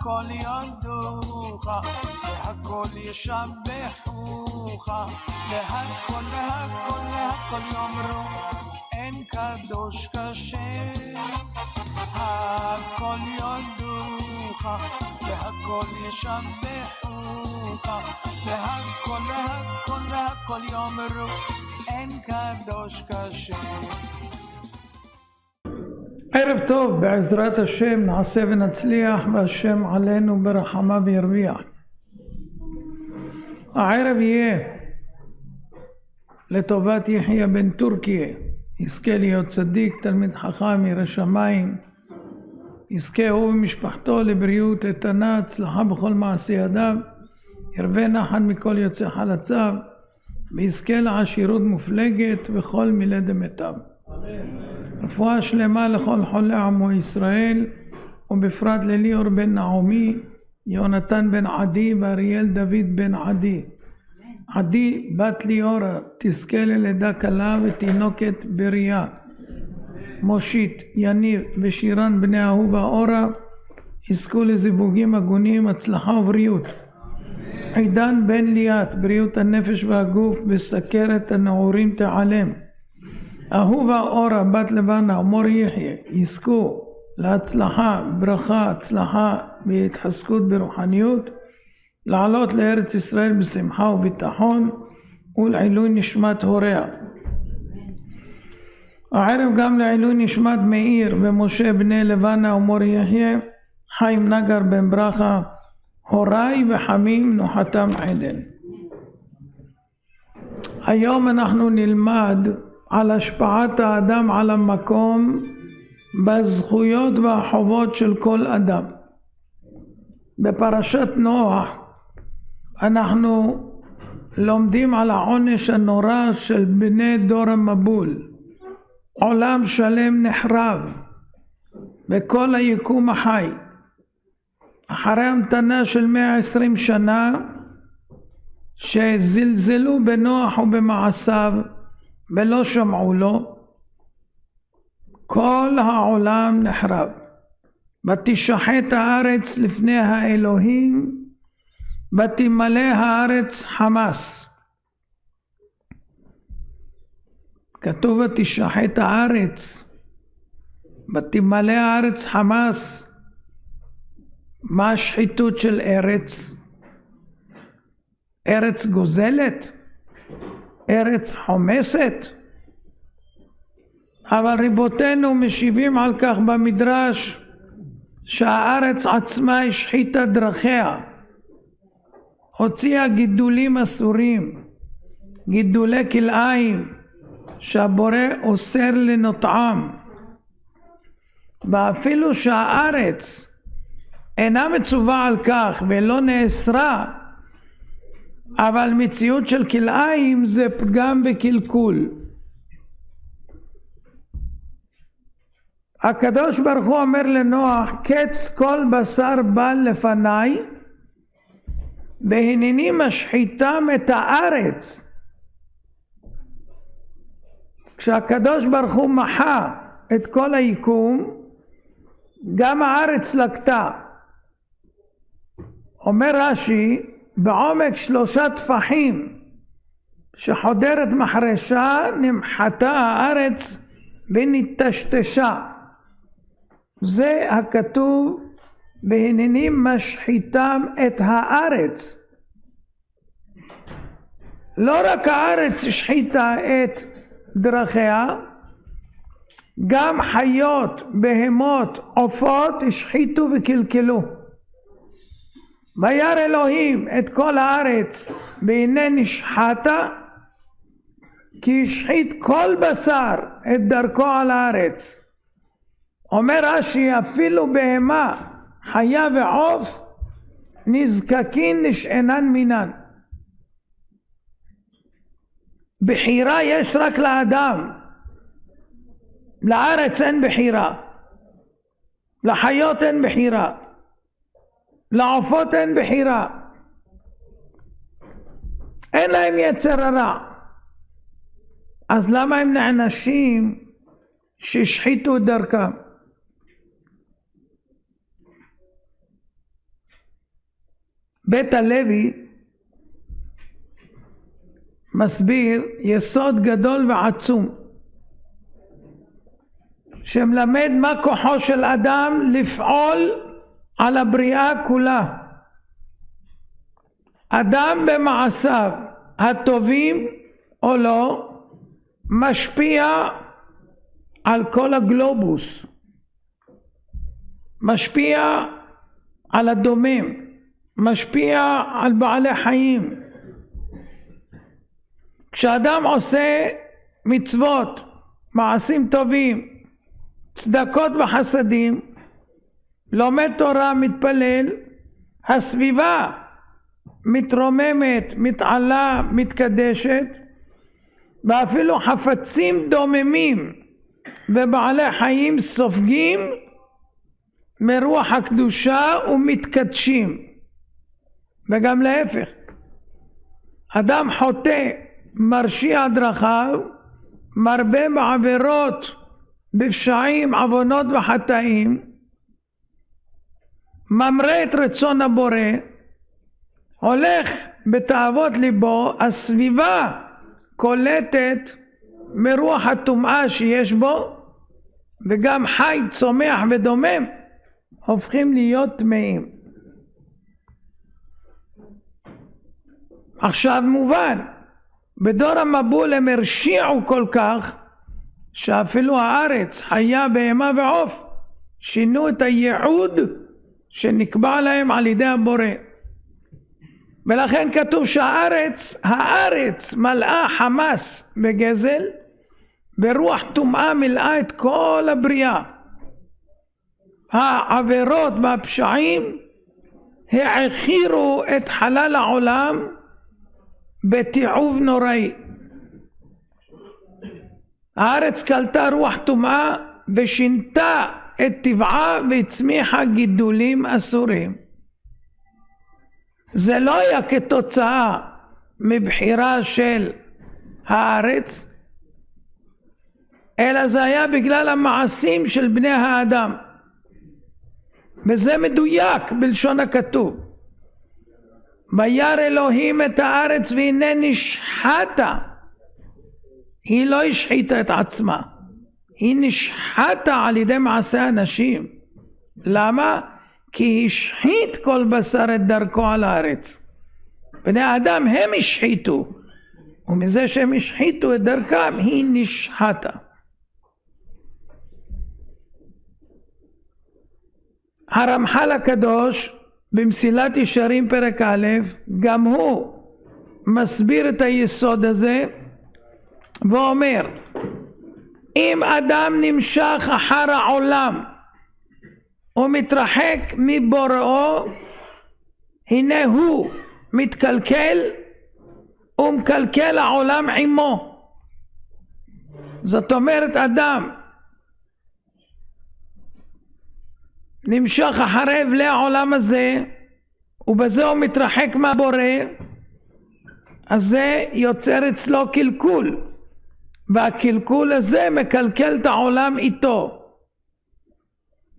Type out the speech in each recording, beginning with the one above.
להכל יודוך, להכל ישבחוך, להכל להכל להכל יאמרו, אין קדוש כשם. הכל יודוך, להכל ישבחוך, להכל להכל להכל יאמרו, אין קדוש כשם. ערב טוב, בעזרת השם נעשה ונצליח, והשם עלינו ברחמיו ירוויח. הערב יהיה לטובת יחיא בן טורקיה, יזכה להיות צדיק, תלמיד חכם, ירא שמיים, יזכה הוא ומשפחתו לבריאות איתנה, הצלחה בכל מעשי ידיו, ירווה נחת מכל יוצא חלציו, ויזכה לעשירות מופלגת וכל מילי דמיו. רפואה שלמה לכל חולי עמו ישראל, ובפרט לליאור בן נעמי, יונתן בן עדי ואריאל דוד בן עדי. עדי בת ליאורה תזכה ללידה קלה ותינוקת בריאה. מושית, יניב ושירן בני אהובה אורה יזכו לזיווגים הגונים, הצלחה ובריאות. עידן בן ליאת, בריאות הנפש והגוף, בסכרת הנעורים תעלם. אהובה אורה בת לבנה ומור יחיא יזכו להצלחה, ברכה, הצלחה והתחזקות ברוחניות, לעלות לארץ ישראל בשמחה וביטחון ולעילוי נשמת הוריה. הערב גם לעילוי נשמת מאיר ומשה בני לבנה ומור יחיא, חיים נגר בן ברכה, הוריי וחמים נוחתם עדן. היום אנחנו נלמד על השפעת האדם על המקום בזכויות והחובות של כל אדם. בפרשת נוח אנחנו לומדים על העונש הנורא של בני דור המבול. עולם שלם נחרב וכל היקום החי. אחרי המתנה של 120 שנה שזלזלו בנוח ובמעשיו ולא שמעו לו, כל העולם נחרב. ותשחט הארץ לפני האלוהים, ותמלא הארץ חמס. כתוב ותשחט הארץ, ותמלא הארץ חמס. מה השחיתות של ארץ? ארץ גוזלת? ארץ חומסת? אבל ריבותינו משיבים על כך במדרש שהארץ עצמה השחיתה דרכיה, הוציאה גידולים אסורים, גידולי כלאיים שהבורא אוסר לנוטעם, ואפילו שהארץ אינה מצווה על כך ולא נאסרה, אבל מציאות של כלאיים זה פגם וקלקול. הקדוש ברוך הוא אומר לנוח, קץ כל בשר בא לפניי, והנני משחיתם את הארץ. כשהקדוש ברוך הוא מחה את כל היקום, גם הארץ לקטה. אומר רש"י, בעומק 3 טפחים שחודרת מחרשה נמחתה הארץ ונטשטשה. זה הכתוב בהנני משחיתם את הארץ. לא רק הארץ השחיתה את דרכיה, גם חיות, בהמות, עופות השחיתו וקלקלו. וירא אלוהים את כל הארץ והנה נשחתה, כי השחית כל בשר את דרכו על הארץ. אומר רש"י, אפילו בהמה, חיה ועוף נזקקין לשאינן מינן. בחירה יש רק לאדם, לארץ אין בחירה, לחיות אין בחירה, לעופות אין בחירה, אין להם יצר הרע. אז למה הם נענשים שהשחיתו את דרכם? בית הלוי מסביר יסוד גדול ועצום שמלמד מה כוחו של אדם לפעול על הבריאה כולה. אדם במעשיו הטובים או לא משפיע על כל הגלובוס, משפיע על הדומם, משפיע על בעלי חיים. כשאדם עושה מצוות, מעשים טובים, צדקות וחסדים, לומד תורה, מתפלל, הסביבה מתרוממת, מתעלה, מתקדשת, ואפילו חפצים דוממים ובעלי חיים סופגים מרוח הקדושה ומתקדשים. וגם להפך, אדם חוטא, מרשיע דרכיו, מרבה בעבירות, בפשעים, עוונות וחטאים, ממרה את רצון הבורא, הולך בתאוות ליבו, הסביבה קולטת מרוח הטומאה שיש בו, וגם חי, צומח ודומם הופכים להיות טמאים. עכשיו מובן, בדור המבול הם הרשיעו כל כך שאפילו הארץ, חיה, בהמה ועוף, שינו את הייעוד שנקבע להם על ידי הבורא. ולכן כתוב שהארץ מלאה חמס בגזל, ורוח טומאה מלאה את כל הבריאה. העבירות והפשעים העכירו את חלל העולם בתיעוב נוראי. הארץ קלטה רוח טומאה ושינתה את טבעה והצמיחה גידולים אסורים. זה לא היה כתוצאה מבחירה של הארץ, אלא זה היה בגלל המעשים של בני האדם. וזה מדויק בלשון הכתוב. וירא אלוהים את הארץ והנה נשחטה. היא לא השחיתה את עצמה, היא נשחטה על ידי מעשה אנשים. למה? כי השחית כל בשר את דרכו על הארץ. בני האדם הם השחיתו, ומזה שהם השחיתו את דרכם היא נשחטה. הרמח"ל הקדוש במסילת ישרים פרק א', גם הוא מסביר את היסוד הזה ואומר, אם אדם נמשך אחר העולם ומתרחק מבוראו, הנה הוא מתקלקל ומקלקל העולם עמו. זאת אומרת, אדם נמשך אחרי אבלי העולם הזה ובזה הוא מתרחק מהבורא, אז זה יוצר אצלו קלקול, והקלקול הזה מקלקל את העולם איתו.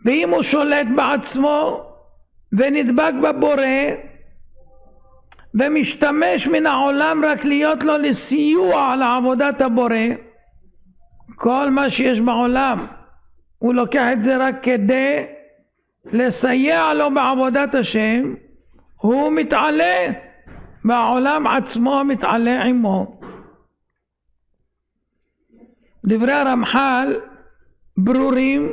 ואם הוא שולט בעצמו ונדבק בבורא ומשתמש מן העולם רק להיות לו לסיוע לעבודת הבורא, כל מה שיש בעולם הוא לוקח את זה רק כדי לסייע לו בעבודת השם, הוא מתעלה והעולם עצמו מתעלה עמו. דברי הרמח"ל ברורים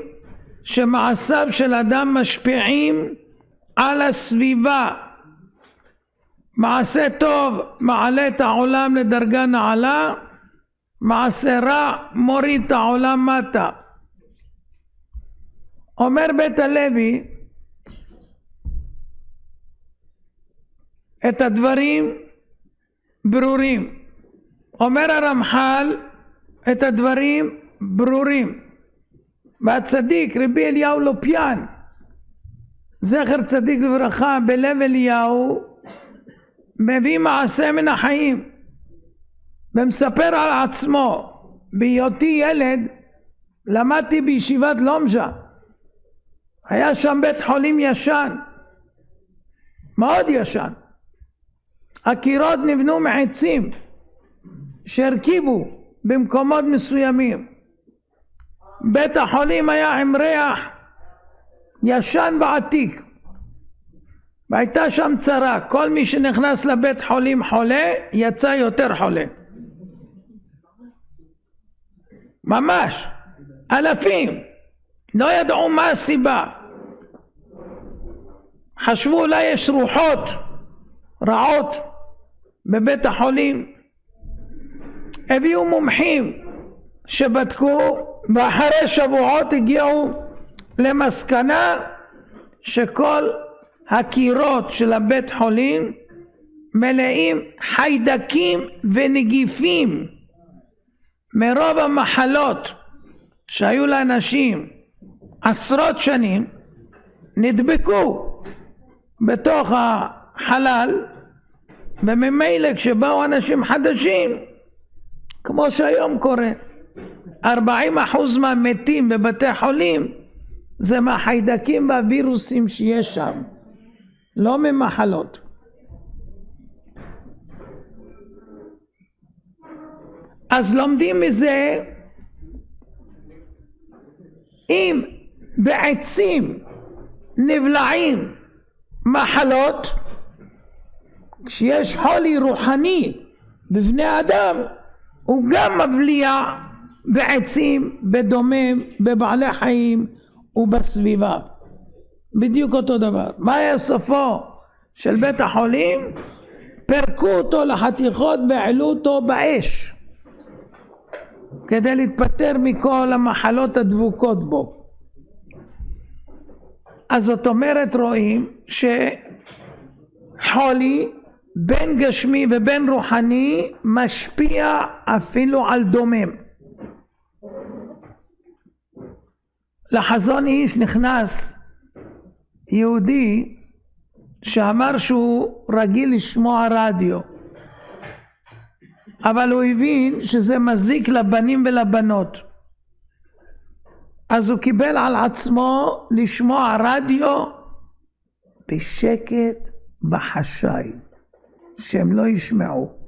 שמעשיו של אדם משפיעים על הסביבה. מעשה טוב מעלה את העולם לדרגה נעלה, מעשה רע מוריד את העולם מטה. אומר בית הלוי את הדברים ברורים, אומר הרמח"ל את הדברים ברורים. והצדיק רבי אליהו לופיאן, זכר צדיק לברכה, בלב אליהו מביא מעשה מן החיים ומספר על עצמו. בהיותי ילד למדתי בישיבת לומז'ה, היה שם בית חולים ישן, מאוד ישן, הקירות נבנו מעצים שהרכיבו במקומות מסוימים. בית החולים היה עם ריח ישן ועתיק, והייתה שם צרה, כל מי שנכנס לבית חולים חולה יצא יותר חולה, ממש אלפים. לא ידעו מה הסיבה, חשבו אולי יש רוחות רעות בבית החולים. הביאו מומחים שבדקו, ואחרי שבועות הגיעו למסקנה שכל הקירות של הבית חולים מלאים חיידקים ונגיפים מרוב המחלות שהיו לאנשים עשרות שנים, נדבקו בתוך החלל, וממילא כשבאו אנשים חדשים, כמו שהיום קורה, 40% מהמתים בבתי חולים זה מהחיידקים והווירוסים שיש שם, לא ממחלות. אז לומדים מזה, אם בעצים נבלעים מחלות, כשיש חולי רוחני בבני אדם, הוא גם מבליע בעצים, בדומם, בבעלי חיים ובסביבה. בדיוק אותו דבר. מה היה סופו של בית החולים? פרקו אותו לחתיכות והעלו אותו באש כדי להתפטר מכל המחלות הדבוקות בו. אז זאת אומרת, רואים שחולי בין גשמי ובין רוחני משפיע אפילו על דומם. לחזון איש נכנס יהודי שאמר שהוא רגיל לשמוע רדיו, אבל הוא הבין שזה מזיק לבנים ולבנות, אז הוא קיבל על עצמו לשמוע רדיו בשקט, בחשאי, שהם לא ישמעו.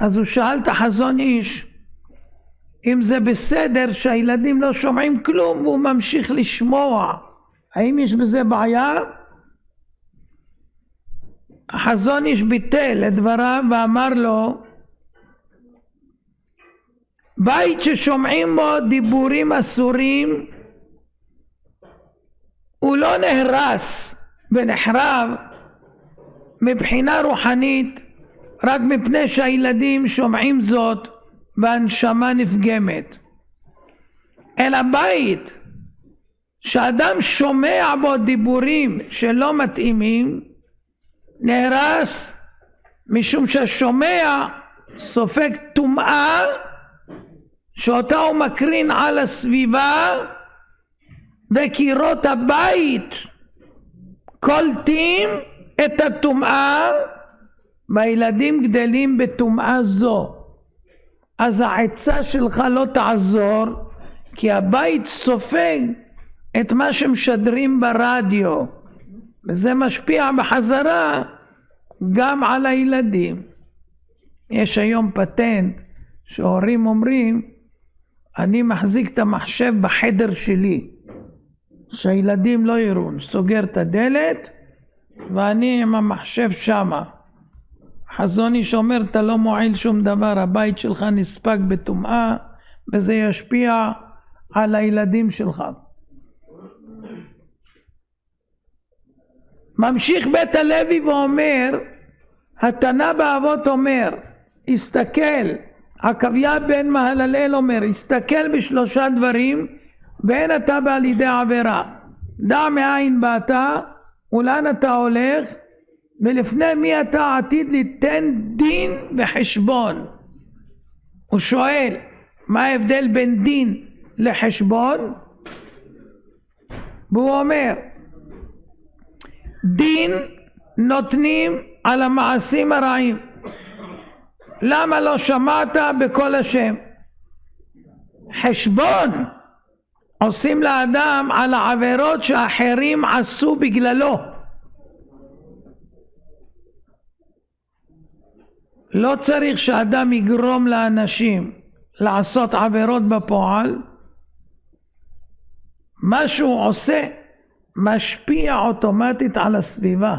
אז הוא שאל את החזון איש אם זה בסדר שהילדים לא שומעים כלום והוא ממשיך לשמוע, האם יש בזה בעיה? החזון איש ביטל את דבריו ואמר לו, בית ששומעים בו דיבורים אסורים הוא לא נהרס ונחרב מבחינה רוחנית רק מפני שהילדים שומעים זאת והנשמה נפגמת, אלא בית שאדם שומע בו דיבורים שלא מתאימים נהרס משום שהשומע סופג טומאה שאותה הוא מקרין על הסביבה, וקירות הבית קולטים את הטומאה והילדים גדלים בטומאה זו. אז העצה שלך לא תעזור, כי הבית סופג את מה שמשדרים ברדיו, וזה משפיע בחזרה גם על הילדים. יש היום פטנט שהורים אומרים, אני מחזיק את המחשב בחדר שלי שהילדים לא יראו, סוגר את הדלת ואני עם המחשב שמה. חזון איש אומר, אתה לא מועיל שום דבר, הבית שלך נספג בטומאה וזה ישפיע על הילדים שלך. ממשיך בית הלוי ואומר, התנא באבות אומר, הסתכל, עקביה בן מהללאל אומר, הסתכל בשלושה דברים ואין אתה בא לידי עבירה. דע מאין באת ולאן אתה הולך ולפני מי אתה עתיד ליתן דין וחשבון. הוא שואל, מה ההבדל בין דין לחשבון? והוא אומר, דין נותנים על המעשים הרעים, למה לא שמעת בקול השם? חשבון עושים לאדם על העבירות שאחרים עשו בגללו. לא צריך שאדם יגרום לאנשים לעשות עבירות בפועל. מה שהוא עושה משפיע אוטומטית על הסביבה,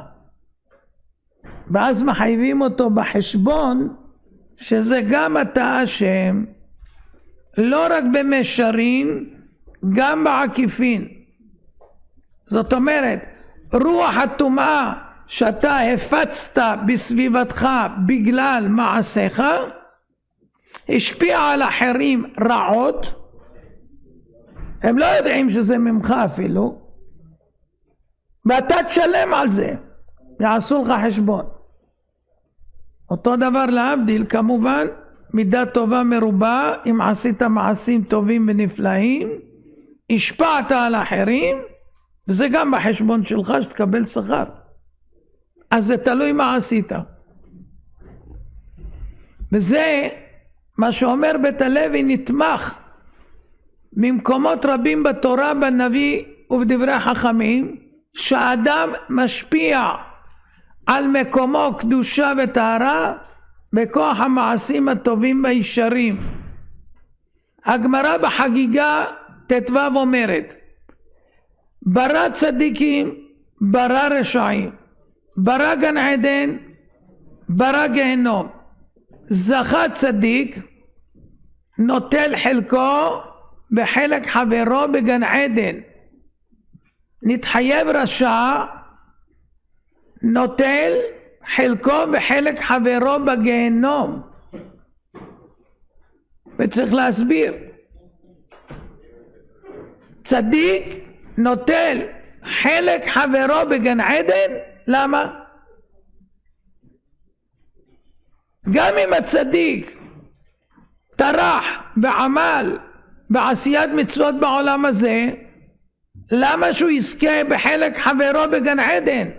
ואז מחייבים אותו בחשבון שזה גם אתה אשם, לא רק במישרין, גם בעקיפין. זאת אומרת, רוח הטומאה שאתה הפצת בסביבתך בגלל מעשיך, השפיע על אחרים רעות, הם לא יודעים שזה ממך אפילו, ואתה תשלם על זה, יעשו לך חשבון. אותו דבר להבדיל, כמובן, מידה טובה מרובה, אם עשית מעשים טובים ונפלאים, השפעת על אחרים, וזה גם בחשבון שלך שתקבל שכר. אז זה תלוי מה עשית. וזה מה שאומר בית הלוי נתמך ממקומות רבים בתורה, בנביא ובדברי חכמים, שהאדם משפיע על מקומו קדושה וטהרה בכוח המעשים הטובים והישרים. הגמרא בחגיגה ט"ו אומרת, ברא צדיקים, ברא רשעים, ברא גן עדן, ברא גיהנום. זכה צדיק, נוטל חלקו בחלק חברו בגן עדן. נתחייב רשע, נוטל חלקו בחלק חברו בגיהנום. וצריך להסביר, צדיק נוטל חלק חברו בגן עדן, למה? גם אם הצדיק טרח בעמל בעשיית מצוות בעולם הזה, למה שהוא יזכה בחלק חברו בגן עדן?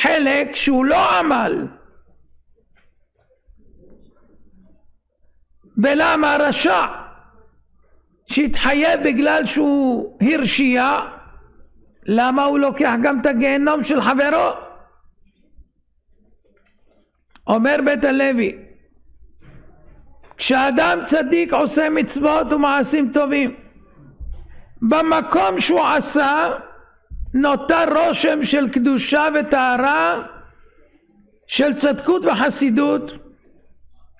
חלק שהוא לא עמל. ולמה הרשע שהתחייב בגלל שהוא הרשיע, למה הוא לוקח גם את הגיהנום של חברו? אומר בית הלוי, כשאדם צדיק עושה מצוות ומעשים טובים, במקום שהוא עשה נותר רושם של קדושה וטהרה, של צדקות וחסידות,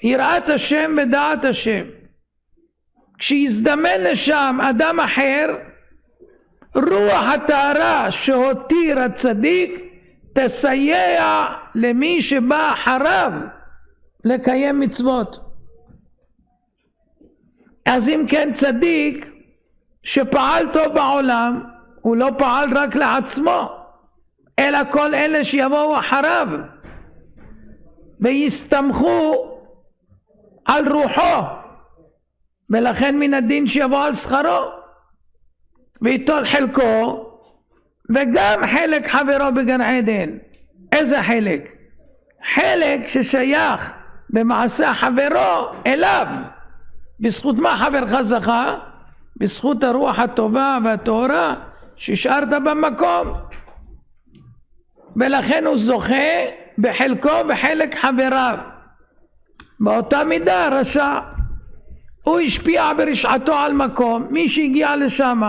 יראת השם ודעת השם. כשיזדמן לשם אדם אחר, רוח הטהרה שהותיר הצדיק תסייע למי שבא אחריו לקיים מצוות. אז אם כן, צדיק שפעל טוב בעולם, הוא לא פעל רק לעצמו, אלא כל אלה שיבואו אחריו ויסתמכו על רוחו, ולכן מן הדין שיבוא על שכרו ויטול חלקו וגם חלק חברו בגן עדן. איזה חלק? חלק ששייך במעשה חברו אליו. בזכות מה חברך זכה? בזכות הרוח הטובה והטהורה שהשארת במקום, ולכן הוא זוכה בחלקו וחלק חבריו. באותה מידה רשע, הוא השפיע ברשעתו על מקום, מי שהגיע לשם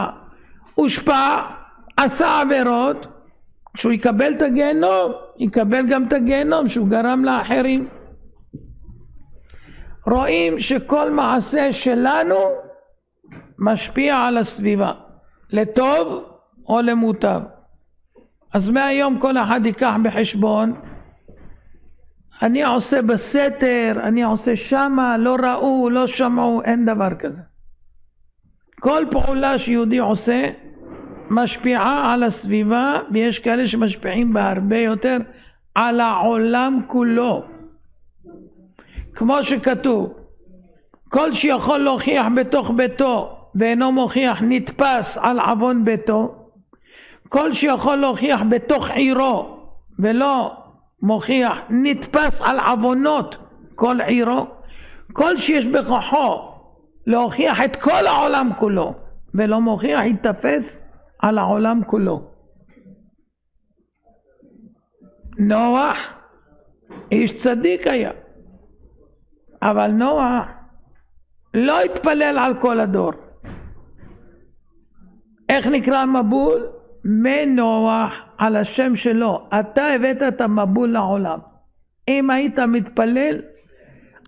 הושפע, עשה עבירות, כשהוא יקבל את הגיהנום, יקבל גם את הגיהנום שהוא גרם לאחרים. רואים שכל מעשה שלנו משפיע על הסביבה, לטוב או למוטב. אז מהיום כל אחד ייקח בחשבון, אני עושה בסתר, אני עושה שמה, לא ראו, לא שמעו, אין דבר כזה. כל פעולה שיהודי עושה משפיעה על הסביבה, ויש כאלה שמשפיעים בהרבה יותר על העולם כולו. כמו שכתוב, כל שיכול להוכיח בתוך ביתו ואינו מוכיח נתפס על עוון ביתו, כל שיכול להוכיח בתוך עירו ולא מוכיח נתפס על עוונות כל עירו, כל שיש בכוחו להוכיח את כל העולם כולו ולא מוכיח יתפס על העולם כולו. נוח איש צדיק היה. אבל נוח לא התפלל על כל הדור. איך נקרא מבול? מנוח, על השם שלו. אתה הבאת את המבול לעולם. אם היית מתפלל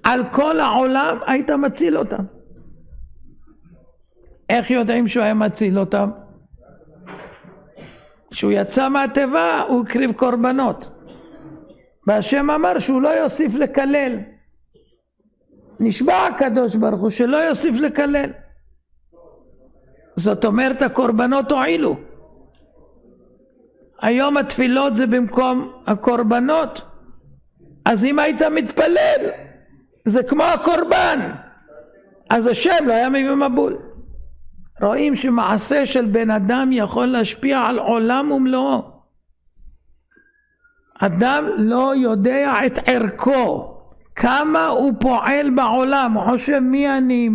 על כל העולם, היית מציל אותם. איך יודעים שהוא היה מציל אותם? כשהוא יצא מהטבע הוא הקריב קורבנות, והשם אמר שהוא לא יוסיף לקלל. נשבע הקדוש ברוך הוא שלא יוסיף לקלל. זאת אומרת הקורבנות הועילו. היום התפילות זה במקום הקורבנות. אז אם היית מתפלל זה כמו הקורבן, אז השם לא היה מביא מבול. רואים שמעשה של בן אדם יכול להשפיע על עולם ומלואו. אדם לא יודע את ערכו, כמה הוא פועל בעולם, הוא חושב מי אני,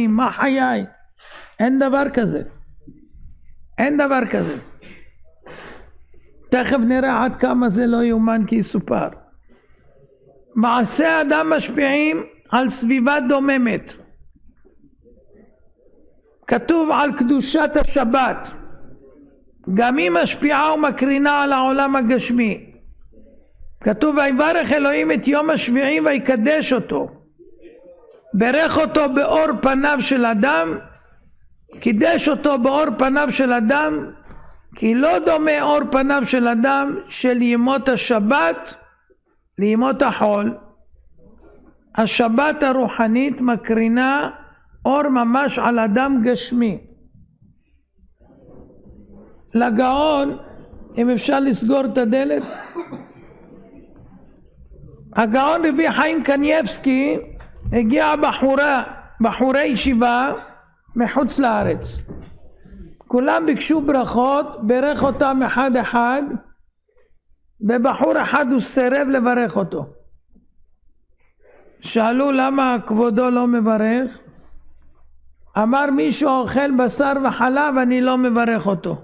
מה חיי. אין דבר כזה. אין דבר כזה. תכף נראה עד כמה זה לא יאומן כי יסופר. מעשי אדם משפיעים על סביבה דוממת. כתוב על קדושת השבת, גם היא משפיעה ומקרינה על העולם הגשמי. כתוב ויברך אלוהים את יום השביעי ויקדש אותו, ברך אותו באור פניו של אדם, קידש אותו באור פניו של אדם, כי לא דומה אור פניו של אדם של ימות השבת לימות החול. השבת הרוחנית מקרינה אור ממש על אדם גשמי. לגאון, אם אפשר לסגור את הדלת, הגאון רבי חיים קניבסקי, הגיע בחורי ישיבה מחוץ לארץ. כולם ביקשו ברכות, ברך אותם אחד אחד, ובחור אחד הוא סירב לברך אותו. שאלו למה כבודו לא מברך? אמר מישהו אוכל בשר וחלב אני לא מברך אותו.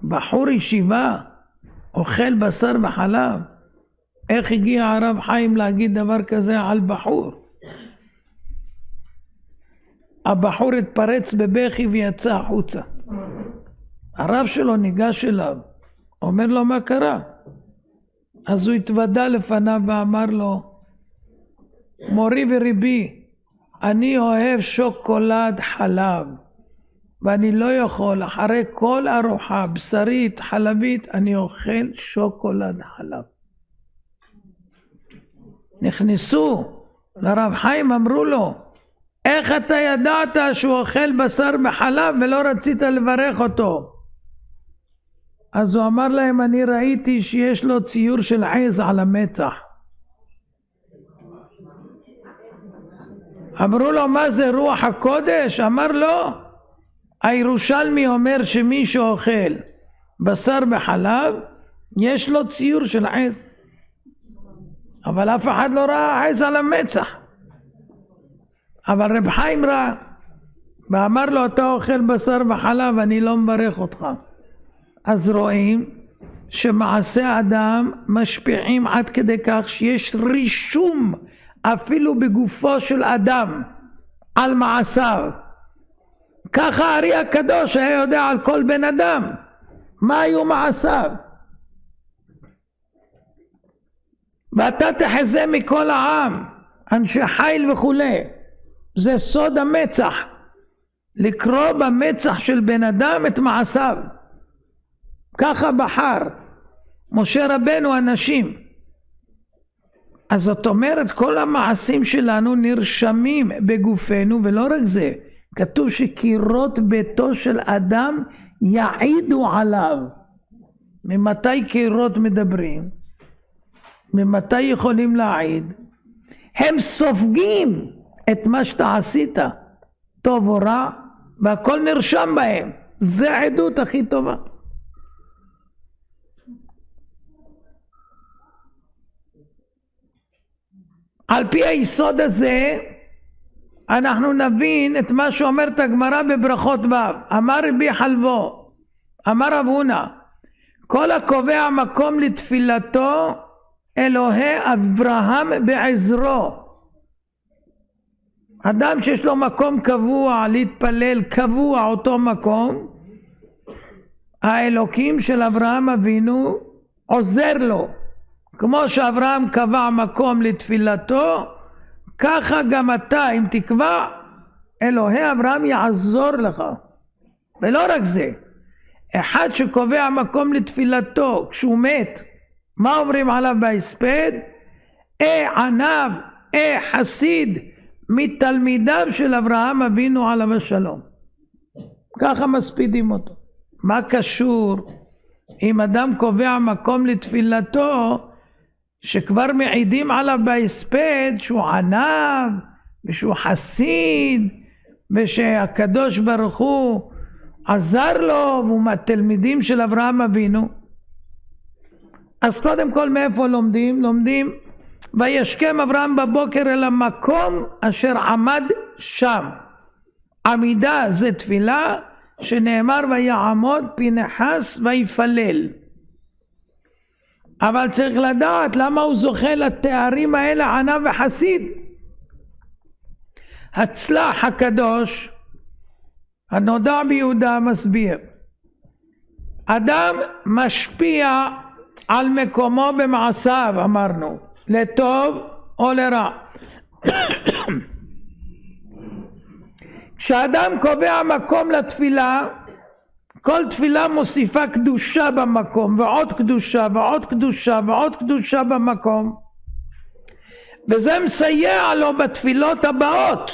בחור ישיבה אוכל בשר וחלב, איך הגיע הרב חיים להגיד דבר כזה על בחור? הבחור התפרץ בבכי ויצא החוצה. הרב שלו ניגש אליו, אומר לו מה קרה? אז הוא התוודה לפניו ואמר לו, מורי ורבי, אני אוהב שוקולד חלב, ואני לא יכול, אחרי כל ארוחה בשרית חלבית אני אוכל שוקולד חלב. נכנסו לרב חיים, אמרו לו, איך אתה ידעת שהוא אוכל בשר בחלב ולא רצית לברך אותו? אז הוא אמר להם, אני ראיתי שיש לו ציור של עז על המצח. אמרו לו, מה זה רוח הקודש? אמר לא, הירושלמי אומר שמי שאוכל בשר בחלב יש לו ציור של עז, אבל אף אחד לא ראה עז על המצח. אבל רב חיים ראה ואמר לו, אתה אוכל בשר בחלב אני לא מברך אותך. אז רואים שמעשי האדם משפיעים עד כדי כך שיש רישום אפילו בגופו של אדם על מעשיו. ככה הארי הקדוש היה יודע על כל בן אדם מה היו מעשיו. ואתה תחזה מכל העם, אנשי חיל וכולי. זה סוד המצח, לקרוא במצח של בן אדם את מעשיו. ככה בחר משה רבנו אנשים. אז זאת אומרת כל המעשים שלנו נרשמים בגופנו, ולא רק זה, כתוב שקירות ביתו של אדם יעידו עליו. ממתי קירות מדברים? ממתי יכולים להעיד? הם סופגים את מה שאתה עשית, טוב או רע, והכל נרשם בהם. זה העדות הכי טובה. על פי היסוד הזה אנחנו נבין את מה שאומרת הגמרא בברכות ו'. אמר רבי חלבו, אמר רב הונא, כל הקובע מקום לתפילתו אלוהי אברהם בעזרו. אדם שיש לו מקום קבוע להתפלל קבוע אותו מקום, האלוקים של אברהם אבינו עוזר לו. כמו שאברהם קבע מקום לתפילתו, ככה גם אתה אם תקבע, אלוהי אברהם יעזור לך. ולא רק זה, אחד שקובע מקום לתפילתו כשהוא מת, מה אומרים עליו בהספד? ענב, חסיד מתלמידיו של אברהם אבינו עליו השלום. ככה מספידים אותו. מה קשור אם אדם קובע מקום לתפילתו שכבר מעידים עליו בהספד שהוא ענב ושהוא חסיד ושהקדוש ברוך הוא עזר לו והוא מהתלמידים של אברהם אבינו? אז קודם כל מאיפה לומדים? לומדים וישכם אברהם בבוקר אל המקום אשר עמד שם. עמידה זה תפילה שנאמר ויעמוד פנחס ויפלל. אבל צריך לדעת למה הוא זוכה לתארים האלה ענב וחסיד. הצלח הקדוש הנודע ביהודה מסביר, אדם משפיע על מקומו במעשיו, אמרנו, לטוב או לרע. כשאדם קובע מקום לתפילה, כל תפילה מוסיפה קדושה במקום, ועוד קדושה ועוד קדושה ועוד קדושה במקום, וזה מסייע לו בתפילות הבאות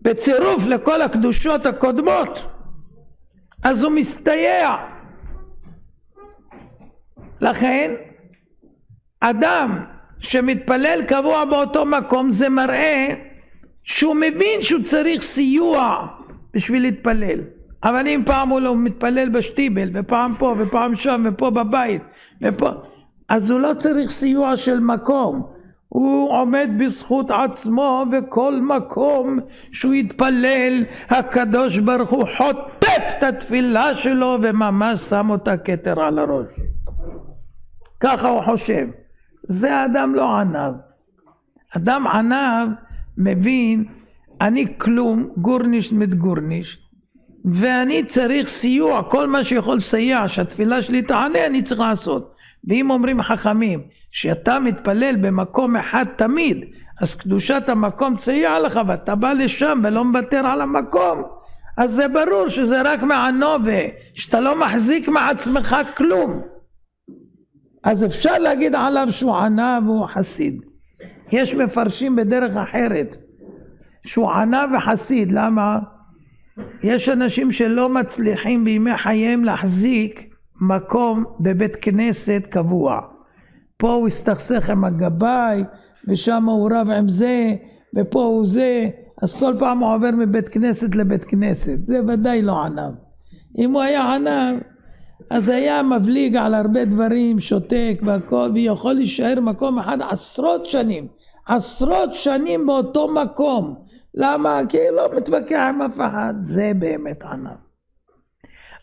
בצירוף לכל הקדושות הקודמות. אז הוא מסתייע. לכן אדם שמתפלל קבוע באותו מקום, זה מראה שהוא מבין שהוא צריך סיוע בשביל להתפלל. אבל אם פעם הוא לא מתפלל בשטיבל, ופעם פה ופעם שם ופה בבית ופה, אז הוא לא צריך סיוע של מקום. הוא עומד בזכות עצמו, וכל מקום שהוא יתפלל הקדוש ברוך הוא חוטף את התפילה שלו וממש שם אותה כתר על הראש. ככה הוא חושב. זה אדם לא ענב. אדם ענב מבין, אני כלום, גורנישט מתגורנישט, ואני צריך סיוע, כל מה שיכול לסייע שהתפילה שלי תענה אני צריך לעשות. ואם אומרים חכמים שאתה מתפלל במקום אחד תמיד, אז קדושת המקום תסייע לך ואתה בא לשם ולא מוותר על המקום, אז זה ברור שזה רק מענובה, שאתה לא מחזיק מעצמך כלום. אז אפשר להגיד עליו שהוא ענב והוא חסיד. יש מפרשים בדרך אחרת שהוא ענב וחסיד. למה? יש אנשים שלא מצליחים בימי חייהם להחזיק מקום בבית כנסת קבוע. פה הוא הסתכסך עם הגבאי, ושם הוא רב עם זה, ופה הוא זה, אז כל פעם הוא עובר מבית כנסת לבית כנסת. זה ודאי לא ענב. אם הוא היה ענב, אז היה מבליג על הרבה דברים, שותק והכל, ויכול להישאר מקום אחד עשרות שנים באותו מקום. למה? כי לא מתווכח עם אף אחד. זה באמת ענב.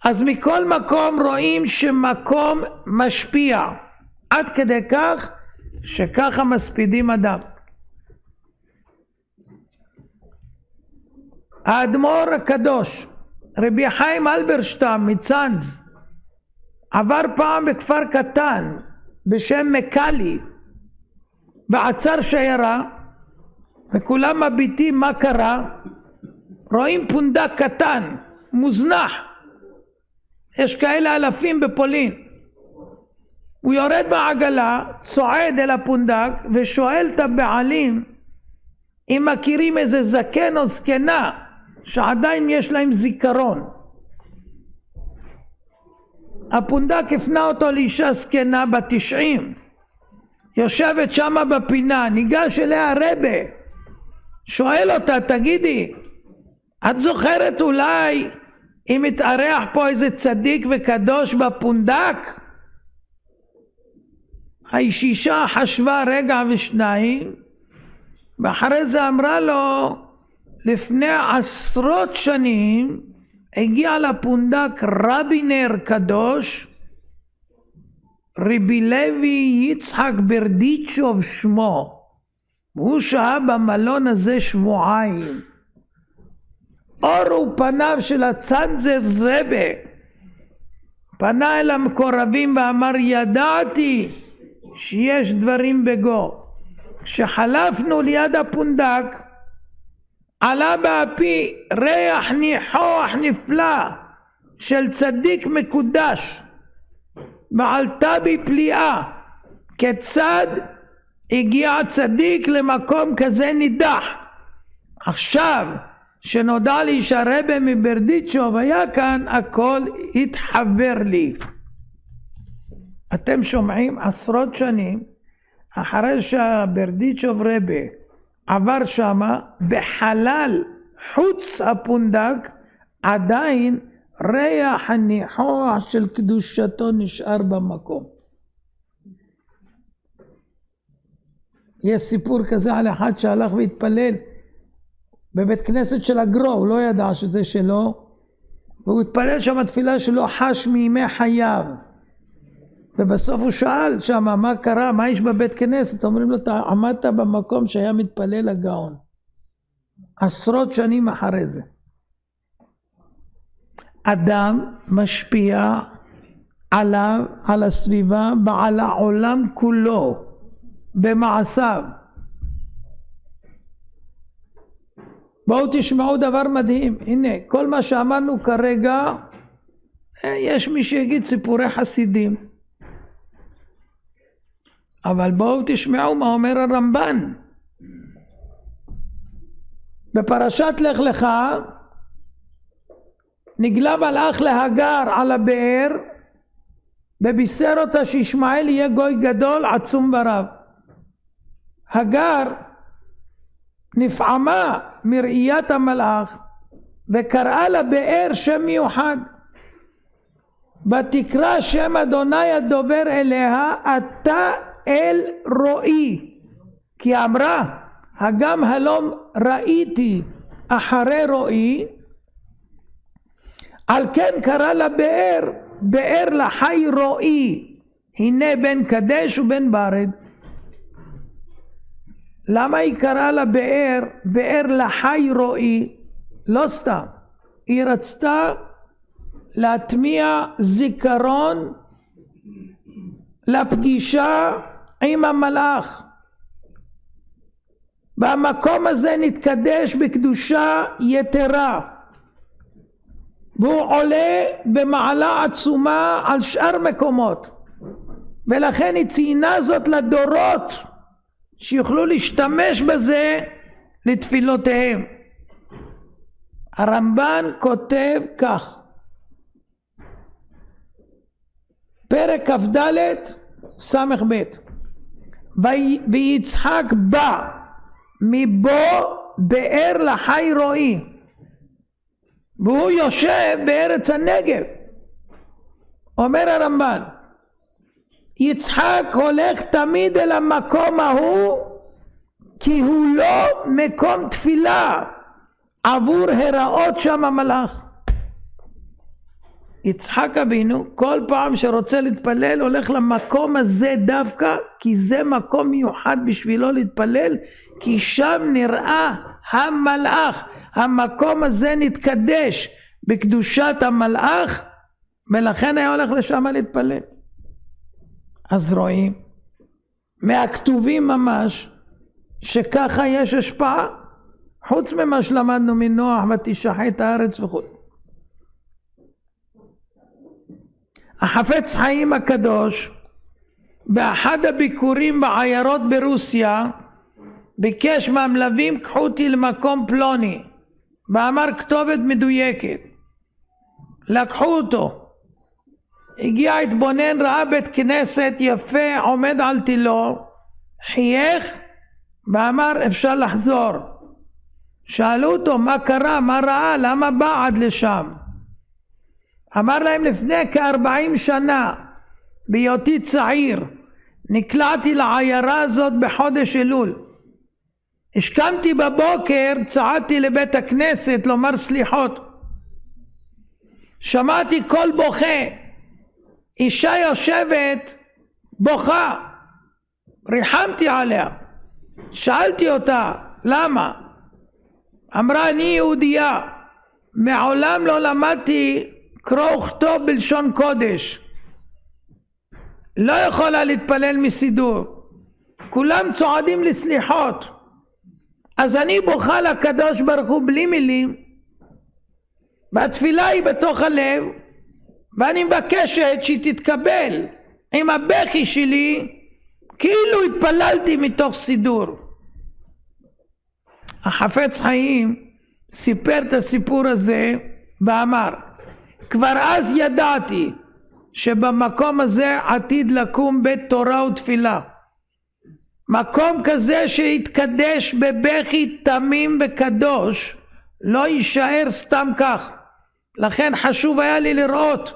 אז מכל מקום רואים שמקום משפיע, עד כדי כך שככה מספידים אדם. האדמו"ר הקדוש רבי חיים אלברשטם מצאנז עבר פעם בכפר קטן בשם מקלי, בעצר שיירה, וכולם מביטים מה קרה. רואים פונדק קטן מוזנח, יש כאלה אלפים בפולין. הוא יורד בעגלה, צועד אל הפונדק ושואל את הבעלים אם מכירים איזה זקן או זקנה שעדיין יש להם זיכרון. הפונדק הפנה אותו לאישה זקנה בת 90, יושבת שמה בפינה. ניגש אליה הרבה, שואל אותה, תגידי, את זוכרת אולי אם מתארח פה איזה צדיק וקדוש בפונדק? האישה חשבה רגע ושניים, ואחרי זה אמרה לו, לפני עשרות שנים הגיע לפונדק רבינר קדוש, רבי לוי יצחק ברדיצ'וב שמו, הוא שהה במלון הזה שבועיים. אורו פניו של הצאנז רבה, פנה אל המקורבים ואמר, ידעתי שיש דברים בגו. כשחלפנו ליד הפונדק עלה באפי ריח ניחוח נפלא של צדיק מקודש, ועלתה בי פליאה כיצד הגיע צדיק למקום כזה נידח. עכשיו שנודע לי שהרבא מברדיצ'וב היה כאן, הכל התחבר לי. אתם שומעים? עשרות שנים אחרי שהברדיצ'וב רבא עבר שמה, בחלל חוץ הפונדק עדיין ריח הניחוח של קדושתו נשאר במקום. יש סיפור כזה על אחד שהלך והתפלל בבית כנסת של הגרו, הוא לא ידע שזה שלו, והוא התפלל שם התפילה שלו, חש מימי חייו, ובסוף הוא שאל שם מה קרה, מה יש בבית כנסת? אומרים לו, אתה עמדת במקום שהיה מתפלל הגאון. עשרות שנים אחרי זה. אדם משפיע עליו, על הסביבה ועל העולם כולו במעשיו. בואו תשמעו דבר מדהים. הנה, כל מה שאמרנו כרגע, יש מי שיגיד סיפורי חסידים, אבל בואו תשמעו מה אומר הרמב"ן בפרשת לך לך. נגלה מלאך להגר על הבאר ובישר אותה שישמעאל יהיה גוי גדול עצום ורב. הגר נפעמה מראיית המלאך וקראה לבאר שם מיוחד, ותקרא שם אדוני הדובר אליה, אתה אל רואי, כי אמרה הגם הלום ראיתי אחרי רואי. על כן קרא לבאר באר לחי רואי, הנה בין קדש ובין ברד. למה היא קראה לבאר באר לחי רואי? לא סתם, היא רצתה להטמיע זיכרון לפגישה עם המלאך. במקום הזה נתקדש בקדושה יתרה, והוא עולה במעלה עצומה על שאר מקומות, ולכן היא ציינה זאת לדורות שיוכלו להשתמש בזה לתפילותיהם. הרמב"ן כותב כך, פרק כ"ד סמך ב', ויצחק בא מבו באר לחי רואי, והוא יושב בארץ הנגב. אומר הרמב"ן, יצחק הולך תמיד אל המקום ההוא, כי הוא לא מקום תפילה עבור הראות שם המלאך. יצחק אבינו כל פעם שרוצה להתפלל הולך למקום הזה דווקא, כי זה מקום מיוחד בשבילו להתפלל, כי שם נראה המלאך. המקום הזה נתקדש בקדושת המלאך, ולכן היה הולך לשם להתפלל. אז רואים מהכתובים ממש שככה יש השפעה, חוץ ממה שלמדנו מנוח ותשחט הארץ וכו'. החפץ חיים הקדוש באחד הביקורים בעיירות ברוסיה ביקש מהמלווים, קחו אותי למקום פלוני, ואמר כתובת מדויקת. לקחו אותו, הגיע, התבונן, ראה בית כנסת יפה עומד על תילו, חייך ואמר אפשר לחזור. שאלו אותו מה קרה, מה ראה, למה בא עד לשם? אמר להם, לפני כ-40 שנה בהיותי צעיר נקלעתי לעיירה הזאת בחודש אלול. השכמתי בבוקר, צעדתי לבית הכנסת לומר סליחות, שמעתי קול בוכה, אישה יושבת בוכה. ריחמתי עליה, שאלתי אותה למה? אמרה, אני יהודייה, מעולם לא למדתי קרוא וכתוב בלשון קודש, לא יכולה להתפלל מסידור, כולם צועדים לסליחות, אז אני בוכה לקדוש ברוך הוא בלי מילים, והתפילה היא בתוך הלב, ואני מבקשת שהיא תתקבל עם הבכי שלי כאילו התפללתי מתוך סידור. החפץ חיים סיפר את הסיפור הזה ואמר, כבר אז ידעתי שבמקום הזה עתיד לקום בית תורה ותפילה, מקום כזה שיתקדש בבכי תמים וקדוש, לא יישאר סתם כך. לכן חשוב היה לי לראות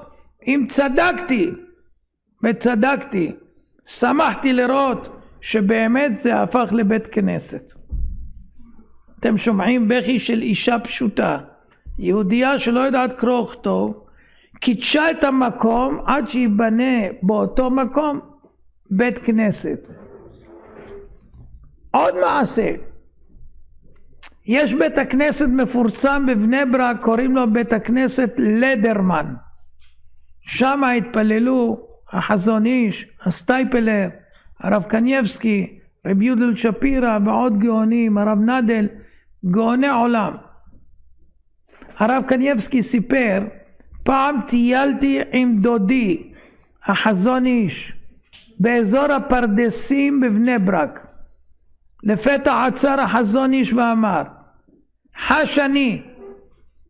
אם צדקתי, וצדקתי, שמחתי לראות שבאמת זה הפך לבית כנסת. אתם שומעים בכי של אישה פשוטה, יהודייה שלא יודעת קרוא וכתוב, קידשה את המקום עד שיבנה באותו מקום בית כנסת. עוד מעשה, יש בית הכנסת מפורסם בבני ברק, קוראים לו בית הכנסת לדרמן, שם התפללו החזון איש, הסטייפלר, הרב קניבסקי, רב יודל שפירא ועוד גאונים, הרב נדל, גאוני עולם. הרב קניבסקי סיפר, פעם טיילתי עם דודי החזון איש באזור הפרדסים בבני ברק, לפתע עצר החזון איש ואמר, חש אני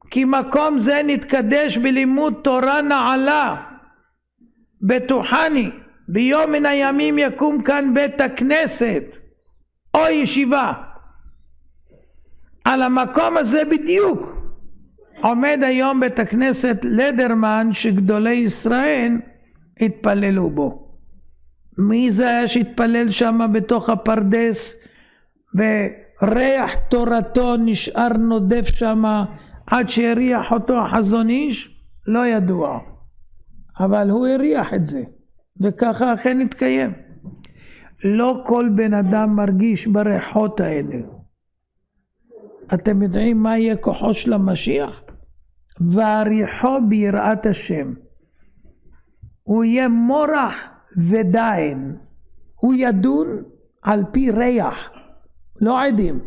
כי מקום זה נתקדש בלימוד תורה נעלה, בטוחני ביום מן הימים יקום כאן בית הכנסת או ישיבה. על המקום הזה בדיוק עומד היום בית הכנסת לדרמן שגדולי ישראל התפללו בו. מי זה היה שהתפלל שם בתוך הפרדס וריח תורתו נשאר נודף שם עד שהריח אותו החזון איש? לא ידוע, אבל הוא הריח את זה וככה אכן התקיים. לא כל בן אדם מרגיש בריחות האלה. אתם יודעים מה יהיה כוחו של המשיח? והריחו ביראת השם. הוא יהיה מורח ודיין, הוא ידון על פי ריח, לא עדים,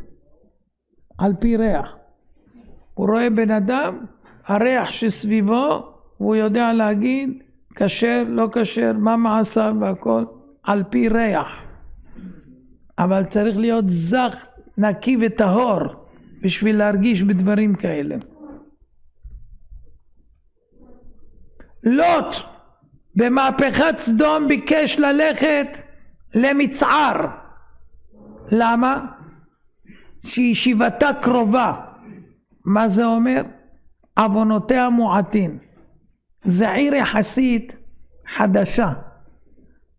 על פי ריח. הוא רואה בן אדם, הריח שסביבו, והוא יודע להגיד כשר, לא כשר, מה מעשיו והכל, על פי ריח. אבל צריך להיות זך, נקי וטהור בשביל להרגיש בדברים כאלה. לוט במהפכת סדום ביקש ללכת למצער. למה? שישיבתה קרובה. מה זה אומר? עוונותיה מועטין. זה עיר יחסית חדשה.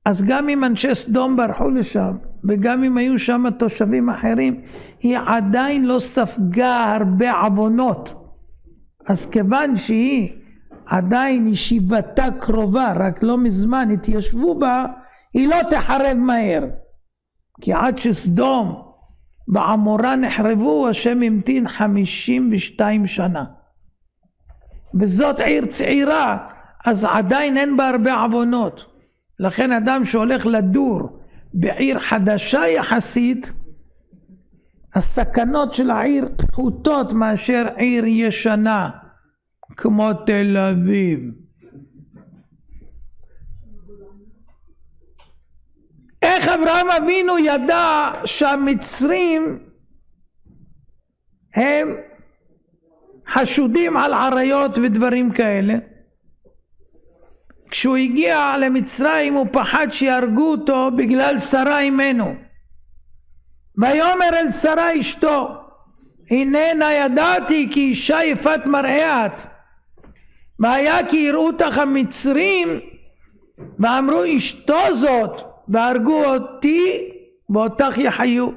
אז גם אם אנשי סדום ברחו לשם, וגם אם היו שם תושבים אחרים, היא עדיין לא ספגה הרבה עוונות. אז כיוון שהיא עדיין ישיבתה קרובה, רק לא מזמן התיישבו בה, היא לא תחרב מהר. כי עד שסדום ועמורה נחרבו, השם המתין 52 שנה. וזאת עיר צעירה, אז עדיין אין בה הרבה עוונות. לכן אדם שהולך לדור בעיר חדשה יחסית, הסכנות של העיר פחותות מאשר עיר ישנה, כמו תל אביב. איך אברהם אבינו ידע שהמצרים הם חשודים על עריות ודברים כאלה? כשהוא הגיע למצרים הוא פחד שיהרגו אותו בגלל שרה אמנו. ויאמר אל שרה אשתו, הננה ידעתי כי אישה יפת מראה את, והיה כי יראו אותך המצרים ואמרו אשתו זאת, והרגו אותי ואותך יחיו.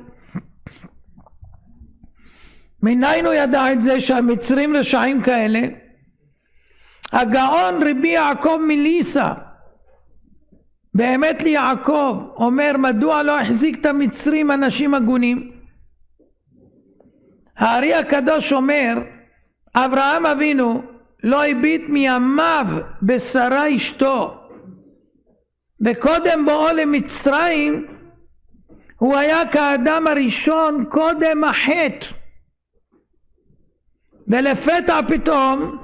מניין הוא ידע את זה שהמצרים רשעים כאלה? הגאון רבי יעקב מליסה, באמת ליעקב, אומר מדוע לא החזיק את המצרים אנשים הגונים? הארי הקדוש אומר אברהם אבינו לא הביט מימיו בשרה אשתו, וקודם בואו למצרים הוא היה כאדם הראשון קודם החטא, ולפתע פתאום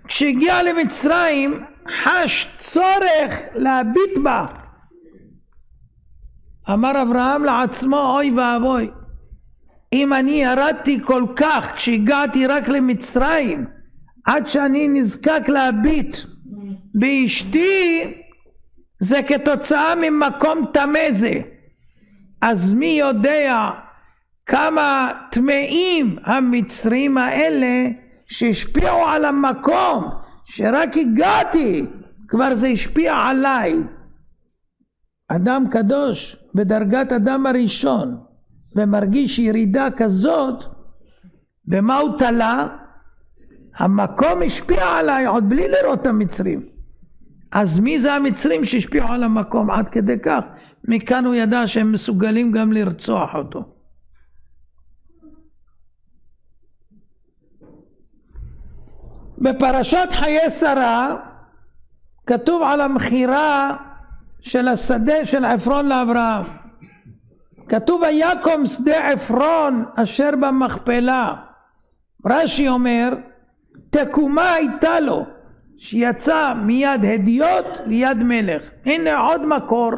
כשהגיע למצרים חש צורך להביט בה. אמר אברהם לעצמו אוי ואבוי, אם אני ירדתי כל כך כשהגעתי רק למצרים עד שאני נזקק להביט באשתי, זה כתוצאה ממקום טמא זה. אז מי יודע כמה טמאים המצרים האלה שהשפיעו על המקום שרק הגעתי כבר זה השפיע עליי. אדם קדוש בדרגת אדם הראשון ומרגיש ירידה כזאת, במה הוא תלה? המקום השפיע עליי עוד בלי לראות את המצרים. אז מי זה המצרים שהשפיעו על המקום עד כדי כך? מכאן הוא ידע שהם מסוגלים גם לרצוח אותו. בפרשת חיי שרה כתוב על המכירה של השדה של עפרון לאברהם. כתוב ויקום שדה עפרון אשר במכפלה. רש"י אומר תקומה הייתה לו שיצא מיד הדיוט ליד מלך. הנה עוד מקור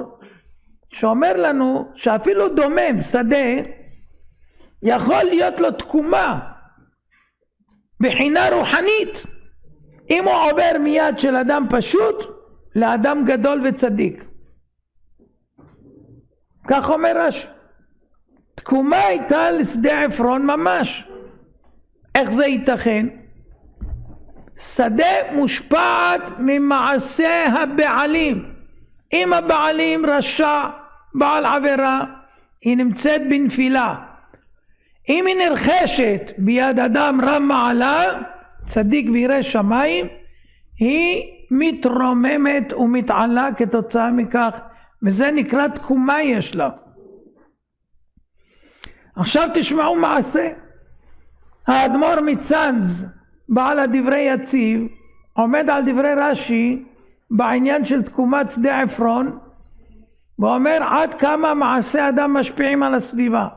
שאומר לנו שאפילו דומם שדה יכול להיות לו תקומה בחינה רוחנית אם הוא עובר מיד של אדם פשוט לאדם גדול וצדיק. כך אומר רש"י, תקומה הייתה לשדה עפרון ממש. איך זה ייתכן? שדה מושפעת ממעשה הבעלים. אם הבעלים רשע, בעל עבירה, היא נמצאת בנפילה. אם היא נרחשת ביד אדם רם מעלה, צדיק וירא שמיים, היא מתרוממת ומתעלה כתוצאה מכך, וזה נקרא תקומה יש לה. עכשיו תשמעו מעשה. האדמו"ר מצאנז, בעל הדברי יציב, עומד על דברי רש"י בעניין של תקומת שדה עפרון, ואומר עד כמה מעשה אדם משפיעים על הסביבה.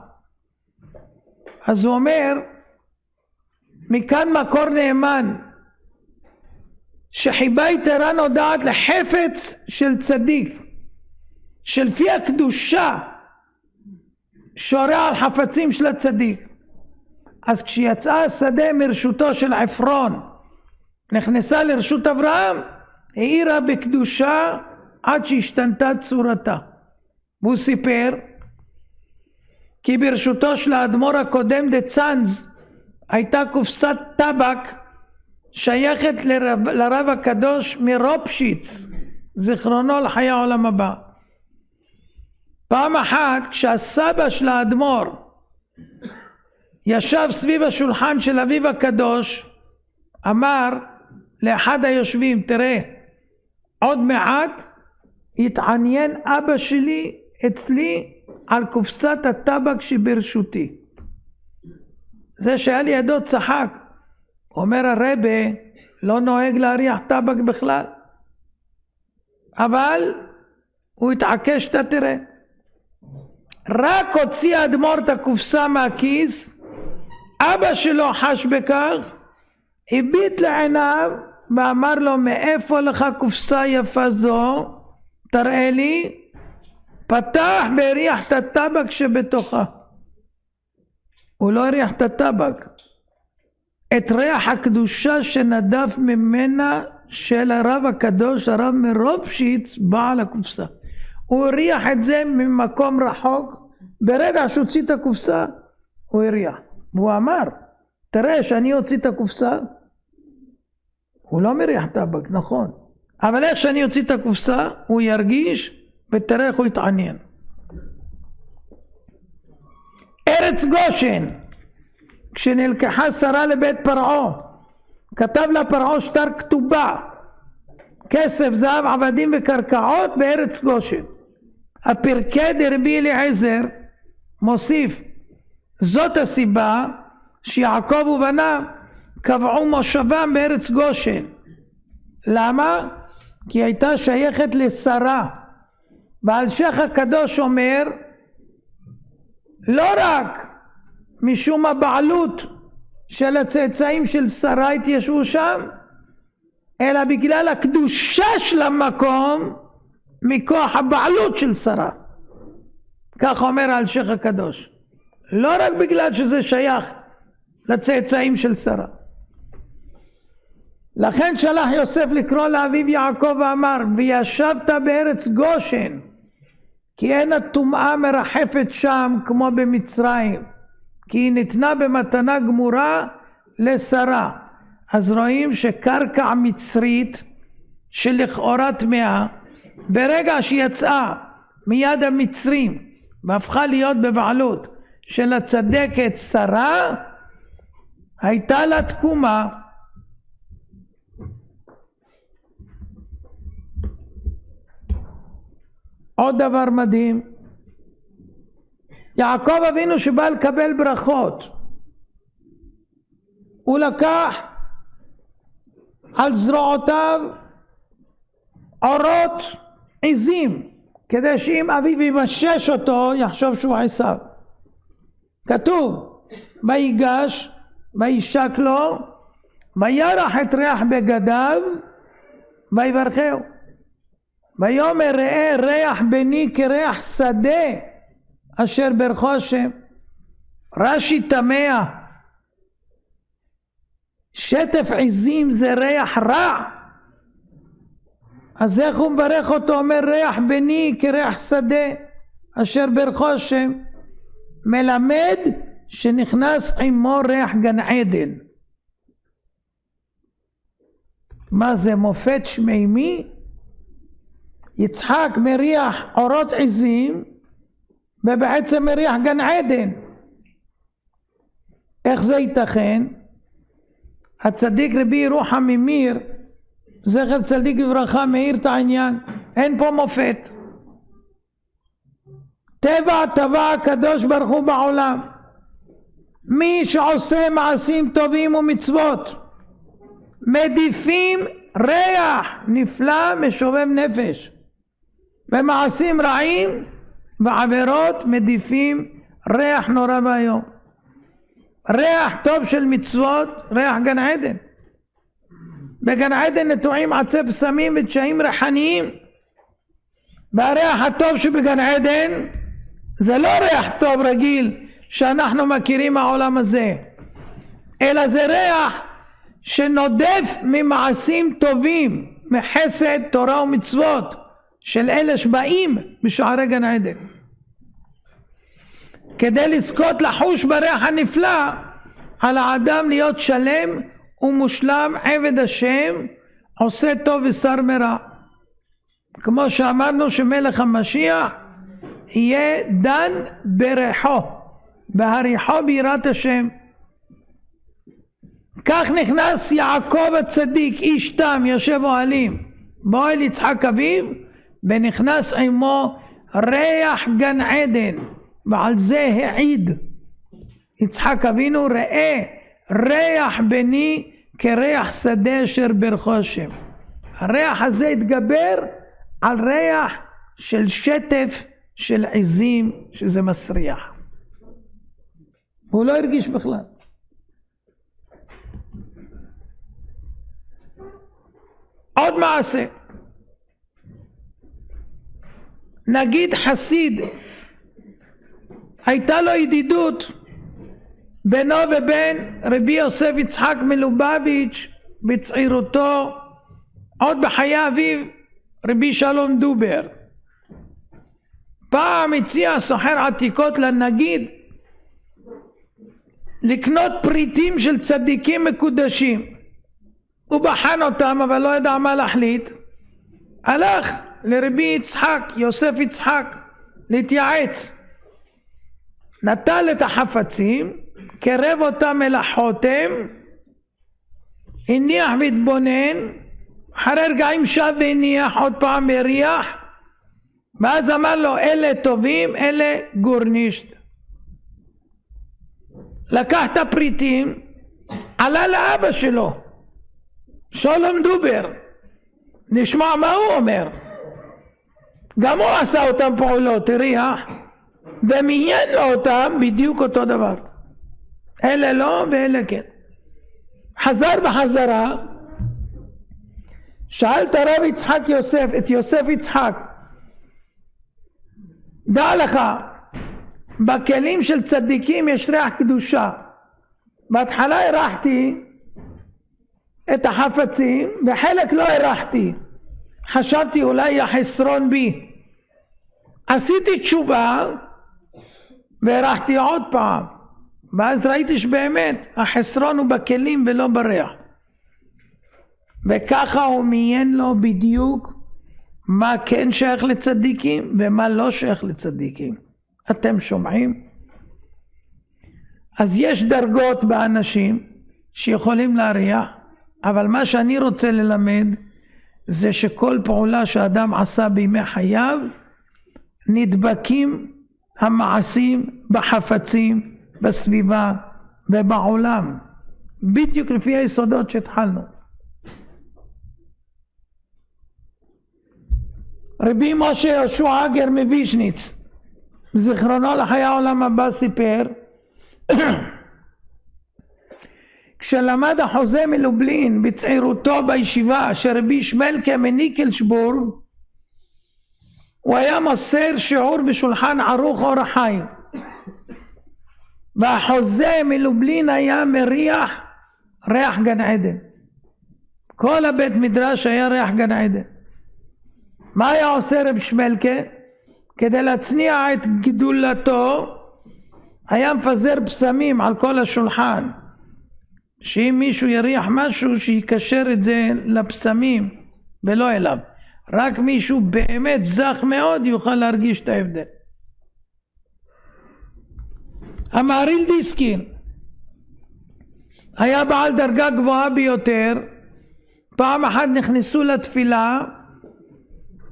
אז הוא אומר, מכאן מקור נאמן, שחיבה יתרה נודעת לחפץ של צדיק, שלפי הקדושה שורה על חפצים של הצדיק. אז כשיצאה השדה מרשותו של עפרון, נכנסה לרשות אברהם, העירה בקדושה עד שהשתנתה צורתה. והוא סיפר כי ברשותו של האדמו"ר הקודם דצאנז הייתה קופסת טבק שייכת לרב הקדוש מרופשיץ, זיכרונו לחיי העולם הבא. פעם אחת כשהסבא של האדמו"ר ישב סביב השולחן של אביו הקדוש, אמר לאחד היושבים, תראה, עוד מעט יתעניין אבא שלי אצלי על קופסת הטבק שברשותי. זה שהיה לידו צחק. אומר הרבי לא נוהג להריח טבק בכלל, אבל הוא התעקש, אתה תראה. רק הוציא האדמו"ר את הקופסה מהכיס, אבא שלו חש בכך, הביט לעיניו ואמר לו, מאיפה לך קופסה יפה זו? תראה לי. פתח והריח את הטבק שבתוכה. הוא לא הריח את הטבק, את ריח הקדושה שנדף ממנה של הרב הקדוש, הרב מרופשיץ, בעל הקופסה. הוא הריח את זה ממקום רחוק. ברגע שהוציא את הקופסה הוא הריח, והוא אמר, תראה שאני הוציא את הקופסה, הוא לא מריח טבק, נכון, אבל איך שאני הוציא את הקופסה הוא ירגיש, ותראה איך הוא יתעניין. ארץ גושן, כשנלקחה שרה לבית פרעה, כתב לה פרעה שטר כתובה, כסף, זהב, עבדים וקרקעות בארץ גושן. הפרקי דרבי אליעזר מוסיף, זאת הסיבה שיעקב ובניו קבעו מושבם בארץ גושן. למה? כי הייתה שייכת לשרה. והאלשיך הקדוש אומר, לא רק משום הבעלות של הצאצאים של שרה התיישבו שם, אלא בגלל הקדושה של המקום מכוח הבעלות של שרה. כך אומר האלשיך הקדוש. לא רק בגלל שזה שייך לצאצאים של שרה. לכן שלח יוסף לקרוא לאביו יעקב ואמר, וישבת בארץ גושן, כי אין הטומאה מרחפת שם כמו במצרים, כי היא ניתנה במתנה גמורה לשרה. אז רואים שקרקע מצרית שלכאורה טמאה, ברגע שיצאה מיד המצרים והפכה להיות בבעלות של הצדקת שרה, הייתה לה תקומה. עוד דבר מדהים, יעקב אבינו שבא לקבל ברכות, הוא לקח על זרועותיו עורות עזים, כדי שאם אביו ימשש אותו יחשוב שהוא עשיו. כתוב, ויגש וישק לו וירח את ריח בגדיו ויברכהו, ויאמר ראה ריח בני כריח שדה אשר ברכו השם. רש"י תמה, שטף עזים זה ריח רע, אז איך הוא מברך אותו? אומר ריח בני כריח שדה אשר ברכו השם. מלמד שנכנס עמו ריח גן עדן. מה זה, מופת שמימי? יצחק מריח עורות עזים ובעצם מריח גן עדן. איך זה ייתכן? הצדיק רבי ירוחם ממיר זכר צדיק לברכה מאיר את העניין. אין פה מופת. טבע טבע הקדוש ברוך הוא בעולם, מי שעושה מעשים טובים ומצוות מדיפים ריח נפלא משובב נפש, ומעשים רעים ועבירות מדיפים ריח נורא ואיום. ריח טוב של מצוות, ריח גן עדן. בגן עדן נטועים עצי בשמים ודשאים ריחניים, והריח הטוב שבגן עדן זה לא ריח טוב רגיל שאנחנו מכירים מהעולם הזה, אלא זה ריח שנודף ממעשים טובים, מחסד, תורה ומצוות של אלה שבאים בשערי גן עדן. כדי לזכות לחוש בריח הנפלא, על האדם להיות שלם ומושלם עבד השם, עושה טוב ושר מרע. כמו שאמרנו שמלך המשיח יהיה דן בריחו, בהריחו ביראת השם. כך נכנס יעקב הצדיק, איש תם, יושב אוהלים, באוהל יצחק אביו, ונכנס עמו ריח גן עדן, ועל זה העיד יצחק אבינו, ראה ריח בני כריח שדה אשר ברכו השם. הריח הזה התגבר על ריח של שטף של עזים, שזה מסריח. הוא לא הרגיש בכלל. עוד מעשה, נגיד חסיד הייתה לו ידידות בינו ובין רבי יוסף יצחק מלובביץ' בצעירותו, עוד בחיי אביו רבי שלום דובר. פעם הציע סוחר עתיקות לנגיד לקנות פריטים של צדיקים מקודשים. הוא בחן אותם אבל לא ידע מה להחליט. הלך לרבי יצחק, יוסף יצחק, להתייעץ. נטל את החפצים, קרב אותם אל החותם, הניח והתבונן, אחרי רגעים שב והניח עוד פעם והריח, ואז אמר לו אלה טובים, אלה גורנישט. לקח את הפריטים, עלה לאבא שלו, שולם דובר, נשמע מה הוא אומר. גם הוא עשה אותם פעולות, הריח, ומיין לו אותם בדיוק אותו דבר. אלה לא ואלה כן. חזר בחזרה, שאל את הרב יצחק יוסף, את יוסף יצחק, דע לך, בכלים של צדיקים יש ריח קדושה. בהתחלה הרחתי את החפצים וחלק לא הרחתי, חשבתי אולי החסרון בי, עשיתי תשובה והרחתי עוד פעם, ואז ראיתי שבאמת החסרון הוא בכלים ולא בריח. וככה הוא מיין לו בדיוק מה כן שייך לצדיקים ומה לא שייך לצדיקים. אתם שומעים? אז יש דרגות באנשים שיכולים להריח, אבל מה שאני רוצה ללמד זה שכל פעולה שאדם עשה בימי חייו נדבקים המעשים בחפצים, בסביבה ובעולם, בדיוק לפי היסודות שהתחלנו. רבי משה יהושע אגר מוויז'ניץ, זיכרונו לחיי העולם הבא, סיפר כשלמד החוזה מלובלין בצעירותו בישיבה של רבי שמלכה מניקלשבורג, הוא היה מוסר שיעור בשולחן ערוך אור החיים, והחוזה מלובלין היה מריח ריח גן עדן. כל הבית מדרש היה ריח גן עדן. מה היה עושה רב שמלכה? כדי להצניע את גדולתו היה מפזר פסמים על כל השולחן, שאם מישהו יריח משהו שיקשר את זה לפסמים ולא אליו. רק מישהו באמת זך מאוד יוכל להרגיש את ההבדל. המהרי"ל דיסקין היה בעל דרגה גבוהה ביותר. פעם אחת נכנסו לתפילה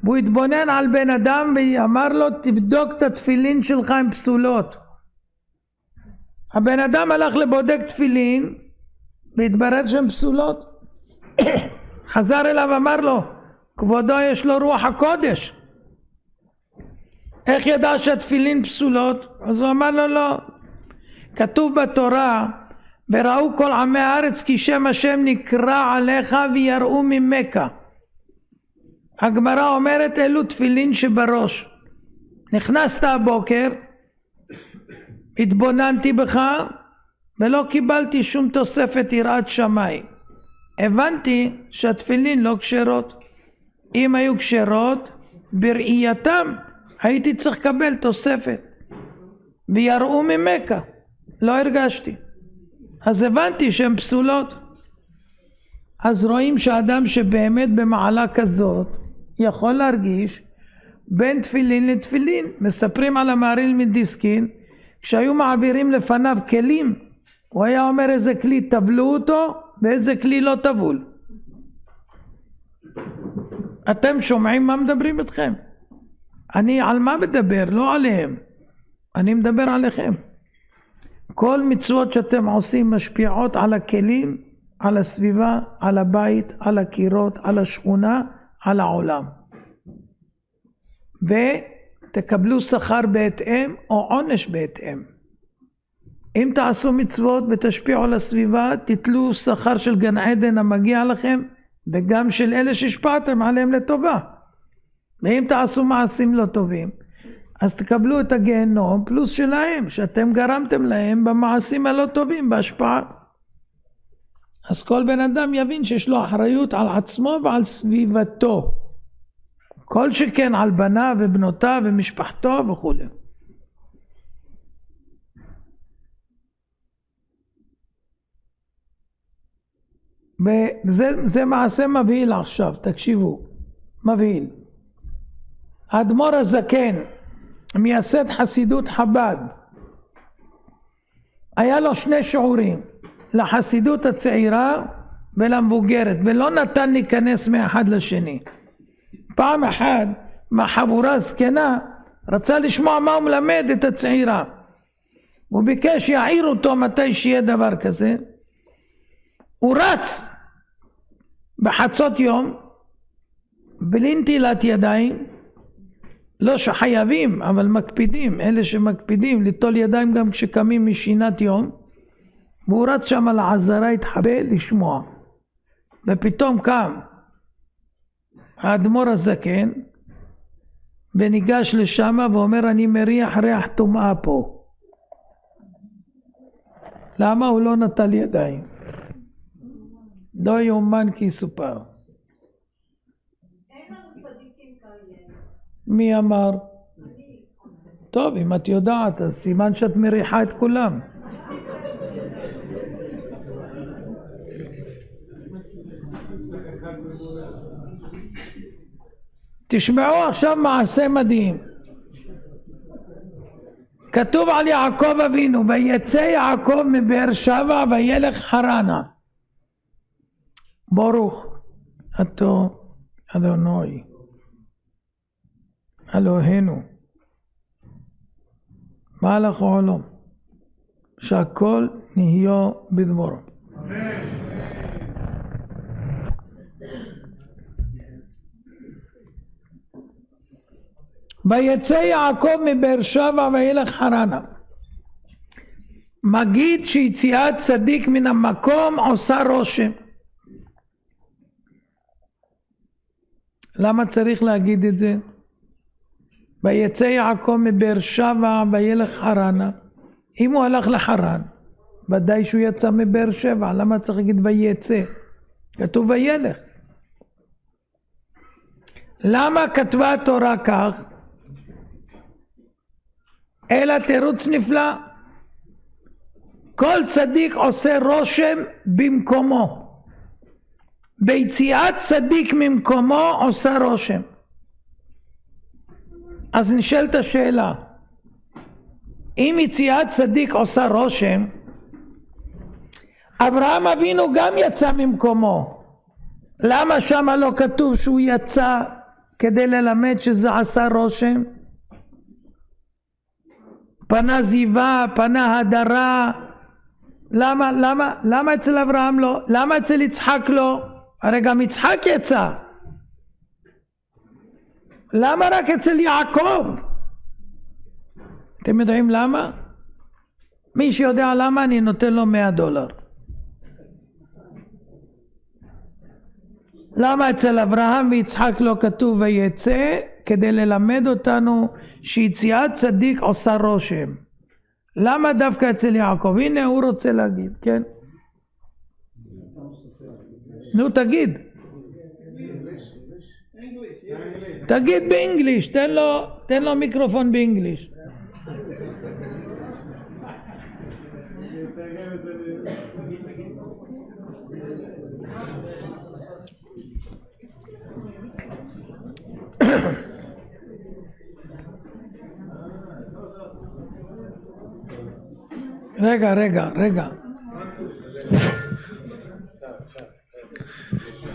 והוא התבונן על בן אדם ואמר לו תבדוק את התפילין שלך עם פסולות. הבן אדם הלך לבודק תפילין והתברר שהן פסולות. חזר אליו ואמר לו כבודו יש לו רוח הקודש, איך ידע שהתפילין פסולות? אז הוא אמר לו לא, כתוב בתורה וראו כל עמי הארץ כי שם השם נקרא עליך ויראו ממך. הגמרא אומרת אלו תפילין שבראש. נכנסת הבוקר, התבוננתי בך ולא קיבלתי שום תוספת יראת שמיים. הבנתי שהתפילין לא כשרות. אם היו כשרות בראייתם הייתי צריך לקבל תוספת. ויראו ממך, לא הרגשתי, אז הבנתי שהן פסולות. אז רואים שאדם שבאמת במעלה כזאת יכול להרגיש בין תפילין לתפילין. מספרים על המהרי"ל מדיסקין, כשהיו מעבירים לפניו כלים הוא היה אומר איזה כלי טבלו אותו ואיזה כלי לא טבול. אתם שומעים מה מדברים אתכם? אני על מה מדבר? לא עליהם, אני מדבר עליכם. כל מצוות שאתם עושים משפיעות על הכלים, על הסביבה, על הבית, על הקירות, על השכונה, על העולם. ותקבלו שכר בהתאם או עונש בהתאם. אם תעשו מצוות ותשפיעו על הסביבה, תתלו שכר של גן עדן המגיע לכם, וגם של אלה שהשפעתם עליהם לטובה. ואם תעשו מעשים לא טובים, אז תקבלו את הגיהנום פלוס שלהם, שאתם גרמתם להם במעשים הלא טובים, בהשפעה. אז כל בן אדם יבין שיש לו אחריות על עצמו ועל סביבתו. כל שכן על בניו ובנותיו ומשפחתו וכו'. וזה מעשה מבהיל עכשיו, תקשיבו, מבהיל. האדמו"ר הזקן, מייסד חסידות חב"ד, היה לו 2 שיעורים, לחסידות הצעירה ולמבוגרת, ולא נתן להיכנס מאחד לשני. פעם אחת מהחבורה הזקנה רצה לשמוע מה הוא מלמד את הצעירה, הוא ביקש יעיר אותו מתי שיהיה דבר כזה. הוא רץ בחצות יום בלי נטילת ידיים, לא שחייבים אבל מקפידים, אלה שמקפידים ליטול ידיים גם כשקמים משינת יום, והוא רץ שם על העזרה, התחבא לשמוע, ופתאום קם האדמו"ר הזקן וניגש לשם ואומר, אני מריח ריח טומאה פה. למה הוא לא נטל ידיים? לא יאומן כי יסופר. מי אמר? טוב, אם את יודעת, אז סימן שאת מריחה את כולם. תשמעו עכשיו מעשה מדהים. כתוב על יעקב אבינו, ויצא יעקב מבאר שבע וילך חרנה. ברוך אתה אדוני אלוהינו מלך העולם שהכל נהיה בדברו. ויצא יעקב מבאר שבע וילך חרנה. מגיד שיציאת צדיק מן המקום עושה רושם. למה צריך להגיד את זה? ויצא יעקב מבאר שבע וילך חרנה. אם הוא הלך לחרן, ודאי שהוא יצא מבאר שבע, למה צריך להגיד ויצא? כתוב וילך. למה כתבה התורה כך? אלא תירוץ נפלא. כל צדיק עושה רושם במקומו. ביציאת צדיק ממקומו עושה רושם. אז נשאלת השאלה, אם יציאת צדיק עושה רושם, אברהם אבינו גם יצא ממקומו. למה שם לא כתוב שהוא יצא כדי ללמד שזה עשה רושם? פנה זיווה, פנה הדרה. למה אצל אברהם לא? למה אצל יצחק לא? הרי גם יצחק יצא. למה רק אצל יעקב? אתם יודעים למה? מי שיודע למה אני נותן לו $100. למה אצל אברהם ויצחק לא כתוב ויצא? כדי ללמד אותנו שיציאת צדיק עושה רושם. למה דווקא אצל יעקב? הנה הוא רוצה להגיד, כן? נו תגיד. תגיד באנגליש, תן לו מיקרופון באנגליש. רגע.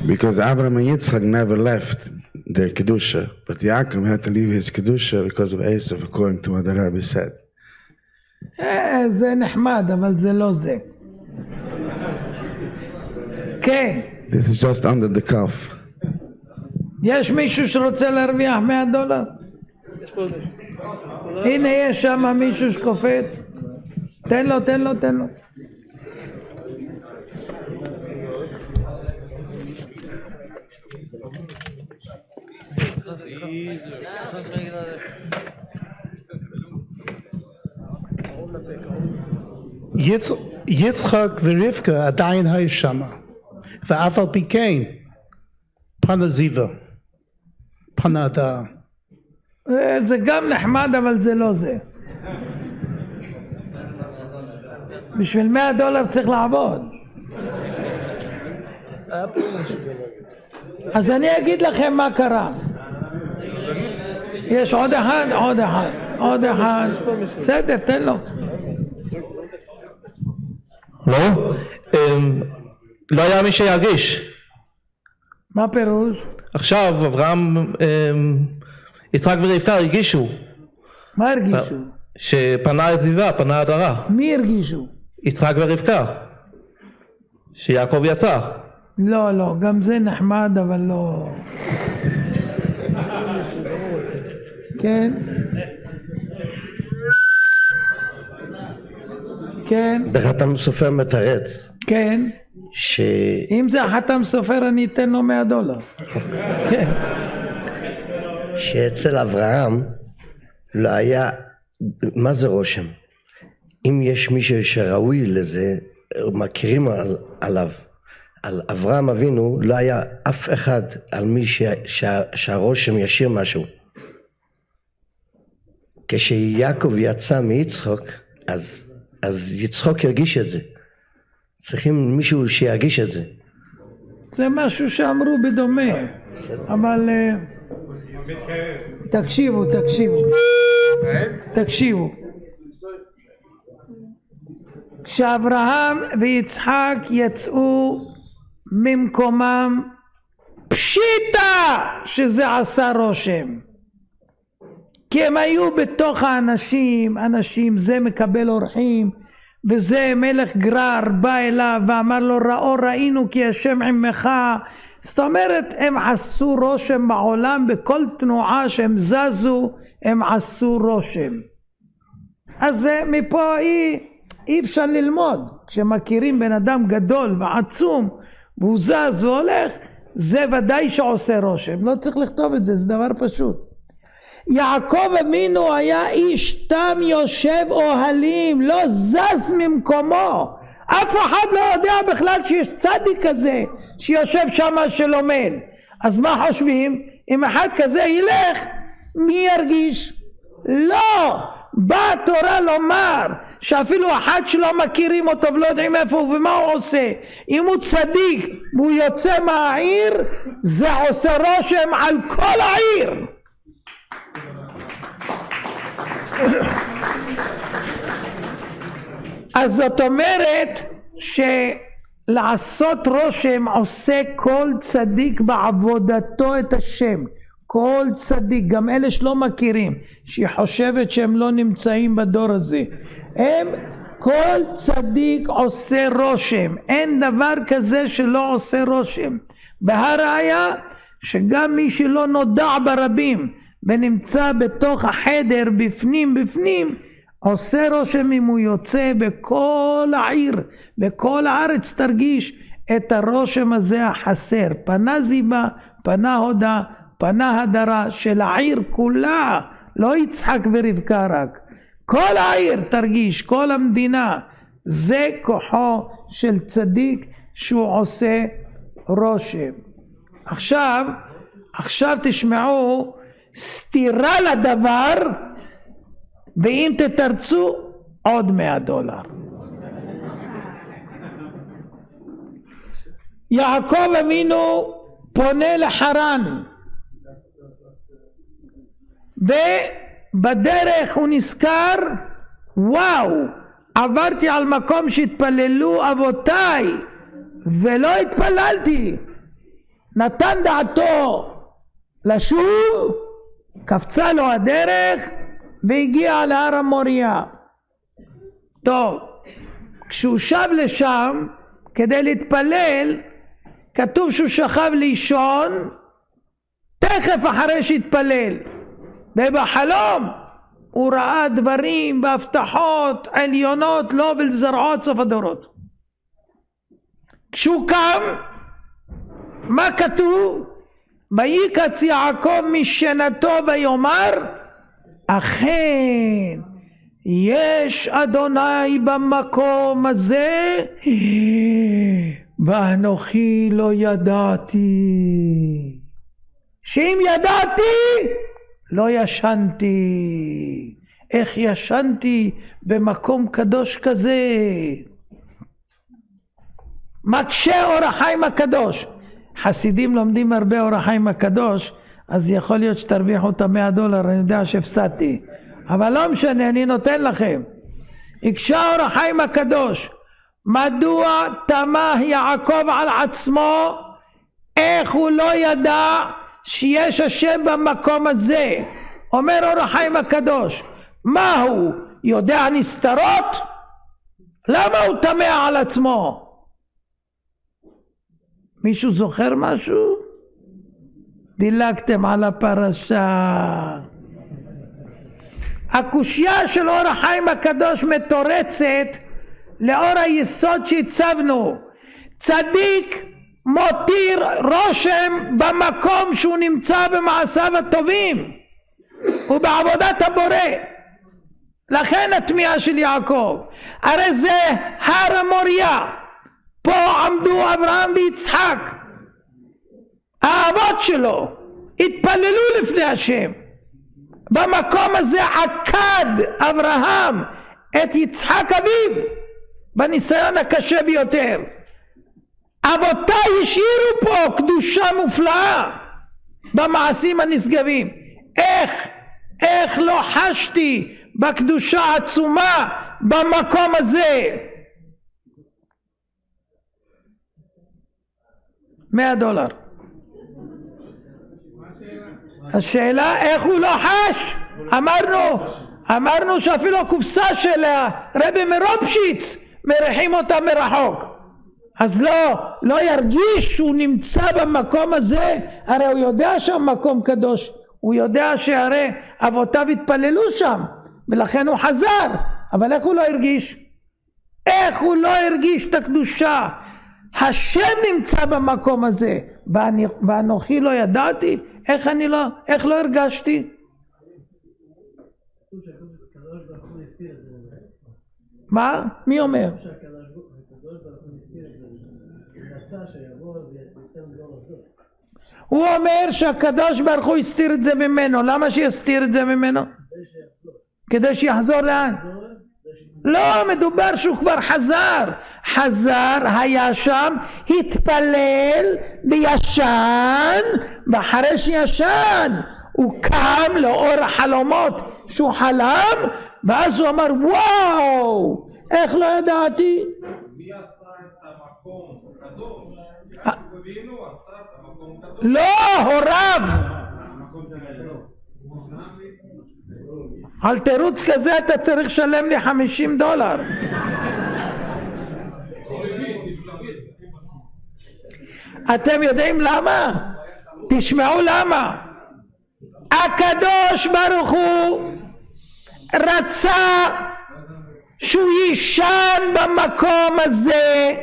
Because Abraham and Yitzchak never left their Kedusha, but Yaakov had to leave his Kedusha because of Esav, according to what the Rabbi said. זה נחמד, אבל זה לא זה. כן. This is just under the cuff. יש מישהו שרוצה להרוויח $100? הנה יש שם מישהו שקופץ. תן לו. יצחק ורבקה עדיין היו שמה, ואף על פי כן פנה זיווה, פנה הדרה. זה גם נחמד אבל זה לא זה. בשביל $100 צריך לעבוד. אז אני אגיד לכם מה קרה. יש עוד אחד. בסדר, תן לו. לא? לא היה מי שירגיש. מה פירוש? עכשיו אברהם, יצחק ורבקה הרגישו. מה הרגישו? שפנה עזיבה, פנה הדרה. מי הרגישו? יצחק ורבקה. שיעקב יצא. לא, לא, גם זה נחמד, אבל לא. כן? כן? בחתם סופר מתרץ. כן? אם זה החתם סופר אני אתן לו $100. כן. שאצל אברהם לא היה, מה זה רושם? אם יש מישהו שראוי לזה, מכירים עליו. על אברהם אבינו לא היה אף אחד על מי שהרושם ישיר משהו. כשיעקב יצא מיצחוק, אז יצחוק ירגיש את זה. צריכים מישהו שירגיש את זה. זה משהו שאמרו בדומה, אבל תקשיבו. כשאברהם ויצחק יצאו ממקומם, פשיטה שזה עשה רושם. כי הם היו בתוך האנשים, זה מקבל אורחים, וזה מלך גרר בא אליו ואמר לו ראינו כי השם עמך. זאת אומרת הם עשו רושם בעולם, בכל תנועה שהם זזו הם עשו רושם. אז מפה אי אפשר ללמוד. כשמכירים בן אדם גדול ועצום והוא זז והולך, זה ודאי שעושה רושם. לא צריך לכתוב את זה, זה דבר פשוט. יעקב אבינו היה איש תם יושב אוהלים, לא זז ממקומו. אף אחד לא יודע בכלל שיש צדיק כזה שיושב שם שלומד. אז מה חושבים? אם אחד כזה ילך, מי ירגיש? לא! באה התורה לומר שאפילו אחד שלא מכירים אותו ולא יודעים איפה הוא ומה הוא עושה, אם הוא צדיק והוא יוצא מהעיר, זה עושה רושם על כל העיר. אז זאת אומרת שלעשות רושם עושה כל צדיק בעבודתו את השם. כל צדיק, גם אלה שלא מכירים, שהיא חושבת שהם לא נמצאים בדור הזה, כל צדיק עושה רושם. אין דבר כזה שלא עושה רושם. בהראיה שגם מי שלא נודע ברבים ונמצא בתוך החדר בפנים עושה רושם. אם הוא יוצא בכל העיר, בכל הארץ, תרגיש את הרושם הזה החסר. פנה זיבה, פנה הודה, פנה הדרה של העיר כולה, לא יצחק ורבקה רק. כל העיר תרגיש, כל המדינה. זה כוחו של צדיק שהוא עושה רושם. עכשיו תשמעו סתירה לדבר, ואם תתרצו עוד $100. יעקב אבינו פונה לחרן, ובדרך הוא נזכר, וואו, עברתי על מקום שהתפללו אבותיי ולא התפללתי. נתן דעתו לשוב, קפצה לו הדרך והגיע להר המוריה. טוב, כשהוא שב לשם כדי להתפלל, כתוב שהוא שכב לישון תכף אחרי שהתפלל, ובחלום הוא ראה דברים בהבטחות עליונות לא בלזרעות סוף הדורות. כשהוא קם, מה כתוב? ויקץ יעקב משנתו ויאמר, אכן יש אדוני במקום הזה ואנוכי לא ידעתי. שאם ידעתי לא ישנתי. איך ישנתי במקום קדוש כזה? מקשה אור החיים הקדוש. חסידים לומדים הרבה אור החיים הקדוש, אז יכול להיות שתרוויחו את $100, אני יודע שהפסדתי, אבל לא משנה, אני נותן לכם. הקשה אור החיים הקדוש, מדוע תמה יעקב על עצמו? איך הוא לא ידע שיש השם במקום הזה? אומר אור החיים הקדוש, מה הוא יודע נסתרות? למה הוא תמה על עצמו? מישהו זוכר משהו? דילגתם על הפרשה. הקושיה של אור החיים הקדוש מתורצת לאור היסוד שהצבנו. צדיק מותיר רושם במקום שהוא נמצא במעשיו הטובים ובעבודת הבורא. לכן התמיהה של יעקב, הרי זה הר המוריה, פה עמדו אברהם ויצחק, האבות שלו התפללו לפני השם. במקום הזה עקד אברהם את יצחק אביו בניסיון הקשה ביותר. אבותיי השאירו פה קדושה מופלאה במעשים הנשגבים. איך לא חשתי בקדושה עצומה במקום הזה? $100. השאלה איך הוא לא חש? אמרנו שאפילו הקופסה של הרבי מרופשיץ מריחים אותה מרחוק. אז לא ירגיש שהוא נמצא במקום הזה. הרי הוא יודע שהמקום קדוש, הוא יודע שהרי אבותיו התפללו שם ולכן הוא חזר. אבל איך הוא לא הרגיש? איך הוא לא הרגיש את הקדושה? השם נמצא במקום הזה ואנוכי לא ידעתי. איך לא הרגשתי? מה? מי אומר? הוא אומר שהקדוש ברוך הוא הסתיר את זה ממנו. למה שיסתיר את זה ממנו? כדי שיחזור לאן? לא, מדובר שהוא כבר חזר, היה שם, התפלל בישן, ואחרי שישן הוא קם לאור החלומות שהוא חלם, ואז הוא אמר וואו, איך לא ידעתי? מי עשה את המקום הקדוש? אבינו עשה את המקום הקדוש? לא, הוריו. על תירוץ כזה אתה צריך לשלם לי $50. אתם יודעים למה? תשמעו למה. הקדוש ברוך הוא רצה שהוא יישן במקום הזה,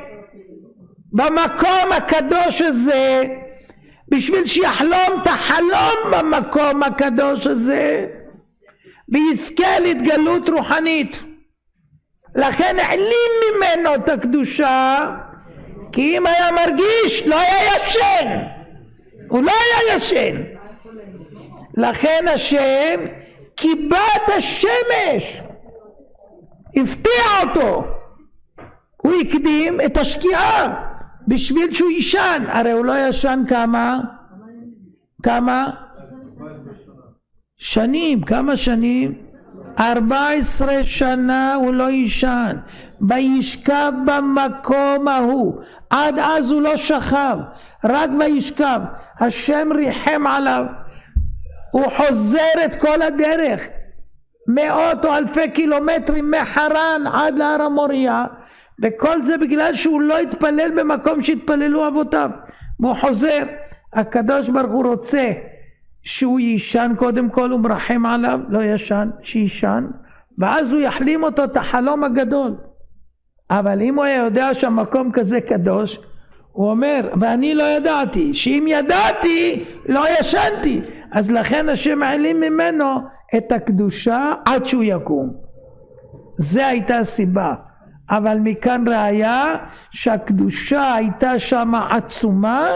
במקום הקדוש הזה, בשביל שיחלום את החלום במקום הקדוש הזה ויזכה להתגלות רוחנית. לכן העלים ממנו את הקדושה, כי אם היה מרגיש לא היה ישן, הוא לא היה ישן. לכן השם קיבע את השמש, הפתיע אותו, הוא הקדים את השקיעה בשביל שהוא ישן. הרי הוא לא ישן כמה שנים? כמה שנים? 14 שנה הוא לא ישן, וישכב במקום ההוא. עד אז הוא לא שכב, רק וישכב. השם ריחם עליו, הוא חוזר את כל הדרך, מאות או אלפי קילומטרים מחרן עד להר המוריה, וכל זה בגלל שהוא לא התפלל במקום שהתפללו אבותיו, והוא חוזר. הקדוש ברוך הוא רוצה שהוא יישן קודם כל, הוא מרחם עליו, לא ישן, שישן, ואז הוא יחלים אותו את החלום הגדול. אבל אם הוא היה יודע שהמקום כזה קדוש, הוא אומר, ואני לא ידעתי, שאם ידעתי לא ישנתי. אז לכן השם העלים ממנו את הקדושה עד שהוא יקום. זה הייתה הסיבה. אבל מכאן ראיה שהקדושה הייתה שם עצומה,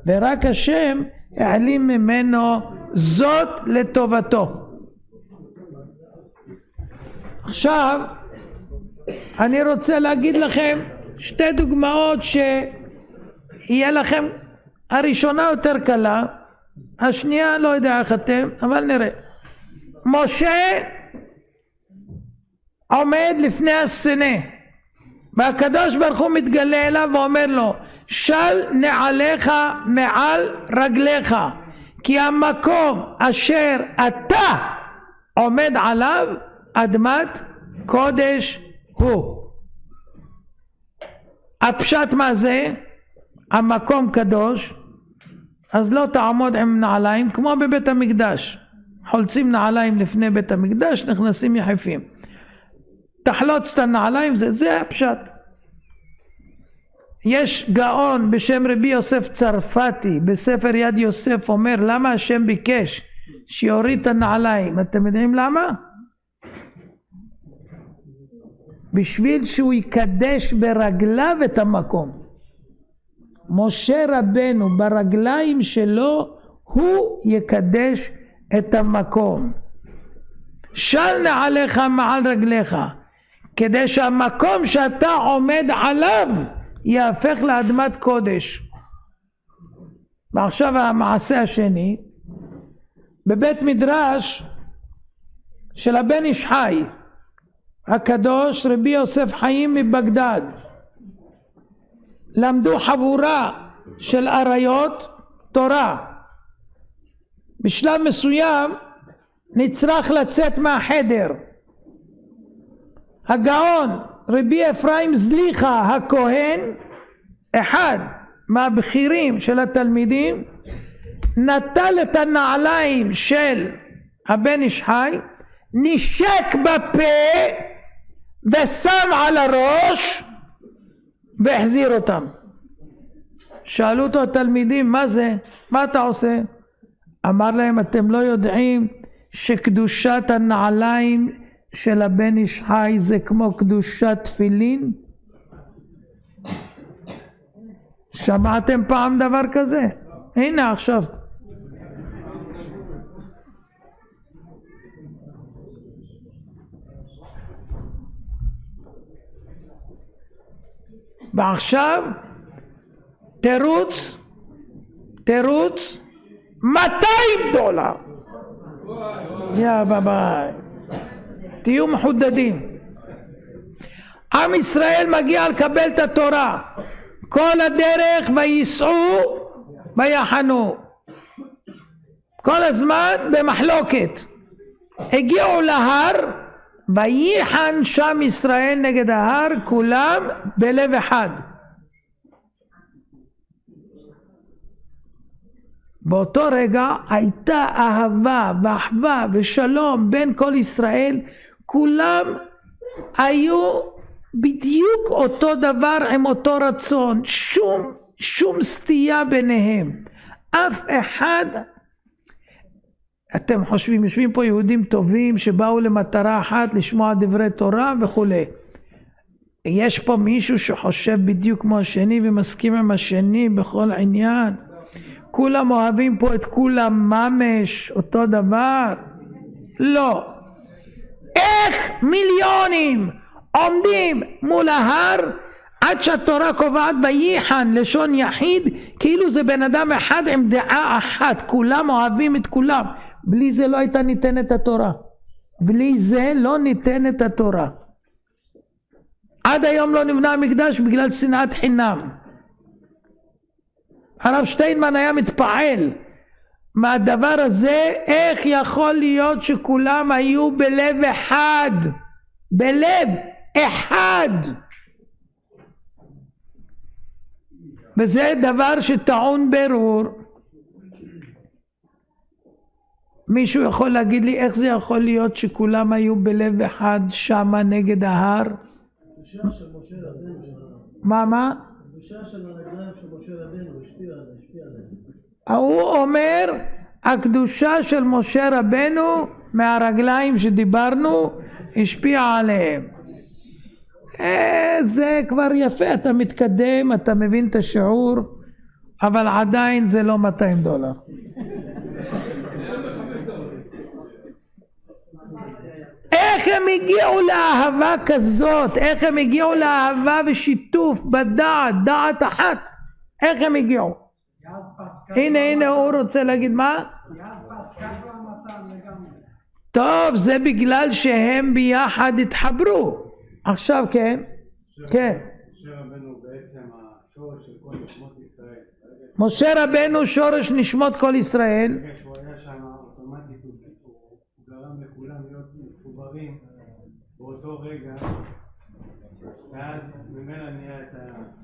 ורק השם העלים ממנו זאת לטובתו. עכשיו אני רוצה להגיד לכם שתי דוגמאות שיהיה לכם. הראשונה יותר קלה, השנייה לא יודע איך אתם, אבל נראה. משה עומד לפני הסנה והקדוש ברוך הוא מתגלה אליו ואומר לו, של נעליך מעל רגליך, כי המקום אשר אתה עומד עליו אדמת קודש הוא. הפשט מה זה? המקום קדוש, אז לא תעמוד עם נעליים כמו בבית המקדש. חולצים נעליים לפני בית המקדש, נכנסים יחפים. תחלוץ את הנעליים, זה הפשט. יש גאון בשם רבי יוסף צרפתי בספר יד יוסף, אומר למה השם ביקש שיוריד את הנעליים. אתם יודעים למה? בשביל שהוא יקדש ברגליו את המקום. משה רבנו ברגליים שלו הוא יקדש את המקום. של נעליך מעל רגליך, כדי שהמקום שאתה עומד עליו יהפך לאדמת קודש. ועכשיו המעשה השני, בבית מדרש של הבן איש חי הקדוש רבי יוסף חיים מבגדד, למדו חבורה של אריות תורה. בשלב מסוים נצטרך לצאת מהחדר. הגאון רבי אפרים זליחה הכהן, אחד מהבכירים של התלמידים, נטל את הנעליים של הבן איש חי, נשק בפה ושם על הראש והחזיר אותם. שאלו אותו התלמידים, מה זה? מה אתה עושה? אמר להם, אתם לא יודעים שקדושת הנעליים של הבן איש חי זה כמו קדושת תפילין? שמעתם פעם דבר כזה? הנה עכשיו. ועכשיו תירוץ $200. יא ביי, תהיו מחודדים. עם ישראל מגיע לקבל את התורה, כל הדרך וייסעו ויחנו, כל הזמן במחלוקת. הגיעו להר וייחן שם ישראל נגד ההר, כולם בלב אחד. באותו רגע הייתה אהבה ואחווה ושלום בין כל ישראל, כולם היו בדיוק אותו דבר עם אותו רצון, שום סטייה ביניהם. אף אחד, אתם חושבים, יושבים פה יהודים טובים שבאו למטרה אחת, לשמוע דברי תורה וכו'. יש פה מישהו שחושב בדיוק כמו השני ומסכים עם השני בכל עניין? כולם אוהבים פה את כולם ממש אותו דבר? לא. איך מיליונים עומדים מול ההר עד שהתורה קובעת וייחן לשון יחיד, כאילו זה בן אדם אחד עם דעה אחת, כולם אוהבים את כולם. בלי זה לא הייתה ניתנת התורה. בלי זה לא ניתנת התורה. עד היום לא נבנה המקדש בגלל שנאת חינם. הרב שטיינמן היה מתפעל מהדבר הזה, איך יכול להיות שכולם היו בלב אחד, בלב אחד. וזה דבר שטעון ברור. מישהו יכול להגיד לי איך זה יכול להיות שכולם היו בלב אחד שמה נגד ההר? הקדושה של משה רבנו. מה? הקדושה של הרגליים של משה רבנו השפיעה עליהם. הוא אומר, הקדושה של משה רבנו מהרגליים שדיברנו השפיעה עליהם. זה כבר יפה, אתה מתקדם, אתה מבין את השיעור, אבל עדיין זה לא $200. איך הם הגיעו לאהבה כזאת? איך הם הגיעו לאהבה ושיתוף בדעת, דעת אחת? איך הם הגיעו? הנה הוא רוצה להגיד מה? טוב, זה בגלל שהם ביחד התחברו. עכשיו כן, כן. משה רבנו בעצם השורש של כל נשמות ישראל. משה רבנו שורש נשמות כל ישראל. כשהוא היה שם אוטומטית הוא גרם לכולם להיות מחוברים באותו רגע, ואז ממנה נהיה את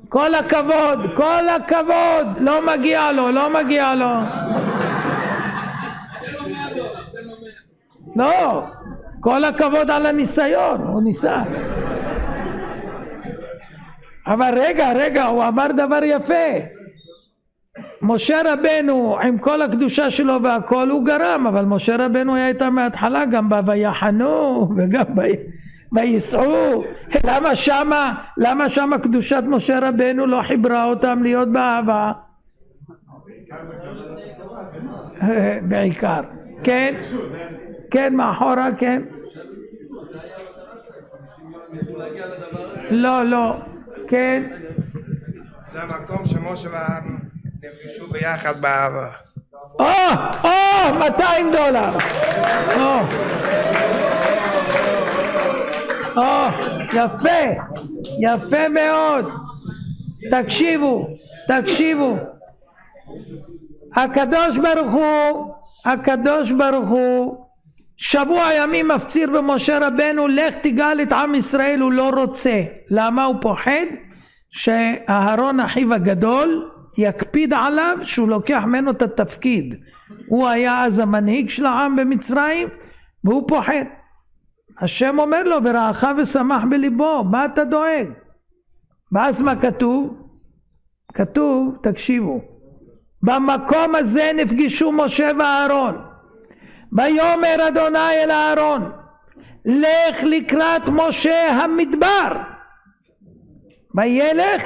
כל הכבוד, כל הכבוד, לא מגיע לו, לא מגיע לו. לא, כל הכבוד על הניסיון, הוא ניסה. אבל רגע, הוא אמר דבר יפה. משה רבנו עם כל הקדושה שלו והכל הוא גרם, אבל משה רבנו היה איתה מההתחלה גם ויחנו וגם ויסעו. למה שמה קדושת משה רבנו לא חיברה אותם להיות באהבה? בעיקר. כן? כן, מאחורה, כן. לא, כן. זה המקום שמשה ואהרון נפגשו ביחד באהבה. $200. יפה מאוד. תקשיבו. הקדוש ברוך הוא שבוע ימים מפציר במשה רבנו לך תגאל את עם ישראל. הוא לא רוצה. למה? הוא פוחד שאהרון אחיו הגדול יקפיד עליו שהוא לוקח ממנו את התפקיד. הוא היה אז המנהיג של העם במצרים והוא פוחד. השם אומר לו ורעך ושמח בליבו, מה אתה דואג? ואז מה כתוב? כתוב, תקשיבו, במקום הזה נפגשו משה ואהרון. ויאמר אדוני אל אהרון לך לקראת משה המדבר, וילך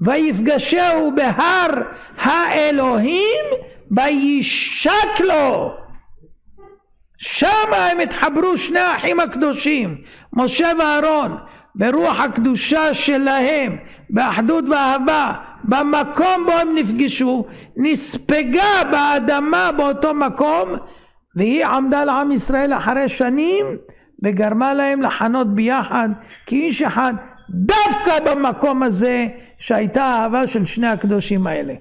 ויפגשהו בהר האלוהים וישק לו. שם הם התחברו שני האחים הקדושים משה ואהרון ברוח הקדושה שלהם באחדות ואהבה. במקום בו הם נפגשו נספגה באדמה באותו מקום, והיא עמדה לעם ישראל אחרי שנים וגרמה להם לחנות ביחד כאיש אחד, דווקא במקום הזה שהייתה האהבה של שני הקדושים האלה.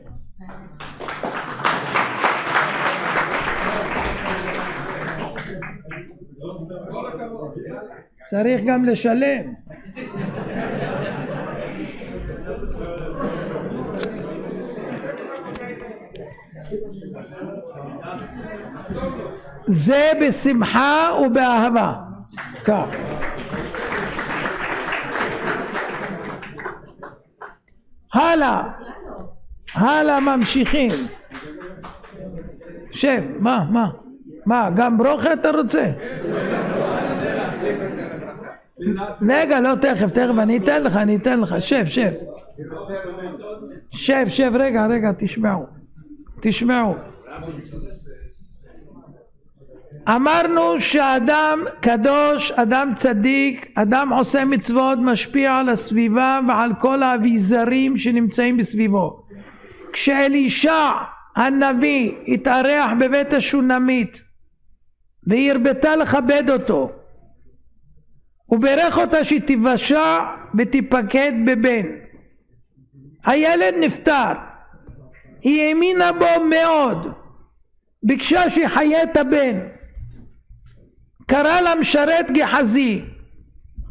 צריך גם לשלם. זה בשמחה ובאהבה. כך. הלאה ממשיכים. שב, מה, גם ברוכה אתה רוצה? רגע, לא, תכף, אני אתן לך, שב, רגע, תשמעו. אמרנו שאדם קדוש, אדם צדיק, אדם עושה מצוות, משפיע על הסביבה ועל כל האביזרים שנמצאים בסביבו. כשאלישע הנביא התארח בבית השונמית והיא הרבתה לכבד אותו וברך אותה שתיוושע ותיפקד בבן, הילד נפטר, היא האמינה בו מאוד, ביקשה שיחיה את הבן, קרא לה משרת גחזי,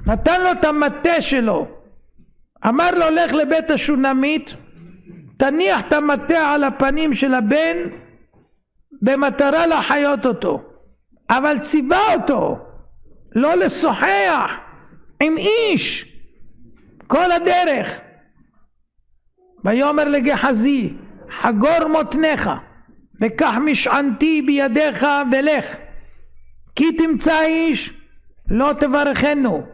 נתן לו את המטה שלו, אמר לו לך לבית השונמית, תניח את המטה על הפנים של הבן במטרה לחיות אותו, אבל ציווה אותו לא לשוחח עם איש כל הדרך. ויאמר לגחזי חגור מותניך וקח משענתי בידיך ולך, כי תמצא איש לא תברכנו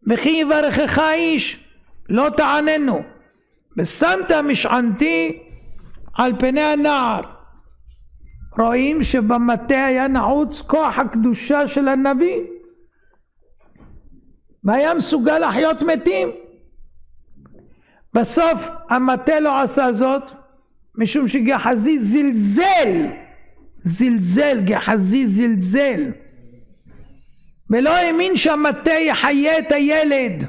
וכי יברכך איש לא תעננו. ושמת משענתי על פני הנער. רואים שבמטה היה נעוץ כוח הקדושה של הנביא והיה מסוגל לחיות מתים. בסוף המטה לא עשה זאת משום שגחזי זלזל, גחזי זלזל ולא האמין שהמטה יחיה את הילד.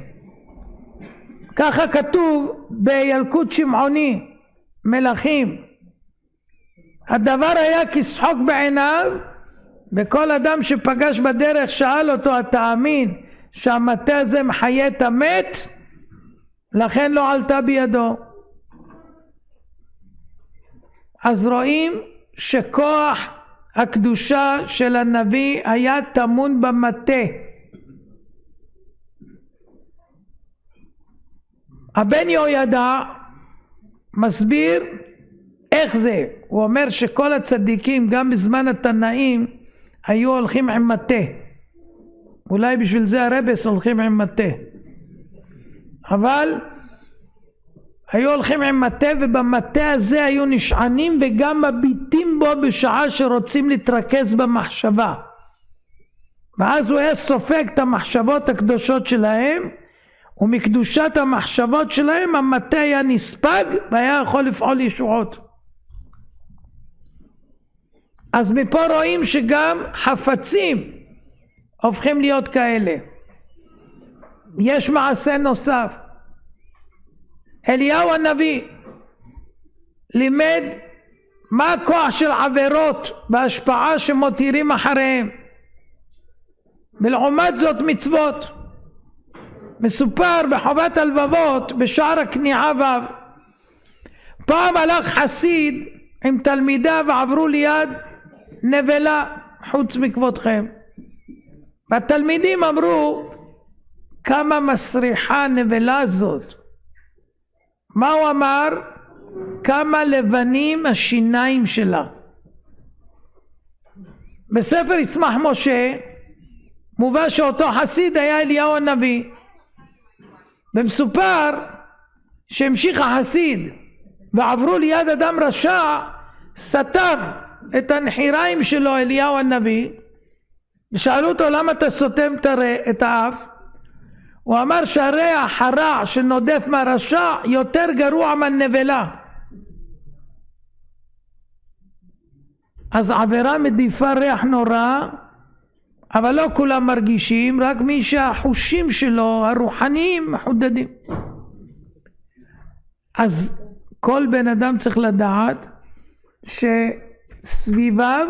ככה כתוב בילקוט שמעוני, מלכים. הדבר היה כשחוק בעיניו, וכל אדם שפגש בדרך שאל אותו, אתה תאמין שהמטה הזה מחיה את המת? לכן לא עלתה בידו. אז רואים שכוח הקדושה של הנביא היה טמון במטה. הבן יהוידע מסביר איך זה. הוא אומר שכל הצדיקים גם בזמן התנאים היו הולכים עם מטה. אולי בשביל זה הרבס הולכים עם מטה. אבל היו הולכים עם מטה, ובמטה הזה היו נשענים וגם מביטים בו בשעה שרוצים להתרכז במחשבה. ואז הוא היה סופג את המחשבות הקדושות שלהם, ומקדושת המחשבות שלהם המטה היה נספג והיה יכול לפעול ישועות. אז מפה רואים שגם חפצים הופכים להיות כאלה. יש מעשה נוסף. אליהו הנביא לימד מה הכוח של עבירות בהשפעה שמותירים אחריהם, ולעומת זאת מצוות. מסופר בחובת הלבבות בשער הכניעה ו', פעם הלך חסיד עם תלמידיו ועברו ליד נבלה חוץ מכבודכם, והתלמידים אמרו, כמה מסריחה הנבלה הזאת. מה הוא אמר? כמה לבנים השיניים שלה. בספר יצמח משה מובא שאותו חסיד היה אליהו הנביא, ומסופר שהמשיך החסיד ועברו ליד אדם רשע, סתם את הנחיריים שלו אליהו הנביא, ושאלו אותו, למה אתה סותם את האף? הוא אמר שהריח הרע שנודף מהרשע יותר גרוע מהנבלה. אז עבירה מדיפה ריח נורא, אבל לא כולם מרגישים, רק מי שהחושים שלו הרוחניים מחודדים. אז כל בן אדם צריך לדעת שסביביו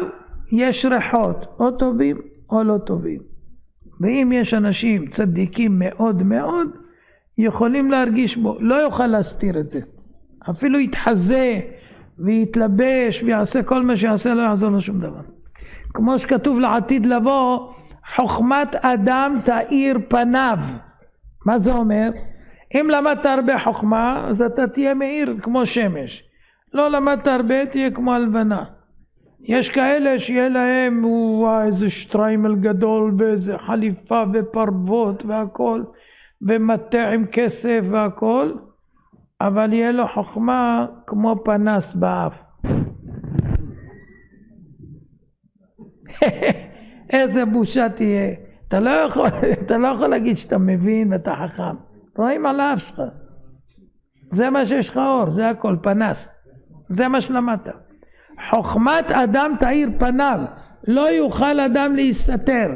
יש ריחות, או טובים או לא טובים. ואם יש אנשים צדיקים מאוד מאוד, יכולים להרגיש בו, לא יוכל להסתיר את זה. אפילו יתחזה ויתלבש ויעשה כל מה שיעשה, לא יעזור לו שום דבר. כמו שכתוב לעתיד לבוא, חוכמת אדם תאיר פניו. מה זה אומר? אם למדת הרבה חוכמה, אז אתה תהיה מאיר כמו שמש. לא למדת הרבה, תהיה כמו הלבנה. יש כאלה שיהיה להם איזה שטריימל גדול ואיזה חליפה ופרוות והכל, ומטה עם כסף והכל, אבל יהיה לו חוכמה כמו פנס באף. איזה בושה תהיה. אתה לא יכול להגיד שאתה מבין ואתה חכם. רואים על האף שלך. זה מה שיש לך אור, זה הכל, פנס. זה מה שלמדת. חוכמת אדם תאיר פניו, לא יוכל אדם להסתתר.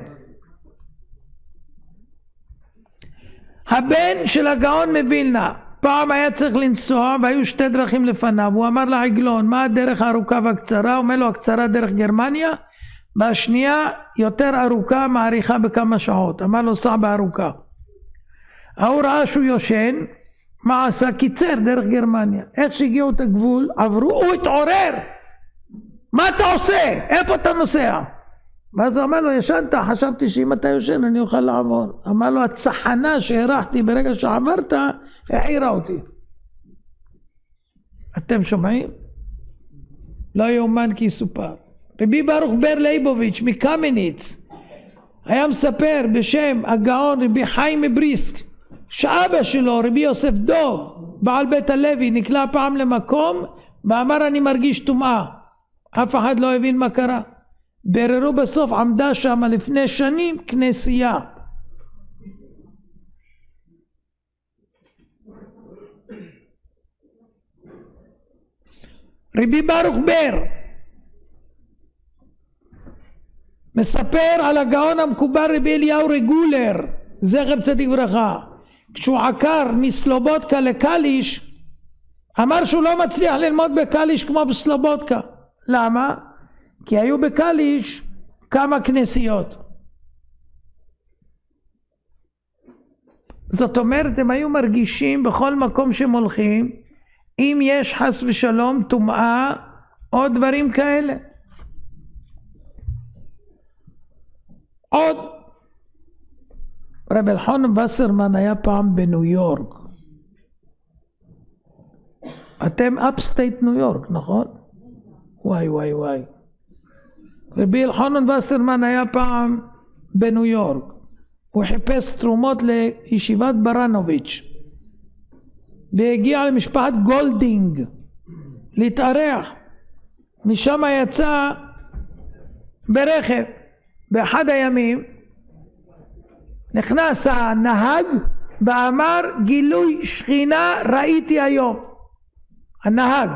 הבן של הגאון מווילנה, פעם היה צריך לנסוע והיו שתי דרכים לפניו. הוא אמר לעגלון, מה הדרך הארוכה והקצרה? הוא אומר לו, הקצרה דרך גרמניה, והשנייה יותר ארוכה, מעריכה בכמה שעות. אמר לו, סע בארוכה. הוא ראה שהוא יושן, מה עשה? קיצר דרך גרמניה. איך שהגיעו את הגבול, עברו, הוא התעורר. מה אתה עושה? איפה אתה נוסע? ואז הוא אמר לו, ישנת, חשבתי שאם אתה יושן אני אוכל לעבור. אמר לו, הצחנה שהרחתי ברגע שעברת, העירה אותי. אתם שומעים? לא יאומן כי יסופר. רבי ברוך בר ליבוביץ' מקמניץ היה מספר בשם הגאון רבי חיים מבריסק, שאבא שלו רבי יוסף דוב בעל בית הלוי נקלע פעם למקום ואמר אני מרגיש טומאה. אף אחד לא הבין מה קרה. בררו בסוף, עמדה שם לפני שנים כנסייה. רבי ברוך בר מספר על הגאון המקובל רבי אליהו רגולר, זכר צדיק ברכה. כשהוא עקר מסלובודקה לקליש, אמר שהוא לא מצליח ללמוד בקליש כמו בסלובודקה. למה? כי היו בקליש כמה כנסיות. זאת אומרת, הם היו מרגישים בכל מקום שהם הולכים, אם יש חס ושלום טומאה או דברים כאלה. עוד, רב אלחנן וסרמן היה פעם בניו יורק. אתם אפסטייט ניו יורק, נכון? וואי וואי וואי. רבי אלחנן וסרמן היה פעם בניו יורק. הוא חיפש תרומות לישיבת ברנוביץ' והגיע למשפחת גולדינג להתארח. משם יצא ברכב. באחד הימים נכנס הנהג ואמר, גילוי שכינה ראיתי היום. הנהג,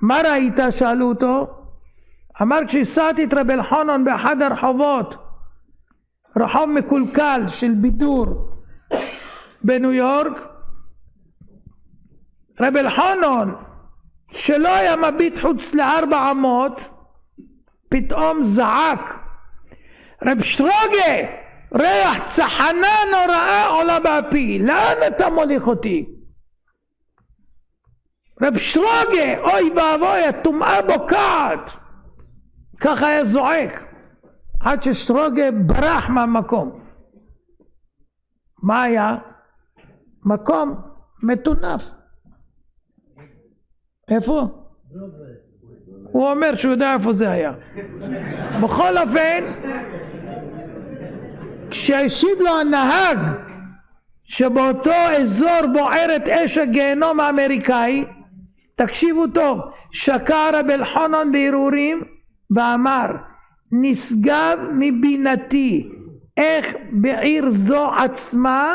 מה ראית? שאלו אותו. אמר, כשהסעתי את רב אלחנן באחד הרחובות, רחוב מקולקל של בידור בניו יורק, רב אלחנן שלא היה מביט חוץ ל4 אמות, פתאום זעק, רב שטרוגה, ריח צחנה נוראה עולה באפי, לאן אתה מוליך אותי? רב שטרוגה, אוי ואבוי, הטומאה בוקעת. ככה היה זועק עד ששטרוגה ברח מהמקום. מה היה? מקום מטונף. איפה? הוא אומר שהוא יודע איפה זה היה. בכל אופן, כשהשיב לו הנהג שבאותו אזור בוערת אש הגיהנום האמריקאי, תקשיבו טוב, שקע רב אלחנן בהרהורים ואמר, נשגב מבינתי איך בעיר זו עצמה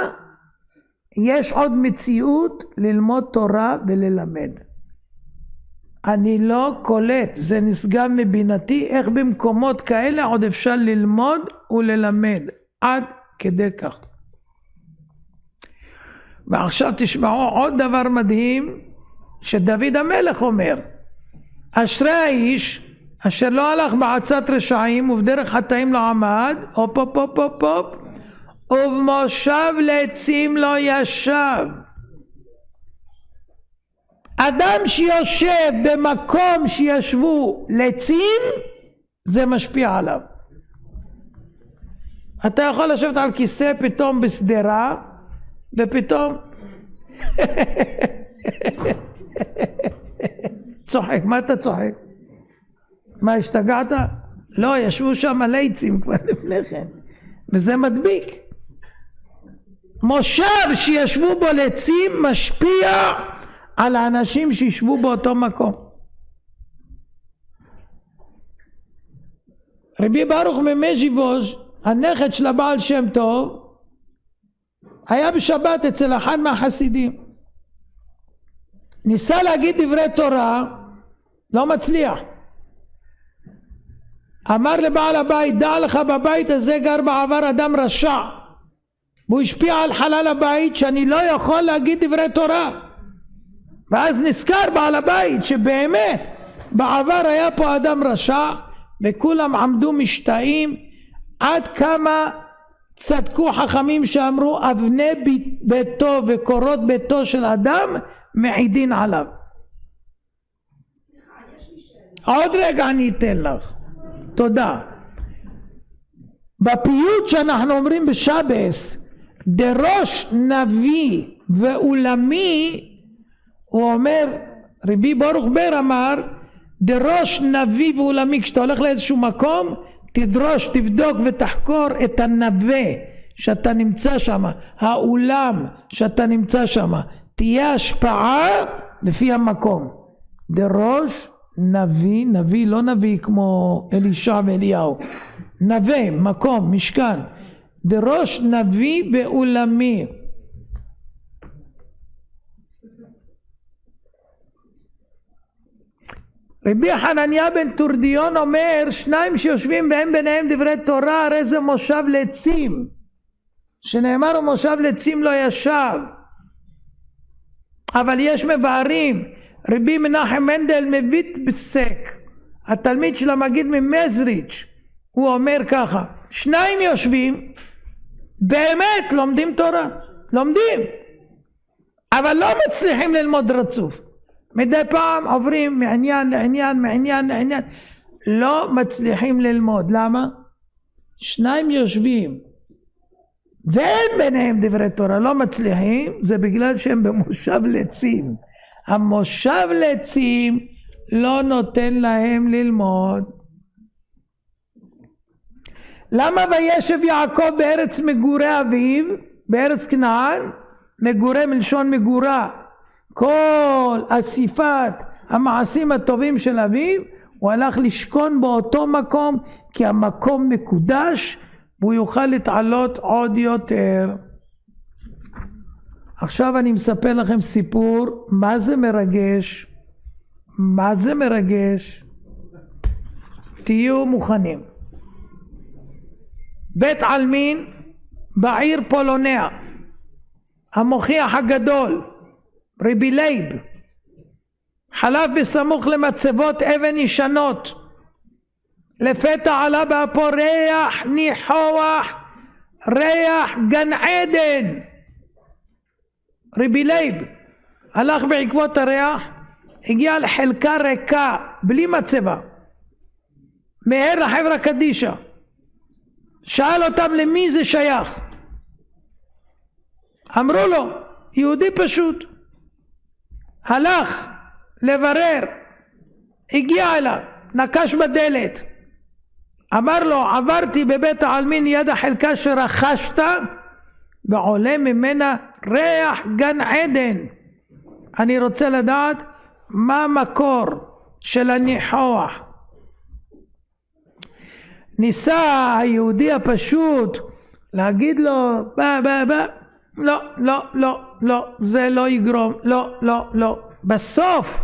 יש עוד מציאות ללמוד תורה וללמד. אני לא קולט, זה נשגב מבינתי איך במקומות כאלה עוד אפשר ללמוד וללמד, עד כדי כך. ועכשיו תשמעו עוד דבר מדהים שדוד המלך אומר, אשרי האיש אשר לא הלך בעצת רשעים ובדרך חטאים לא עמד, הופ הופ הופ הופ הופ, ובמושב לעצים לא ישב. אדם שיושב במקום שישבו לעצים, זה משפיע עליו. אתה יכול לשבת על כיסא פתאום בסדרה, ופתאום צוחק. מה אתה צוחק? מה, השתגעת? לא, ישבו שם מלא עצים כבר לפני כן, וזה מדביק. מושב שישבו בו לעצים משפיע על האנשים שישבו באותו מקום. רבי ברוך ממז'יבוז', הנכד של הבעל שם טוב, היה בשבת אצל אחד מהחסידים. ניסה להגיד דברי תורה, לא מצליח. אמר לבעל הבית, דע לך בבית הזה גר בעבר אדם רשע, והוא השפיע על חלל הבית שאני לא יכול להגיד דברי תורה. ואז נזכר בעל הבית שבאמת בעבר היה פה אדם רשע, וכולם עמדו משתאים. עד כמה צדקו חכמים שאמרו, אבני ביתו וקורות ביתו של אדם מעידין עליו. עוד רגע אני אתן לך. תודה. בפיוט שאנחנו אומרים בשבס, דרוש נביא ועולמי, הוא אומר, רבי ברוך בר אמר, דרוש נביא ועולמי. כשאתה הולך לאיזשהו מקום, תדרוש, תבדוק ותחקור את הנווה שאתה נמצא שם, העולם שאתה נמצא שם, תהיה השפעה לפי המקום. דרוש נביא, נביא לא נביא כמו אלישע ואליהו, נווה, מקום, משכן. דרוש נביא ועולמי. רבי חנניה בן תורדיון אומר, שניים שיושבים והם ביניהם דברי תורה, הרי זה מושב לעצים. שנאמר ומושב לצים לא ישב, אבל יש מבארים. רבי מנחם מנדל מביט בסק, התלמיד של המגיד ממזריץ', הוא אומר ככה, שניים יושבים באמת לומדים תורה, לומדים, אבל לא מצליחים ללמוד רצוף, מדי פעם עוברים מעניין לעניין, מעניין לעניין, לא מצליחים ללמוד. למה? שניים יושבים ואין ביניהם דברי תורה, לא מצליחים, זה בגלל שהם במושב לצים. המושב לצים לא נותן להם ללמוד. למה וישב יעקב בארץ מגורי אביו, בארץ כנען? מגורי מלשון מגורה, כל אסיפת המעשים הטובים של אביו, הוא הלך לשכון באותו מקום, כי המקום מקודש והוא יוכל להתעלות עוד יותר. עכשיו אני מספר לכם סיפור, מה זה מרגש? מה זה מרגש? תהיו מוכנים. בית עלמין בעיר פולוניה, המוכיח הגדול רבי לייב חלף בסמוך למצבות אבן ישנות, לפתע עלה באפו ריח ניחוח, ריח גן עדן. רבי לייב הלך בעקבות הריח, הגיע לחלקה ריקה בלי מצבה, מהר לחברה קדישה, שאל אותם למי זה שייך, אמרו לו יהודי פשוט, הלך לברר, הגיע אליו, נקש בדלת, אמר לו עברתי בבית העלמין יד החלקה שרכשת ועולה ממנה ריח גן עדן, אני רוצה לדעת מה המקור של הניחוח. ניסה היהודי הפשוט להגיד לו לא לא לא לא, זה לא יגרום, לא לא לא. בסוף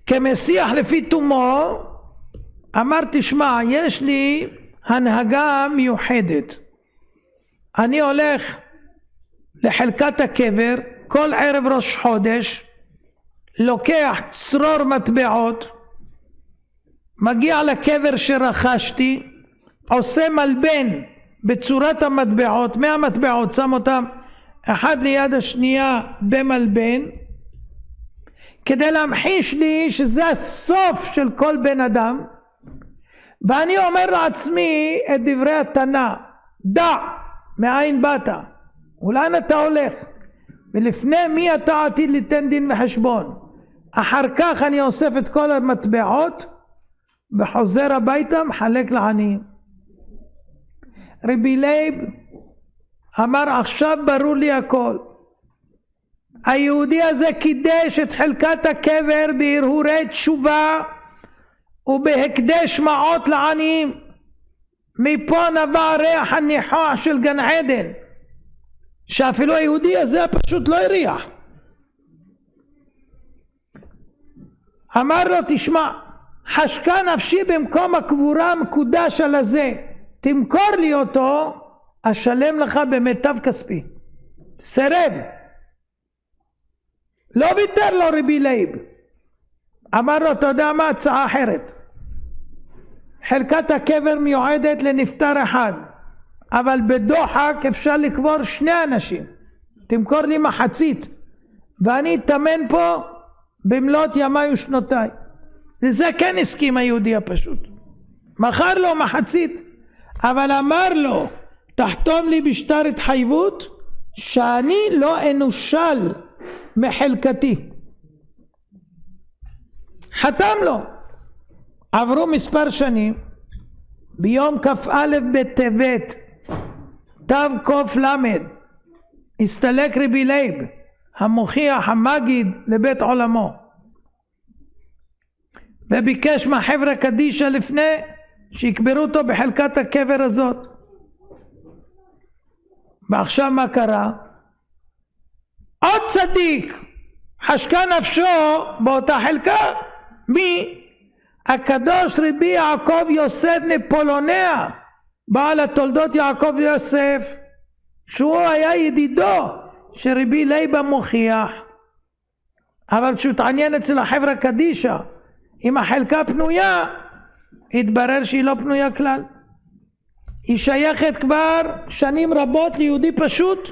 כמשיח לפי תומו אמר תשמע, יש לי הנהגה מיוחדת, אני הולך לחלקת הקבר כל ערב ראש חודש, לוקח צרור מטבעות, מגיע לקבר שרכשתי, עושה מלבן בצורת המטבעות, 100 מטבעות, שם אותם אחד ליד השנייה במלבן, כדי להמחיש לי שזה הסוף של כל בן אדם. ואני אומר לעצמי את דברי התנא, דע מאין באת ולאן אתה הולך, ולפני מי אתה עתיד ליתן דין וחשבון. אחר כך אני אוסף את כל המטבעות וחוזר הביתה מחלק לעניים. רבי לייב אמר עכשיו ברור לי הכל, היהודי הזה קידש את חלקת הקבר בהרהורי תשובה ובהקדש מעות לעניים, מפה נבע ריח הניחוח של גן עדן שאפילו היהודי הזה פשוט לא הריח. אמר לו תשמע, חשקה נפשי במקום הקבורה המקודש על הזה, תמכור לי אותו, אשלם לך במיטב כספי. סרב, לא ויתר לו רבי לייב. אמר לו אתה יודע מה, הצעה אחרת, חלקת הקבר מיועדת לנפטר אחד, אבל בדוחק אפשר לקבור 2 אנשים, תמכור לי מחצית ואני אתאמן פה במלאת ימיי ושנותיי. לזה כן הסכים היהודי הפשוט, מכר לו מחצית, אבל אמר לו תחתום לי בשטר התחייבות שאני לא אנושל מחלקתי. חתם לו. עברו מספר שנים, ביום כ"א בטבת תק"ל הסתלק רבי לייב המוכיח המגיד לבית עולמו, וביקש מהחברה קדישה לפני שיקברו אותו בחלקת הקבר הזאת. ועכשיו מה קרה? עוד צדיק חשקה נפשו באותה חלקה. מי? הקדוש רבי יעקב יוסף מפולוניה, בעל התולדות יעקב יוסף, שהוא היה ידידו של רבי לייב מוכיח, אבל כשהוא התעניין אצל החברה קדישא אם החלקה פנויה, התברר שהיא לא פנויה כלל. היא שייכת כבר שנים רבות ליהודי פשוט.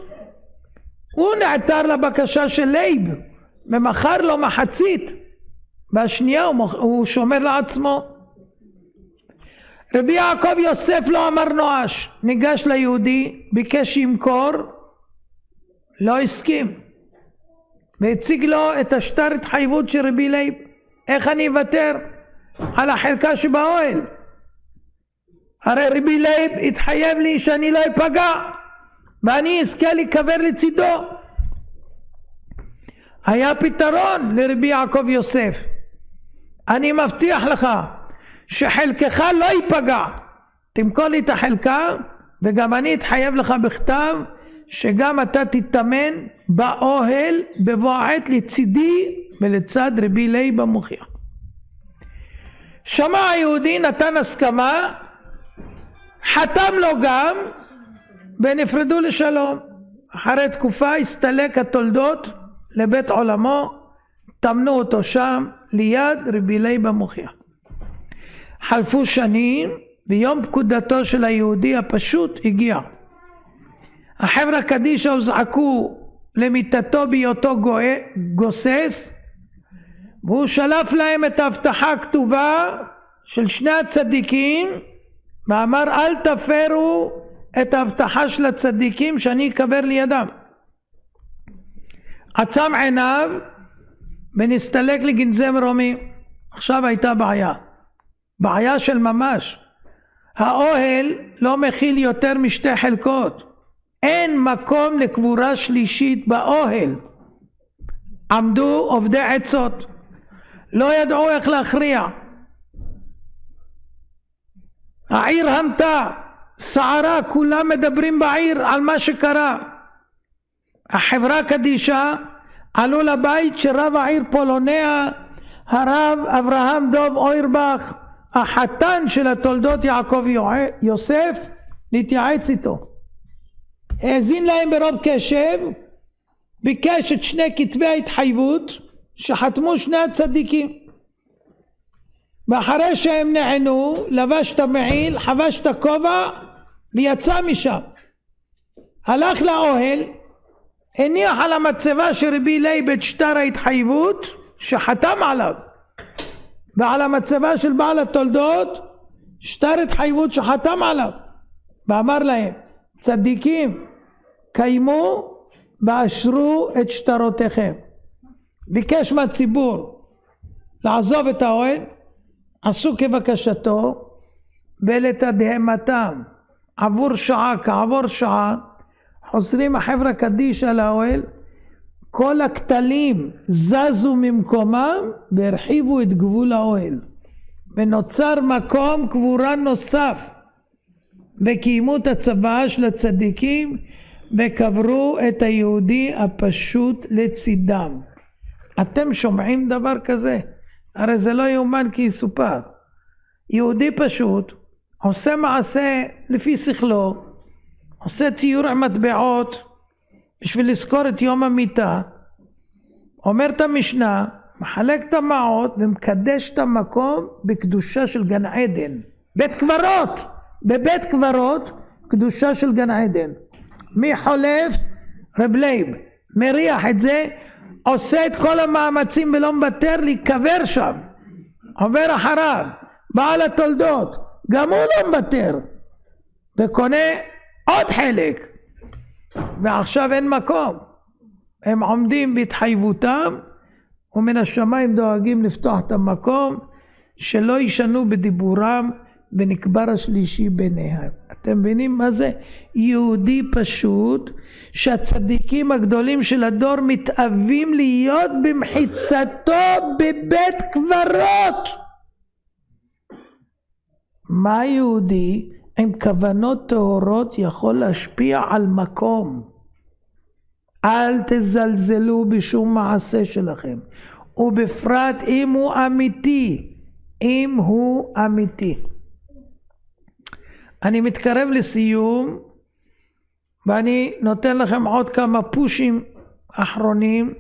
הוא נעתר לבקשה של לייב ומכר לו מחצית, והשנייה הוא שומר לעצמו. רבי יעקב יוסף לא אמר נואש, ניגש ליהודי, ביקש שימכור, לא הסכים, והציג לו את השטר התחייבות של רבי לייב. איך אני אוותר על החלקה שבאוהל? הרי רבי לייב התחייב לי שאני לא אפגע ואני אזכה להיקבר לצידו. היה פתרון לרבי יעקב יוסף, אני מבטיח לך שחלקך לא ייפגע, תמכור לי את החלקה וגם אני אתחייב לך בכתב שגם אתה תתאמן באוהל בבוא העת לצידי ולצד רבי לייב מוכיח. שמע היהודי, נתן הסכמה, חתם לו גם, ונפרדו לשלום. אחרי תקופה הסתלק התולדות לבית עולמו, תמנו אותו שם ליד רבי לייב מוכיח. חלפו שנים, ויום פקודתו של היהודי הפשוט הגיע. החברה קדישא הוזעקו למיטתו בהיותו גוסס, והוא שלף להם את ההבטחה הכתובה של שני הצדיקים ואמר אל תפרו את ההבטחה של הצדיקים שאני אקבר לידם. עצם עיניו ונסתלק לגנזי מרומי. עכשיו הייתה בעיה של ממש. האוהל לא מכיל יותר משתי חלקות, אין מקום לקבורה שלישית באוהל. עמדו עובדי עצות, לא ידעו איך להכריע. העיר המתה, סערה, כולם מדברים בעיר על מה שקרה. החברה קדישא עלו לבית של רב העיר פולוניה, הרב אברהם דוב אוירבך, החתן של התולדות יעקב יוסף, להתייעץ איתו. האזין להם ברוב קשב, ביקש את שני כתבי ההתחייבות שחתמו שני הצדיקים, ואחרי שהם נענו לבש את המעיל, חבש את הכובע ויצא משם. הלך לאוהל, הניח על המצבה של רבי לייב את שטר ההתחייבות שחתם עליו, ועל המצבה של בעל התולדות שטר התחייבות שחתם עליו, ואמר להם צדיקים קיימו ואשרו את שטרותיכם. ביקש מהציבור לעזוב את האוהל, עשו כבקשתו, ולתדהמתם עבור שעה כעבור שעה חוזרים החברה קדישא לאוהל, כל הכתלים זזו ממקומם והרחיבו את גבול האוהל, ונוצר מקום קבורה נוסף, וקיימו את הצוואה של הצדיקים וקברו את היהודי הפשוט לצידם. אתם שומעים דבר כזה? הרי זה לא יאומן כי יסופר. יהודי פשוט עושה מעשה לפי שכלו, עושה ציור עם מטבעות בשביל לזכור את יום המיטה, אומר את המשנה, מחלק את המעות ומקדש את המקום בקדושה של גן עדן. בית קברות, בבית קברות קדושה של גן עדן. מי חולף? רב לייב. מריח את זה, עושה את כל המאמצים ולא מוותר להיקבר שם. עובר אחריו בעל התולדות, גם הוא לא מוותר, וקונה עוד חלק, ועכשיו אין מקום. הם עומדים בהתחייבותם, ומן השמיים דואגים לפתוח את המקום שלא ישנו בדיבורם, ונקבר השלישי ביניהם. אתם מבינים מה זה? יהודי פשוט שהצדיקים הגדולים של הדור מתאבים להיות במחיצתו בבית קברות. מה יהודי עם כוונות טהורות יכול להשפיע על מקום? אל תזלזלו בשום מעשה שלכם, ובפרט אם הוא אמיתי. אם הוא אמיתי. אני מתקרב לסיום, ואני נותן לכם עוד כמה פושים אחרונים.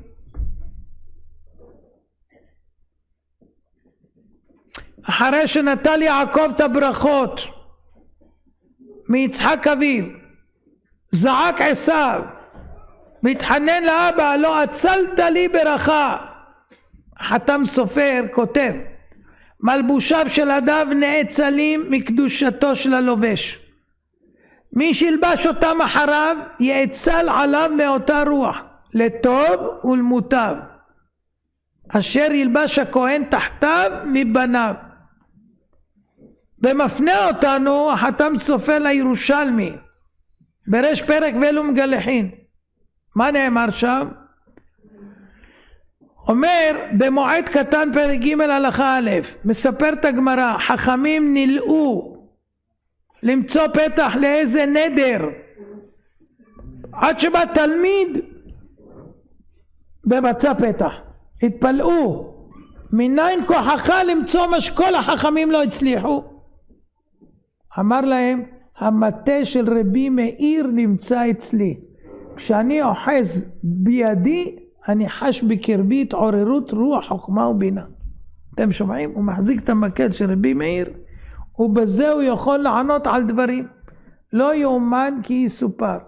אחרי שנטל יעקב את הברכות מיצחק אביו, זעק עשיו והתחנן לאבא, לא הצלת לי ברכה. חתם סופר כותב, מלבושיו של אדם נאצלים מקדושתו של הלובש. מי שילבש אותם אחריו יאצל עליו מאותה רוח, לטוב ולמוטב, אשר ילבש הכהן תחתיו מבניו. ומפנה אותנו החתם סופר לירושלמי בראש פרק ואלו מגלחין. מה נאמר שם? אומר במועד קטן פרק ג' הלכה א', מספרת הגמרא, חכמים נלאו למצוא פתח לאיזה נדר, עד שבא תלמיד ומצא פתח. התפלאו, מניין כוחך למצוא מה שכל החכמים לא הצליחו? אמר להם, המטה של רבי מאיר נמצא אצלי. כשאני אוחז בידי, אני חש בקרבי התעוררות רוח חוכמה ובינה. אתם שומעים? הוא מחזיק את המקל של רבי מאיר, ובזה הוא יכול לענות על דברים. לא יאומן כי יסופר.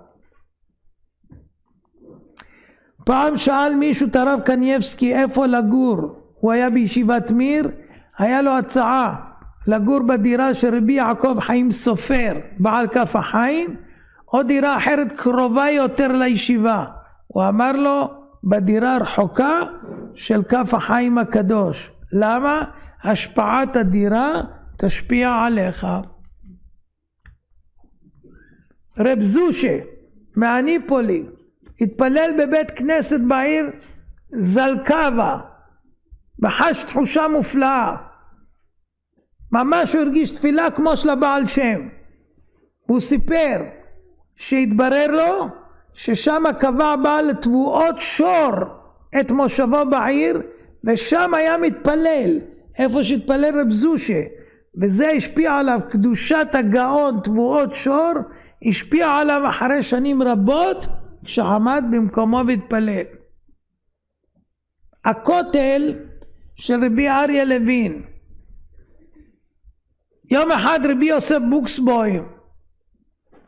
פעם שאל מישהו את הרב קנייבסקי איפה לגור. הוא היה בישיבת מיר, היה לו הצעה לגור בדירה של רבי יעקב חיים סופר, בעל כף החיים, או דירה אחרת קרובה יותר לישיבה. הוא אמר לו, בדירה רחוקה של כף החיים הקדוש. למה? השפעת הדירה תשפיע עליך. רב זושה מהניפולי התפלל בבית כנסת בעיר זלקבה, וחש תחושה מופלאה. ממש הוא הרגיש תפילה כמו של הבעל שם. הוא סיפר שהתברר לו ששם קבע בעל תבואות שור את מושבו בעיר, ושם היה מתפלל איפה שהתפלל רב זושה, וזה השפיע עליו. קדושת הגאון תבואות שור השפיע עליו אחרי שנים רבות כשעמד במקומו והתפלל. הכותל של רבי אריה לוין, יום אחד רבי יוסף בוקסבוים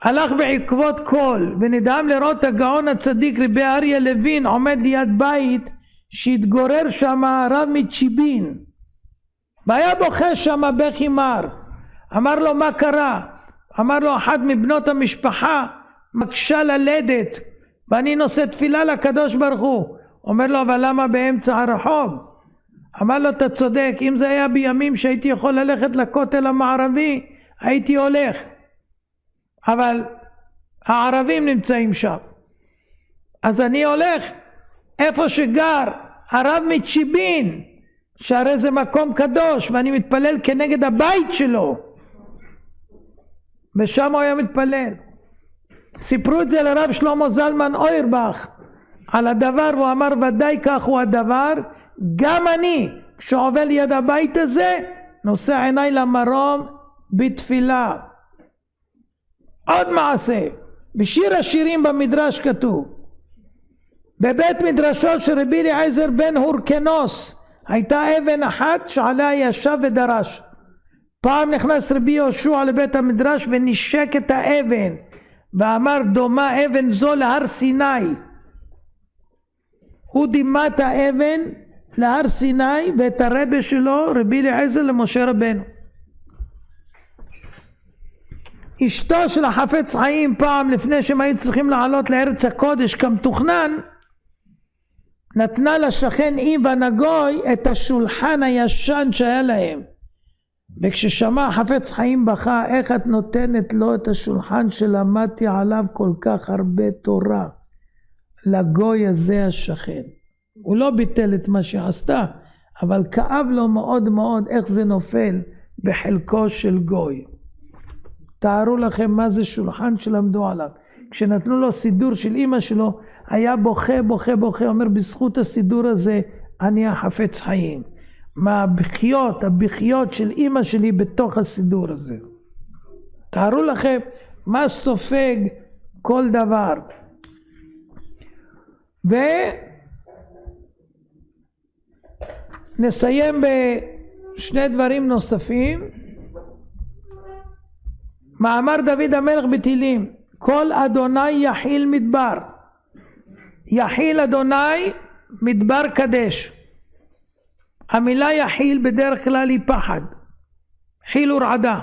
הלך בעקבות קול ונדהם לראות הגאון הצדיק רבי אריה לוין עומד ליד בית שהתגורר שם הרב מצ'יבין, והיה בוכה שם בכי מר. אמר לו, מה קרה? אמר לו, אחת מבנות המשפחה מקשה ללדת ואני נושא תפילה לקדוש ברוך הוא. אומר לו, אבל למה באמצע הרחוב? אמר לו, אתה צודק, אם זה היה בימים שהייתי יכול ללכת לכותל המערבי הייתי הולך, אבל הערבים נמצאים שם, אז אני הולך איפה שגר הרב מצ'יבין, שהרי זה מקום קדוש, ואני מתפלל כנגד הבית שלו, ושם הוא היה מתפלל. סיפרו את זה לרב שלמה זלמן אוירבך על הדבר, והוא אמר, ודאי כך הוא הדבר. גם אני כשעובר ליד הבית הזה נושא עיניי למרום בתפילה. עוד מעשה, בשיר השירים במדרש כתוב, בבית מדרשו של רבי אליעזר בן הורקנוס הייתה אבן אחת שעליה ישב ודרש. פעם נכנס רבי יהושע לבית המדרש ונשק את האבן ואמר, דומה אבן זו להר סיני. הוא דימה את האבן להר סיני ואת הרבי שלו רבי אליעזר למשה רבנו. אשתו של החפץ חיים פעם לפני שהם היו צריכים לעלות לארץ הקודש כמתוכנן, נתנה לשכן איווה נגוי את השולחן הישן שהיה להם, וכששמע החפץ חיים בכה, איך את נותנת לו את השולחן שלמדתי עליו כל כך הרבה תורה, לגוי הזה השכן. הוא לא ביטל את מה שעשתה, אבל כאב לו מאוד מאוד איך זה נופל בחלקו של גוי. תארו לכם מה זה שולחן שלמדו עליו. כשנתנו לו סידור של אמא שלו, היה בוכה בוכה בוכה, אומר, בזכות הסידור הזה אני החפץ חיים. מה הבכיות של אמא שלי בתוך הסידור הזה. תארו לכם מה סופג כל דבר. ונסיים בשני דברים נוספים. מאמר דוד המלך בתהילים, כל אדוני יחיל מדבר. יחיל אדוני מדבר קדש. המילה יחיל בדרך כלל היא פחד, חיל ורעדה,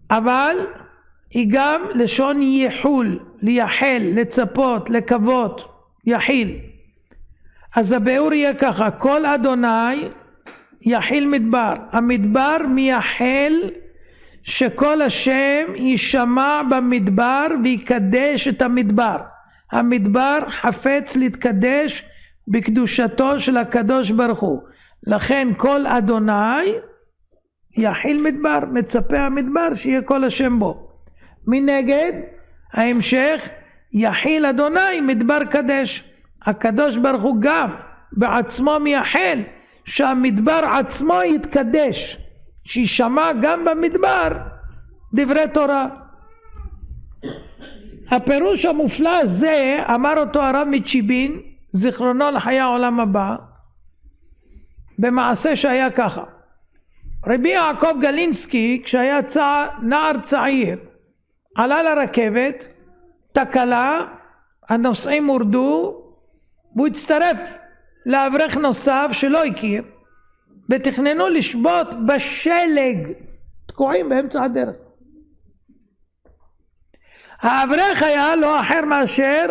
אבל היא גם לשון ייחול, לייחל, לצפות, לקוות, יחיל. אז הביאור יהיה ככה, כל אדוני יחיל מדבר. המדבר מייחל שכל השם יישמע במדבר ויקדש את המדבר. המדבר חפץ להתקדש בקדושתו של הקדוש ברוך הוא. לכן כל אדוני יחיל מדבר, מצפה המדבר שיהיה כל השם בו. מנגד ההמשך, יחיל אדוני מדבר קדש. הקדוש ברוך הוא גם בעצמו מייחל שהמדבר עצמו יתקדש, שישמע גם במדבר דברי תורה. הפירוש המופלא הזה אמר אותו הרב מצ'יבין זיכרונו לחיי העולם הבא במעשה שהיה ככה. רבי יעקב גלינסקי כשהיה נער צעיר עלה לרכבת, תקלה, הנוסעים הורדו והוא הצטרף לאברך נוסף שלא הכיר ותכננו לשבות בשלג, תקועים באמצע הדרך. האברך היה לא אחר מאשר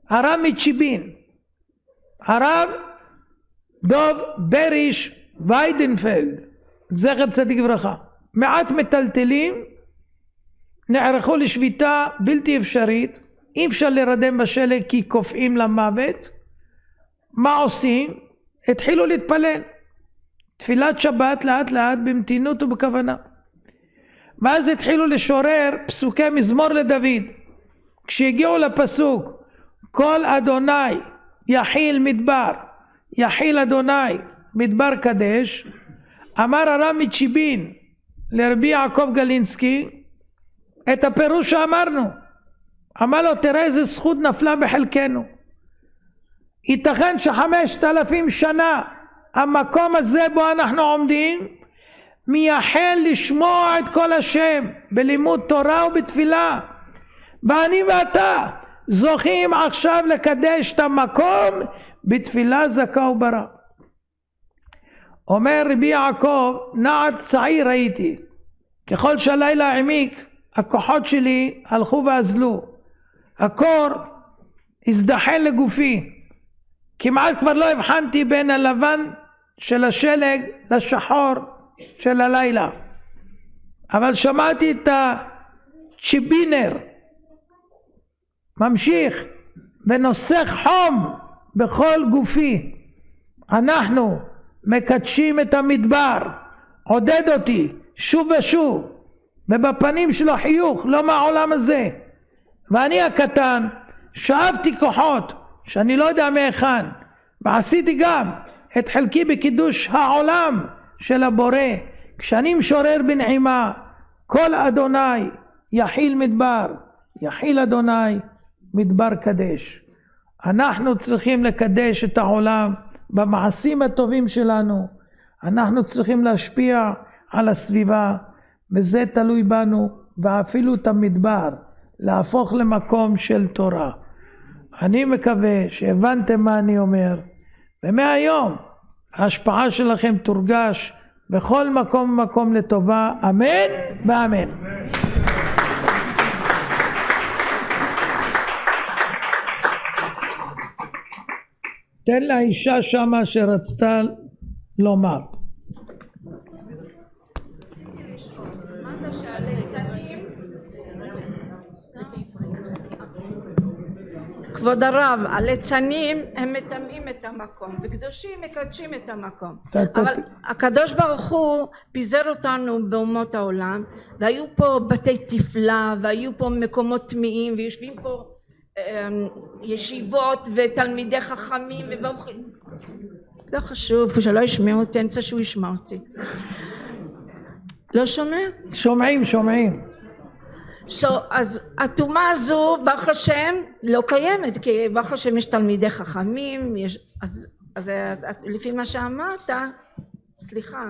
הרב מצ'יבין, הרב דוב בריש ויידנפלד זכר צדיק ברכה. מעט מטלטלים נערכו לשביתה בלתי אפשרית, אי אפשר לרדם בשלג כי קופאים למוות. מה עושים? התחילו להתפלל תפילת שבת לאט לאט במתינות ובכוונה, ואז התחילו לשורר פסוקי מזמור לדוד. כשהגיעו לפסוק כל אדוני יחיל מדבר, יחיל אדוני מדבר קדש, אמר הרב מצ'יבין לרבי יעקב גלינסקי את הפירוש שאמרנו. אמר לו תראה איזה זכות נפלה בחלקנו. ייתכן ש5,000 שנה המקום הזה בו אנחנו עומדים מייחל לשמוע את כל השם בלימוד תורה ובתפילה, ואני ואתה זוכים עכשיו לקדש את המקום בתפילה זכה וברא. אומר רבי יעקב, נער צעיר הייתי, ככל שהלילה העמיק הכוחות שלי הלכו ואזלו, הקור הזדחל לגופי, כמעט כבר לא הבחנתי בין הלבן של השלג לשחור של הלילה, אבל שמעתי את הצ'יבינר ממשיך ונוסך חום בכל גופי. אנחנו מקדשים את המדבר, עודד אותי שוב ושוב, ובפנים שלו חיוך לא מהעולם הזה, ואני הקטן שאבתי כוחות שאני לא יודע מהיכן, ועשיתי גם את חלקי בקידוש העולם של הבורא כשאני משורר בנעימה כל אדוני יחיל מדבר, יחיל אדוני מדבר קדש. אנחנו צריכים לקדש את העולם במעשים הטובים שלנו, אנחנו צריכים להשפיע על הסביבה, וזה תלוי בנו, ואפילו את המדבר להפוך למקום של תורה. אני מקווה שהבנתם מה אני אומר, ומהיום ההשפעה שלכם תורגש בכל מקום ומקום לטובה, אמן ואמן. תן לאישה שמה שרצתה לומר. כבוד הרב, הליצנים הם מטמאים את המקום וקדושים מקדשים את המקום, אבל הקדוש ברוך הוא פיזר אותנו באומות העולם, והיו פה בתי תפלה והיו פה מקומות טמאים ויושבים פה ישיבות ותלמידי חכמים ובאוכלים, לא חשוב שלא ישמעו אותי, אני רוצה שהוא ישמע אותי. לא שומע? שומעים. אז הטומאה הזו ברוך השם לא קיימת, כי ברוך השם יש תלמידי חכמים, אז לפי מה שאמרת, סליחה,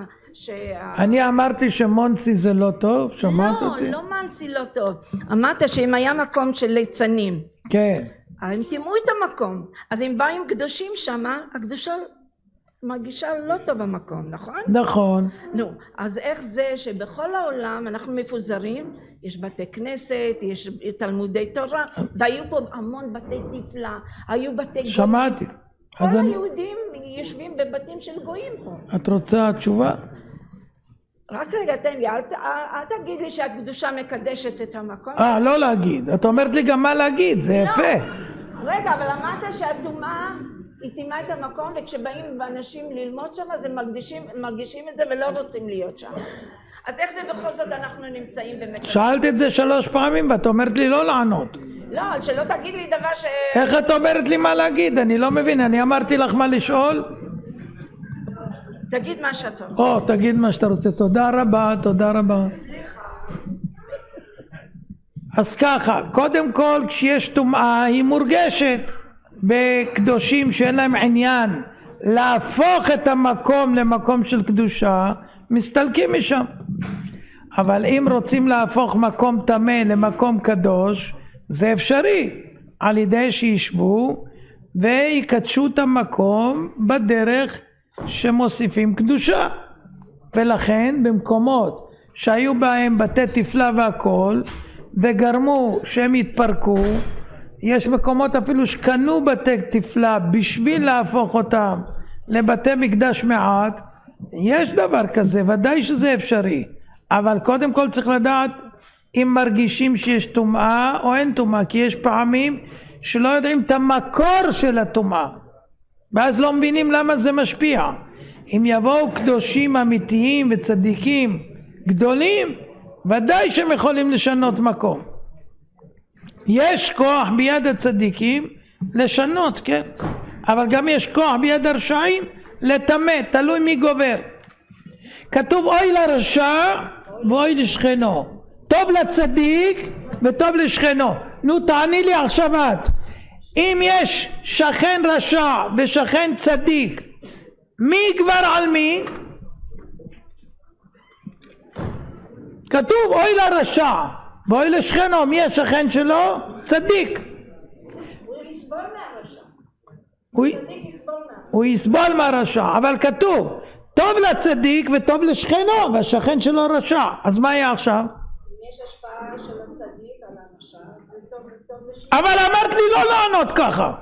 אני אמרתי שמונסי זה לא טוב, שמעת אותי? לא מונסי לא טוב, אמרת שאם היה מקום של ליצנים, כן, הם טימאו את המקום, אז אם באים קדושים שמה, הקדושה מרגישה לא טוב המקום, נכון? נכון. נו, אז איך זה שבכל העולם אנחנו מפוזרים, יש בתי כנסת, יש תלמודי תורה, והיו פה המון בתי תפלה, היו בתי גויים. שמעתי. כל היהודים יושבים בבתים של גויים פה. את רוצה תשובה? רק רגע, תן לי, אל תגיד לי שהקדושה מקדשת את המקום. לא להגיד, את אומרת לי גם מה להגיד, זה יפה. רגע, אבל אמרת שהטומאה היא טימאה את המקום, וכשבאים אנשים ללמוד שם, אז הם מרגישים את זה ולא רוצים להיות שם. אז איך זה בכל זאת אנחנו נמצאים במקום? שאלת את זה 3 פעמים ואת אומרת לי לא לענות. לא, שלא תגיד לי דבר ש... איך את אומרת לי מה להגיד? אני לא מבין, אני אמרתי לך מה לשאול? תגיד מה שאתה רוצה. תגיד מה שאתה רוצה. תודה רבה. סליחה. אז ככה, קודם כל כשיש טומאה היא מורגשת בקדושים שאין להם עניין להפוך את המקום למקום של קדושה, מסתלקים משם. אבל אם רוצים להפוך מקום טמא למקום קדוש, זה אפשרי על ידי שישבו ויקדשו את המקום בדרך שמוסיפים קדושה. ולכן במקומות שהיו בהם בתי תפלה והכל וגרמו שהם יתפרקו, יש מקומות אפילו שקנו בתי תפלה בשביל להפוך אותם לבתי מקדש מעט, יש דבר כזה, ודאי שזה אפשרי, אבל קודם כל צריך לדעת אם מרגישים שיש טומאה או אין טומאה, כי יש פעמים שלא יודעים את המקור של הטומאה ואז לא מבינים למה זה משפיע. אם יבואו קדושים אמיתיים וצדיקים גדולים, ודאי שהם יכולים לשנות מקום. יש כוח ביד הצדיקים לשנות, כן, אבל גם יש כוח ביד הרשעים לטמא, תלוי מי גובר. כתוב אוי לרשע ואוי לשכנו, טוב לצדיק וטוב לשכנו. נו תעני לי עכשיו את, אם יש שכן רשע ושכן צדיק, מי יגבר על מי? כתוב אוי לרשע ואוי לשכנו, מי השכן שלו? צדיק. הוא יסבול מהרשע. הוא יסבול מהרשע, אבל כתוב טוב לצדיק וטוב לשכנו, והשכן שלו רשע. אז מה יהיה עכשיו? אם יש השפעה של הצדיק על הרשע, זה טוב לשכנו. אבל אמרת לי לא לענות ככה.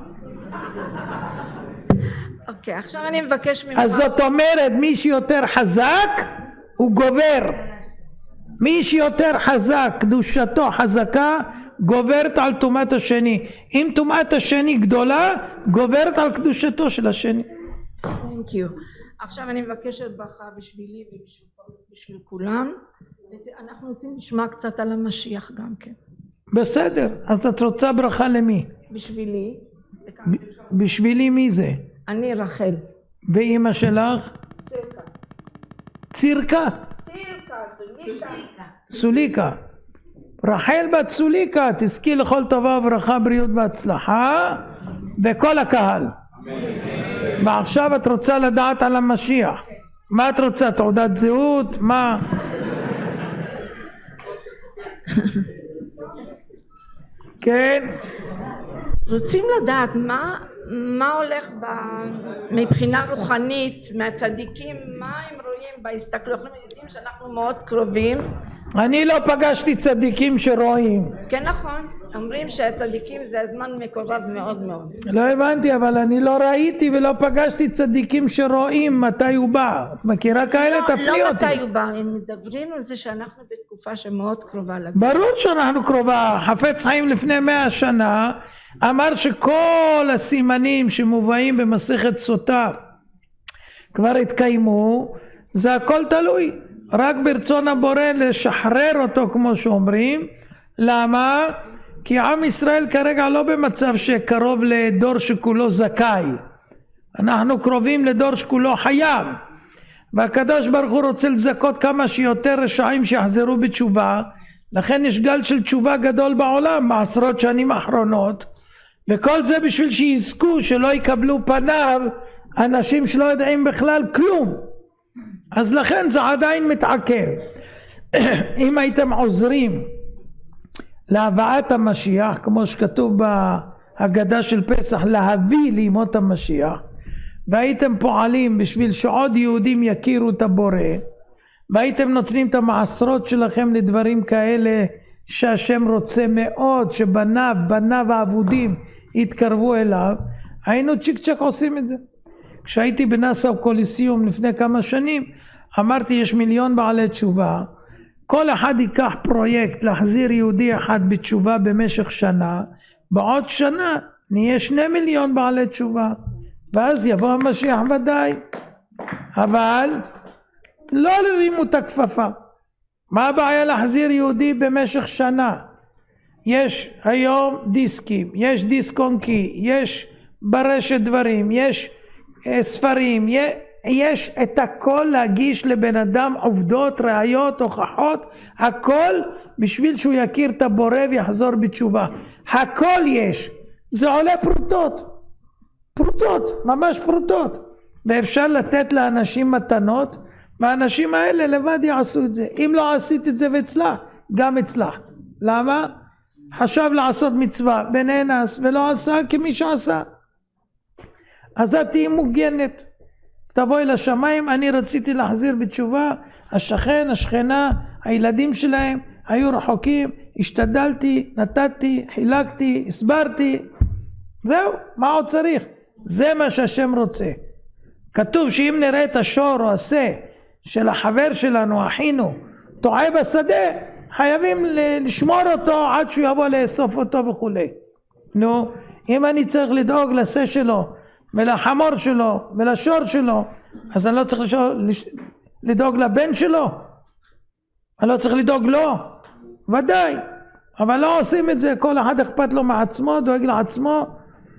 אוקיי, עכשיו אני מבקש ממך. אז זאת אומרת מי שיותר חזק הוא גובר, מי שיותר חזק קדושתו חזקה גוברת על טומאת השני. אם טומאת השני גדולה גוברת על קדושתו של השני. Thank you. עכשיו אני מבקשת ברכה בשבילי ובשביל כולם. אנחנו רוצים לשמוע קצת על המשיח גם כן. בסדר, אז את רוצה ברכה למי? בשבילי. בשבילי מי זה? אני רחל. ואמא שלך? סילקה. צירקה? סוליקה. רחל בת סוליקה, תזכי לכל טובה וברכה, בריאות והצלחה וכל הקהל. ועכשיו את רוצה לדעת על המשיח. מה את רוצה? תעודת זהות? מה? כן? רוצים לדעת מה הולך מבחינה רוחנית מהצדיקים, מה הם רואים בהסתכלות. אנחנו יודעים שאנחנו מאוד קרובים. אני לא פגשתי צדיקים שרואים. כן נכון, אומרים שהצדיקים זה הזמן מקורב מאוד מאוד. לא הבנתי, אבל אני לא ראיתי ולא פגשתי צדיקים שרואים מתי הוא בא. את מכירה כאלה? תפליא אותי. לא מתי הוא בא, הם מדברים על זה שאנחנו בתקופה שמאוד קרובה לגמר. ברור שאנחנו קרובה. חפץ חיים לפני 100 שנה אמר שכל הסימנים שמובאים במסכת סוטה כבר התקיימו, זה הכל תלוי רק ברצון הבורא לשחרר אותו כמו שאומרים. למה? כי עם ישראל כרגע לא במצב שקרוב לדור שכולו זכאי, אנחנו קרובים לדור שכולו חייב, והקדוש ברוך הוא רוצה לזכות כמה שיותר רשעים שיחזרו בתשובה, לכן יש גל של תשובה גדול בעולם בעשרות שנים האחרונות, וכל זה בשביל שיזכו שלא יקבלו פניו אנשים שלא יודעים בכלל כלום. אז לכן זה עדיין מתעכב. אם הייתם עוזרים להבאת המשיח, כמו שכתוב בהגדה של פסח, להביא לימות המשיח, והייתם פועלים בשביל שעוד יהודים יכירו את הבורא, והייתם נותנים את המעשרות שלכם לדברים כאלה שהשם רוצה מאוד שבניו העבודים יתקרבו אליו, היינו צ'יק צ'ק עושים את זה. כשהייתי בנאסאו קוליסיום לפני כמה שנים, אמרתי יש 1,000,000 בעלי תשובה, כל אחד ייקח פרויקט להחזיר יהודי אחד בתשובה במשך שנה, בעוד שנה נהיה 2,000,000 בעלי תשובה, ואז יבוא המשיח ודאי. אבל לא הרימו את הכפפה. מה הבעיה להחזיר יהודי במשך שנה? יש היום דיסקים, יש דיסק און קי, יש ברשת דברים, יש ספרים, יש את הכל להגיש לבן אדם, עובדות, ראיות, הוכחות, הכל בשביל שהוא יכיר את הבורא ויחזור בתשובה. הכל יש. זה עולה פרוטות. פרוטות, ממש פרוטות. ואפשר לתת לאנשים מתנות, והאנשים האלה לבד יעשו את זה. אם לא עשית את זה והצלח, גם הצלחת. למה? חשב לעשות מצווה בנאנס ולא עשה כמי שעשה. אז את תהי מוגנת. תבואי לשמיים, אני רציתי להחזיר בתשובה, השכן, השכנה, הילדים שלהם היו רחוקים, השתדלתי, נתתי, חילקתי, הסברתי, זהו, מה עוד צריך? זה מה שהשם רוצה. כתוב שאם נראה את השור או השה של החבר שלנו, אחינו, טועה בשדה, חייבים לשמור אותו עד שהוא יבוא לאסוף אותו וכו'. נו, אם אני צריך לדאוג לשה שלו ולחמור שלו ולשור שלו, אז אני לא צריך לדאוג לבן שלו? אני לא צריך לדאוג לו? ודאי. אבל לא עושים את זה, כל אחד אכפת לו מעצמו, דואג לעצמו,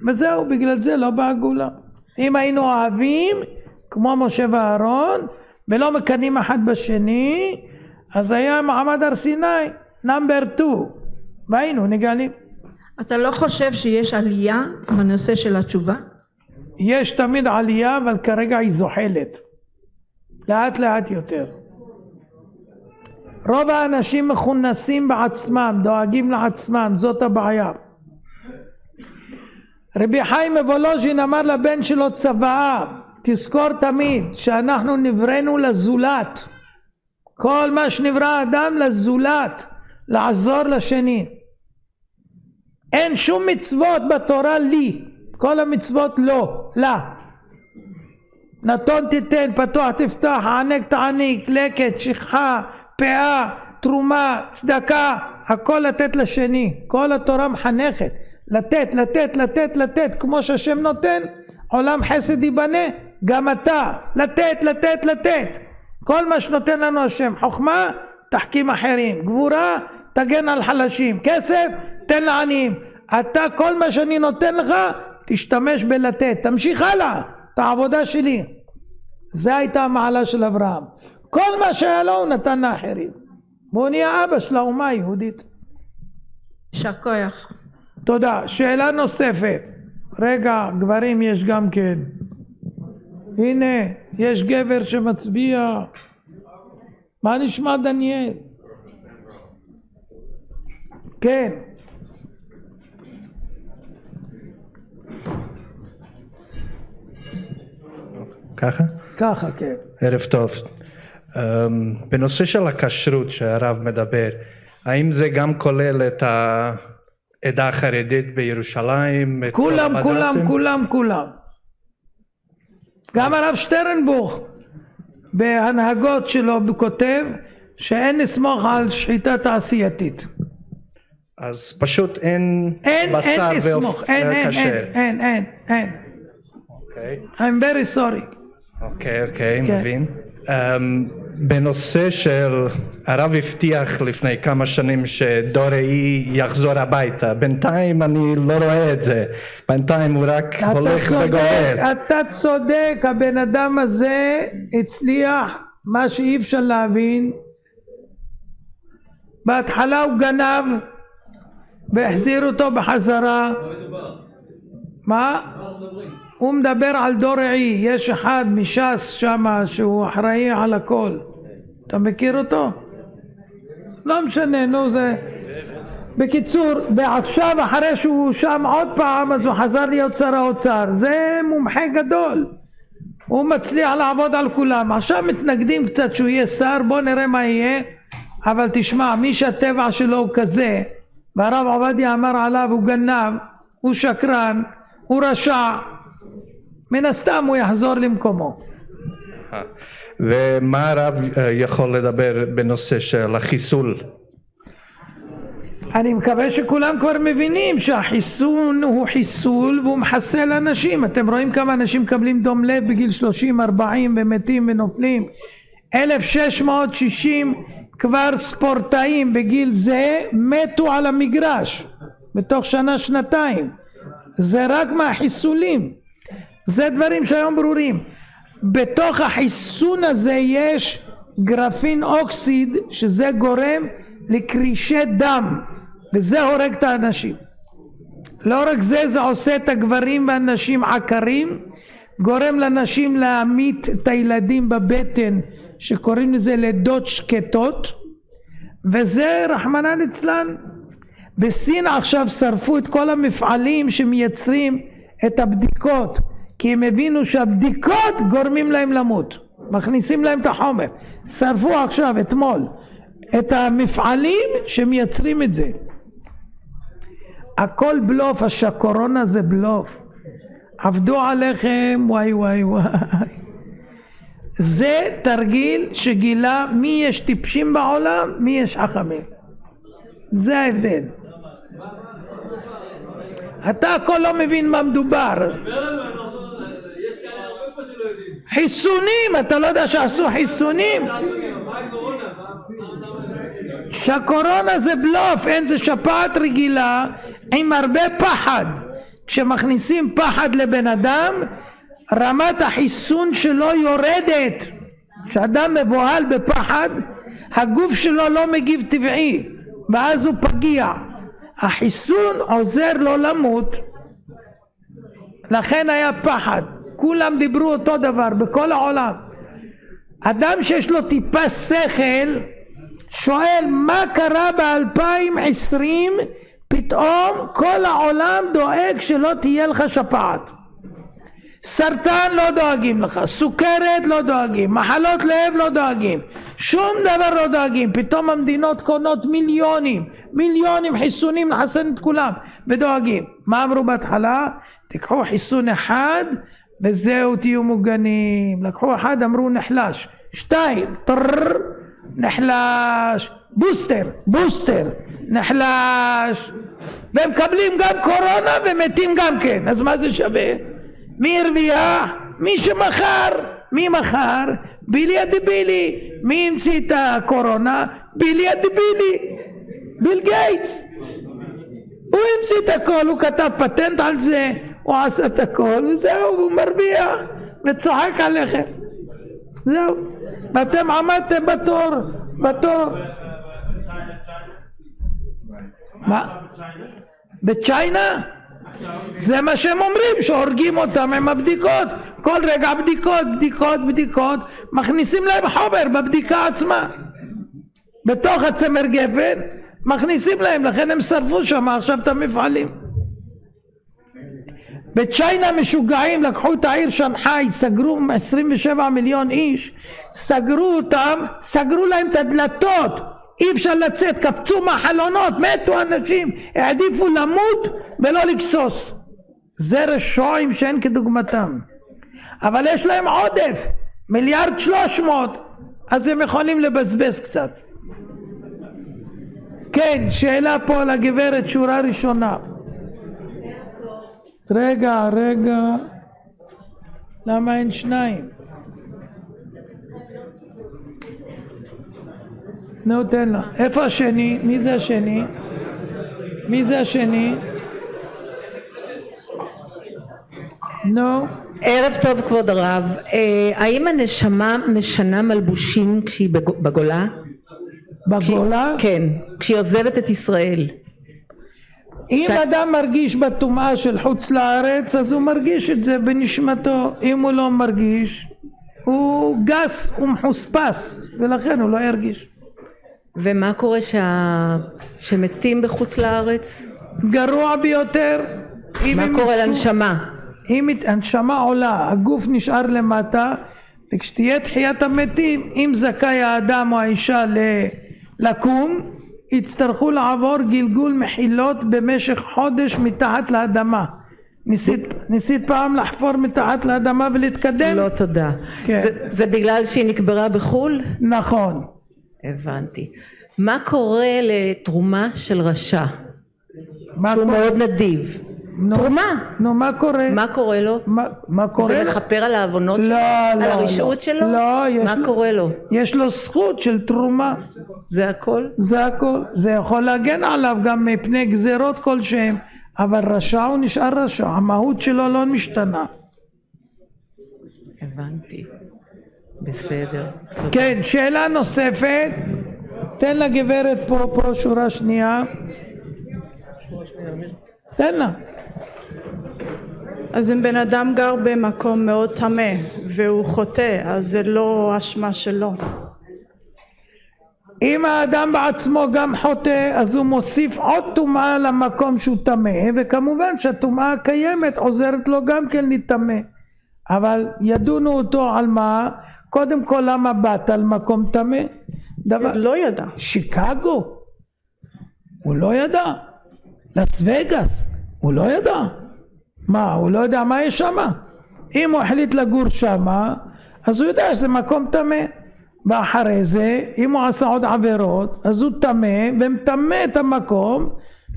וזהו, בגלל זה לא באה גאולה. אם היינו אוהבים, כמו משה ואהרון, ולא מקנים אחד בשני, אז היה מעמד הר סיני, נאמבר 2, והיינו נגאלים. אתה לא חושב שיש עלייה בנושא של התשובה? יש תמיד עלייה, אבל כרגע היא זוחלת. לאט לאט יותר. רוב האנשים מכונסים בעצמם, דואגים לעצמם, זאת הבעיה. רבי חיים מוולוז'ין אמר לבן שלו צוואה, תזכור תמיד שאנחנו נבראנו לזולת. כל מה שנברא אדם לזולת, לעזור לשני. אין שום מצוות בתורה לי, כל המצוות לא, לה. נתון תיתן, פתוח תפתח, ענק תעניק, לקט, שכחה, פאה, תרומה, צדקה, הכל לתת לשני. כל התורה מחנכת, לתת, לתת, לתת, לתת, כמו שהשם נותן, עולם חסד ייבנה, גם אתה, לתת, לתת, לתת. כל מה שנותן לנו השם, חוכמה, תחכים אחרים, גבורה, תגן על חלשים, כסף, תן לעניים. אתה, כל מה שאני נותן לך, תשתמש בלתת, תמשיך הלאה, את העבודה שלי. זה הייתה המעלה של אברהם. כל מה שהיה לו הוא נתן לאחרים. והוא נהיה אבא של האומה היהודית. יישר כוח. תודה. שאלה נוספת. רגע, גברים יש גם כן. הנה, יש גבר שמצביע. מה נשמע דניאל? כן. ככה? ככה, כן. ערב טוב. בנושא של הכשרות שהרב מדבר, האם זה גם כולל את העדה החרדית בירושלים? כולם, כולם, כולם, כולם. גם הרב שטרנבוך בהנהגות שלו כותב שאין לסמוך על שחיטה תעשייתית. אז פשוט אין בשר לסמוך, אין. אוקיי. I'm very sorry. אוקיי, מבין. בנושא של הרב הבטיח לפני כמה שנים שדור ראי יחזור הביתה, בינתיים אני לא רואה את זה, בינתיים הוא רק הולך וגובר. אתה צודק, הבן אדם הזה הצליח מה שאי אפשר להבין. בהתחלה הוא גנב והחזיר אותו בחזרה. מה? הוא מדבר על דור ראי, יש אחד מש"ס שמה שהוא אחראי על הכל, אתה מכיר אותו? לא משנה, נו זה... בקיצור, ועכשיו אחרי שהוא שם עוד פעם אז הוא חזר להיות שר האוצר, זה מומחה גדול, הוא מצליח לעבוד על כולם. עכשיו מתנגדים קצת שהוא יהיה שר, בוא נראה מה יהיה. אבל תשמע, מי שהטבע שלו הוא כזה, והרב עובדיה אמר עליו הוא גנב, הוא שקרן, הוא רשע, מן הסתם הוא יחזור למקומו. ומה הרב יכול לדבר בנושא של החיסול? אני מקווה שכולם כבר מבינים שהחיסון הוא חיסול והוא מחסל אנשים. אתם רואים כמה אנשים מקבלים דום לב בגיל 30-40 ומתים ונופלים. 1660 כבר ספורטאים בגיל זה מתו על המגרש בתוך שנה-שנתיים. זה רק מהחיסולים. זה דברים שהיום ברורים. בתוך החיסון הזה יש גרפין אוקסיד שזה גורם לקרישי דם וזה הורג את האנשים. לא רק זה, זה עושה את הגברים והנשים עקרים, גורם לנשים להמית את הילדים בבטן שקוראים לזה לידות שקטות, וזה רחמנא ליצלן. בסין עכשיו שרפו את כל המפעלים שמייצרים את הבדיקות, כי הם הבינו שהבדיקות גורמים להם למות, מכניסים להם את החומר. שרפו עכשיו אתמול את המפעלים שמייצרים את זה. הכל בלוף, הקורונה זה בלוף, עבדו עליכם, וואי וואי וואי. זה תרגיל שגילה מי יש טיפשים בעולם, מי יש חכמים. זה ההבדל. אתה הכל לא מבין מה מדובר. חיסונים, אתה לא יודע שעשו חיסונים? שהקורונה זה בלוף, אין, זה שפעת רגילה עם הרבה פחד. כשמכניסים פחד לבן אדם, רמת החיסון שלו יורדת. כשאדם מבוהל בפחד, הגוף שלו לא מגיב טבעי, ואז הוא פגיע. החיסון עוזר לו למות, לכן היה פחד. כולם דיברו אותו דבר בכל העולם. אדם שיש לו טיפה שכל שואל מה קרה ב-2020, פתאום כל העולם דואג שלא תהיה לך שפעת. סרטן לא דואגים לך, סוכרת לא דואגים, מחלות לב לא דואגים, שום דבר לא דואגים. פתאום המדינות קונות מיליונים חיסונים לחסן את כולם ודואגים. מה אמרו בהתחלה? תיקחו חיסון אחד וזהו תהיו מוגנים. לקחו אחד, אמרו נחלש, 2 נחלש, בוסטר נחלש, והם מקבלים גם קורונה ומתים גם כן. אז מה זה שווה? מי הרוויח? מי שמכר. מי מכר? בילי הדבילי. מי המציא את הקורונה? בילי הדבילי, ביל גייטס. הוא המציא את הכל, הוא כתב פטנט על זה, הוא עשה את הכל וזהו, הוא מרוויח וצוחק עליכם. זהו, ואתם עמדתם בתור. מה? בצ'יינה? זה מה שהם אומרים, שהורגים אותם עם הבדיקות. כל רגע בדיקות, מכניסים להם חומר בבדיקה עצמה בתוך הצמר גפן, מכניסים להם, לכן הם שרפו שם עכשיו את המפעלים. בצ'יינה משוגעים, לקחו את העיר שנגחאי, סגרו 27 מיליון איש, סגרו אותם, סגרו להם את הדלתות, אי אפשר לצאת, קפצו מהחלונות, מתו אנשים, העדיפו למות ולא לגסוס. זה רשעים שאין כדוגמתם. אבל יש להם עודף, 1.3 מיליארד, אז הם יכולים לבזבז קצת. כן, שאלה פה לגברת, שורה ראשונה. רגע, למה אין 2? נו, תן לה. איפה השני? מי זה השני? מי זה השני? נו. ערב טוב כבוד הרב, האם הנשמה משנה מלבושים כשהיא בגולה? בגולה? כן, כשהיא עוזבת את ישראל. אם אדם מרגיש בטומאה של חוץ לארץ, אז הוא מרגיש את זה בנשמתו. אם הוא לא מרגיש, הוא גס ומחוספס, ולכן הוא לא ירגיש. ומה קורה שמתים בחוץ לארץ? גרוע ביותר. מה קורה לנשמה? אם הנשמה עולה, הגוף נשאר למטה, וכשתהיה תחיית המתים, אם זכאי האדם או האישה לקום, יצטרכו לעבור גלגול מחילות במשך חודש מתחת לאדמה. ניסית פעם לחפור מתחת לאדמה ולהתקדם? לא, תודה. כן. זה בגלל שהיא נקברה בחול? נכון. הבנתי. מה קורה לתרומה של רשע? שהוא קורה? מאוד נדיב. תרומה. נו, מה קורה? מה קורה לו? מה קורה? זה מכפר על העוונות שלו? לא, על הרשעות שלו? לא, מה קורה לו? יש לו זכות של תרומה. זה הכל? זה הכל. זה יכול להגן עליו גם מפני גזירות כלשהם, אבל רשע הוא נשאר רשע, המהות שלו לא משתנה. הבנתי. בסדר. כן, שאלה נוספת. תן לגברת פה שורה שנייה. תן לה. אז אם בן אדם גר במקום מאוד טמא והוא חוטא, אז זה לא אשמה שלו. אם האדם בעצמו גם חוטא, אז הוא מוסיף עוד טומאה למקום שהוא טמא, וכמובן שהטומאה הקיימת עוזרת לו גם כן להטמא. אבל ידונו אותו על מה? קודם כל למה באת על מקום טמא? לא ידע. שיקגו? הוא לא ידע. לס וגאס? הוא לא ידע. מה, הוא לא יודע מה יש שם? אם הוא החליט לגור שם, אז הוא יודע שזה מקום טמא. ואחרי זה, אם הוא עשה עוד עבירות, אז הוא טמא ומטמא את המקום,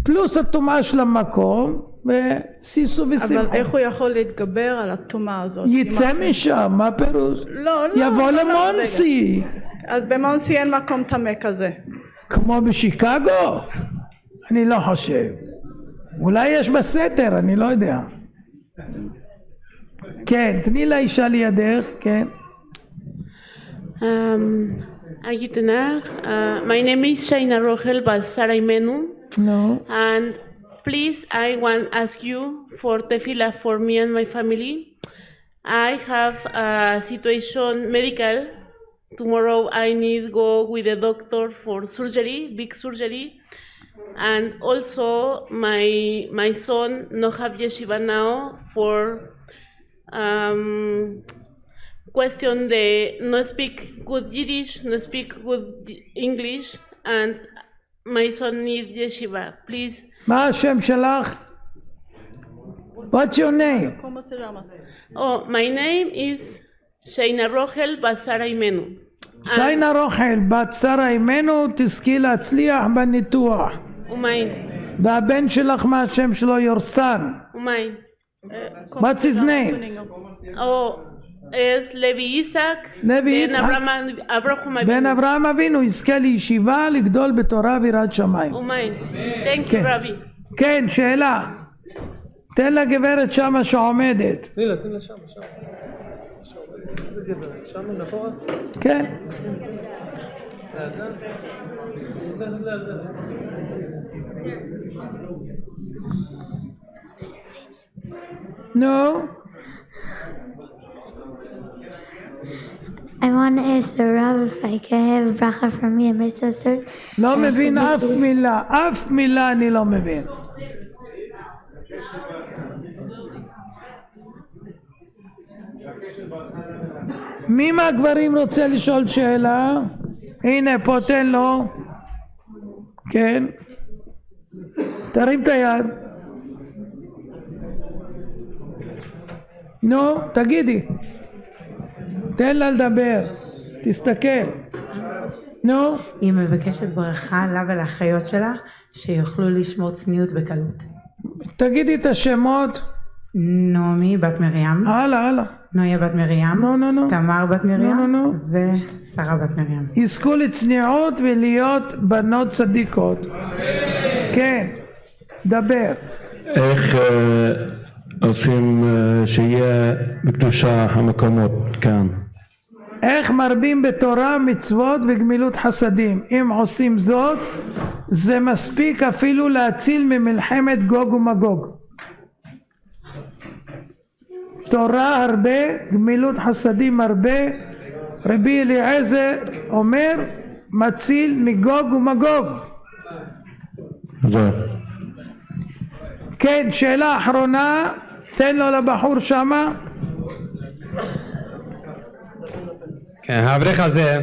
פלוס הטומאה של המקום, וסיסו ושמחו. אבל איך הוא יכול להתגבר על הטומאה הזאת? יצא משם, מה פירוש? לא, יבוא למונסי. אז במונסי אין מקום טמא כזה. כמו בשיקגו? אני לא חושב. אולי יש בסתר, אני לא יודע. כן, תני לאישה לידך, כן. My name is Shaina Rogel Basaraimenu. No. And please, I want to ask you for tefillah for me and my family. I have a situation medical. Tomorrow I need to go with the doctor for surgery, big surgery. And also my son no have yeshiva now for question they no speak good Yiddish, no speak good English, and my son need yeshiva. Please. מה השם שלך? What's your name? Oh, my name is Shaina Rogel Basaraimenu. שיינה רוחל, בת שרה אימנו, תזכי להצליח בניתוח. ומיין. והבן שלך מה השם שלו? יורסן. ומיין. What's his name? Oh, es Levi Isaac. לוי יצחק. בן אברהם אבינו, יזכה לישיבה, לגדול בתורה ויראת שמיים. ומיין. Thank you, רבי. כן, שאלה. תן לגברת שמה שעומדת. תני לה שמה. שם מאחורה? כן. נו. I want to ask the Rav if I can have bracha from me and my sisters. לא מבין אף מילה, אף מילה אני לא מבין. מי מהגברים רוצה לשאול שאלה? הנה פה תן לו. כן. תרים את היד. נו, תגידי. תן לה לדבר. תסתכל. נו. היא מבקשת ברכה לה ולאחיות שלה שיוכלו לשמור צניעות בקלות. תגידי את השמות. נעמי בת מרים. הלאה. נויה בת מרים, נו. תמר בת מרים, נו. ושרה בת מרים. יזכו לצניעות ולהיות בנות צדיקות. כן, דבר. איך עושים שיהיה בקדושה המקומות כאן? איך מרבים בתורה, מצוות וגמילות חסדים. אם עושים זאת, זה מספיק אפילו להציל ממלחמת גוג ומגוג. תורה הרבה, גמילות חסדים הרבה. רבי אליעזר אומר, מציל מגוג ומגוג. כן, שאלה אחרונה, תן לו לבחור שמה. כן, האברך הזה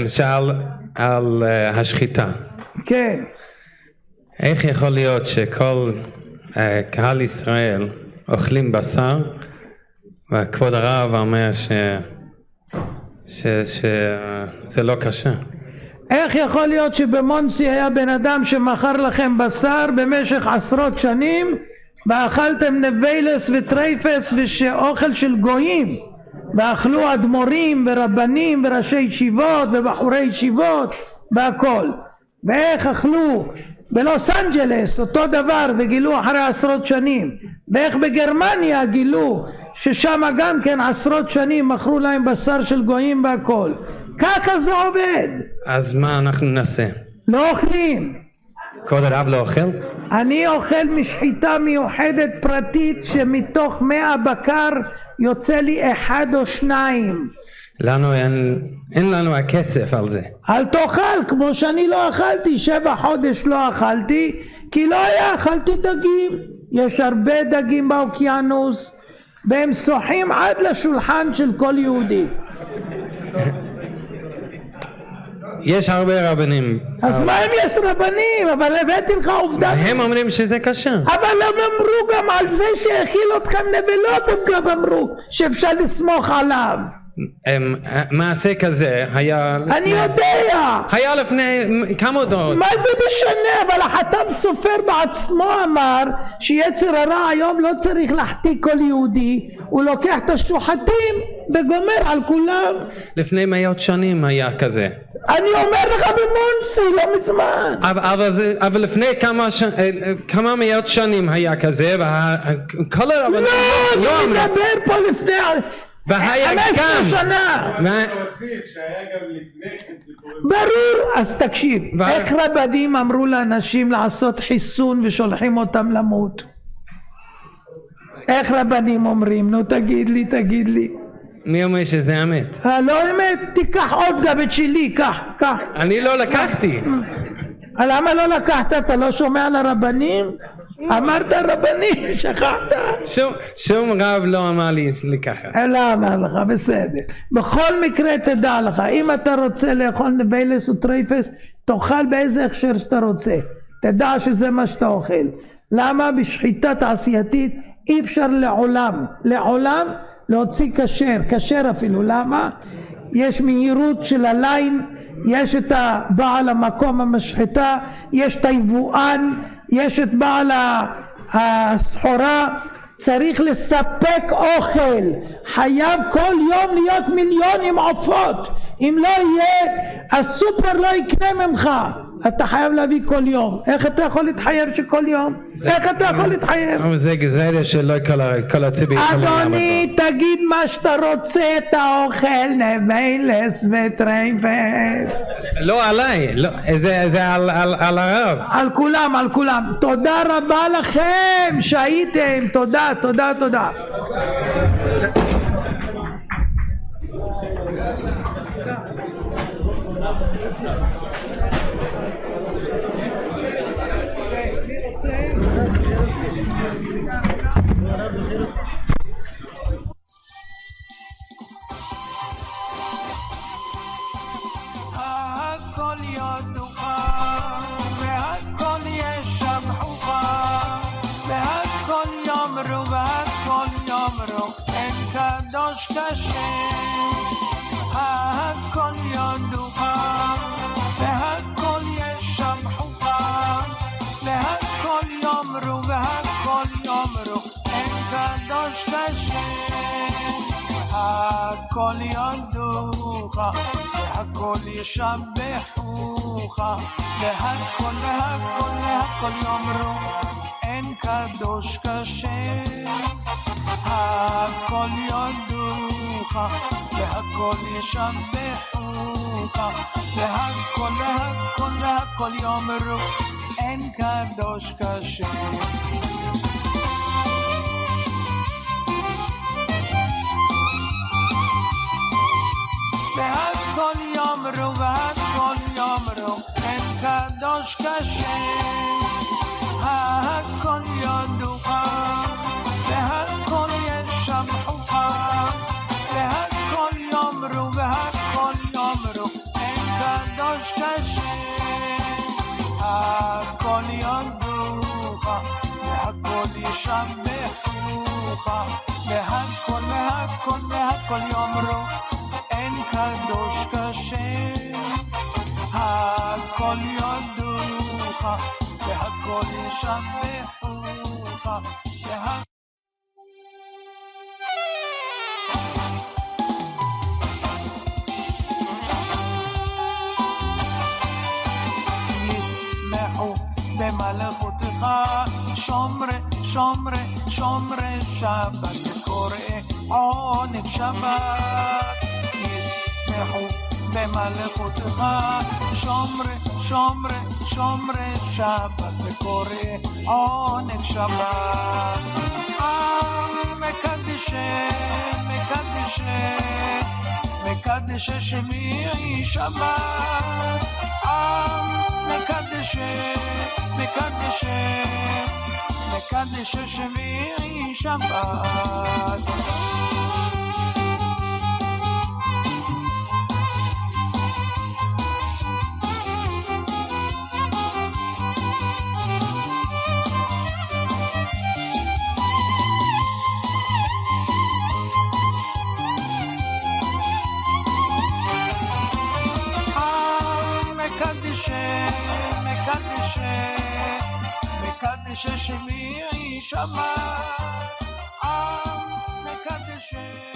שאל על השחיטה. כן. איך יכול להיות שכל קהל ישראל אוכלים בשר, וכבוד הרב אומר שזה לא קשה? איך יכול להיות שבמונסי היה בן אדם שמכר לכם בשר במשך עשרות שנים, ואכלתם נבלס וטרייפס ושאוכל של גויים, ואכלו אדמו"רים ורבנים וראשי ישיבות ובחורי ישיבות והכל, ואיך אכלו בלוס אנג'לס אותו דבר וגילו אחרי עשרות שנים, ואיך בגרמניה גילו ששם גם כן עשרות שנים מכרו להם בשר של גויים והכל. ככה זה עובד. אז מה אנחנו נעשה? לא אוכלים. כבוד הרב לא אוכל? אני אוכל משחיטה מיוחדת פרטית שמתוך 100 בקר יוצא לי 1 או 2. לנו אין לנו הכסף על זה. אל תאכל, כמו שאני לא אכלתי 7 חודש לא אכלתי, כי לא היה, אכלתי דגים. יש הרבה דגים באוקיינוס והם שוחים עד לשולחן של כל יהודי. יש הרבה רבנים. אז מה אם יש רבנים? אבל הבאתי לך עובדה. הם אומרים שזה קשה. אבל הם אמרו גם על זה שהאכיל אתכם נבלות, הם גם אמרו שאפשר לסמוך עליו. מעשה כזה היה... אני יודע. היה לפני כמה דורות. מה זה משנה? אבל החתם סופר בעצמו אמר שיצר הרע היום לא צריך להחטיא כל יהודי, הוא לוקח את השוחטים וגומר על כולם. לפני 100 שנים היה כזה. אני אומר לך במונסי לא מזמן. אבל לפני כמה 100 שנים היה כזה, וכל הרבנים... לא, אני מדבר פה לפני... והיה גם 15 שנה. ברור. אז תקשיב, איך רבנים אמרו לאנשים לעשות חיסון ושולחים אותם למות? איך רבנים אומרים? נו תגיד לי. מי אומר שזה אמת? לא אמת? תיקח עוד גבת שלי, קח. אני לא לקחתי. למה לא לקחת? אתה לא שומע לרבנים? אמרת רבנים, שכחת? שום רב לא אמר לי לקחת. לא אמר לך, בסדר. בכל מקרה תדע לך, אם אתה רוצה לאכול נבלס או טרייפס, תאכל באיזה הכשר שאתה רוצה. תדע שזה מה שאתה אוכל. למה? בשחיטה תעשייתית אי אפשר לעולם להוציא כשר אפילו. למה? יש מהירות של הליין, יש את הבעל המקום המשחטה, יש את היבואן, יש את בעל הסחורה, צריך לספק אוכל, חייב כל יום להיות מיליונים עופות, אם לא יהיה הסופר לא יקנה ממך, אתה חייב להביא כל יום. איך אתה יכול להתחייב שכל יום? איך אתה יכול להתחייב? זה גזירה שלא כל הציבור. אדוני, תגיד מה שאתה רוצה, אתה אוכל נבלס וטרייפס. לא עליי, זה על הרב. על כולם. תודה רבה לכם שהייתם. תודה. הכל יודוך והכל ישבחוך והכל יאמרו אין קדוש כשם. הכל יודוך והכל ישבחוך והכל יאמרו אין קדוש כשם. והכל יודוך, והכל ישבחוך, והכל והכל והכל יאמרו אין קדוש כשם. הכל יודוך, והכל ישבחוך, והכל והכל והכל יאמרו אין קדוש כשם. והכל יאמרו והכל יאמרו אין קדוש כשם. הכל יודוך, והכל ישבחוך, והכל יאמרו והכל יאמרו אין קדוש כשם. הכל יודוך, והכל ישבחוך, והכל והכל והכל יאמרו אין קדוש כשם. הכל יודוך, והכל ישבחוך, ישמחו במלכותך שומרי שומרי שומרי שבת וקוראי עונג שבת. ישמחו במלכותך שומרי שומרי שומרי שבת וקוראי עונג שבת. מקדשי מקדשי מקדשי שמי שבת. מקדשי מקדשי מקדשי שמי שבת. מקדשי שמי שבת. מקדשי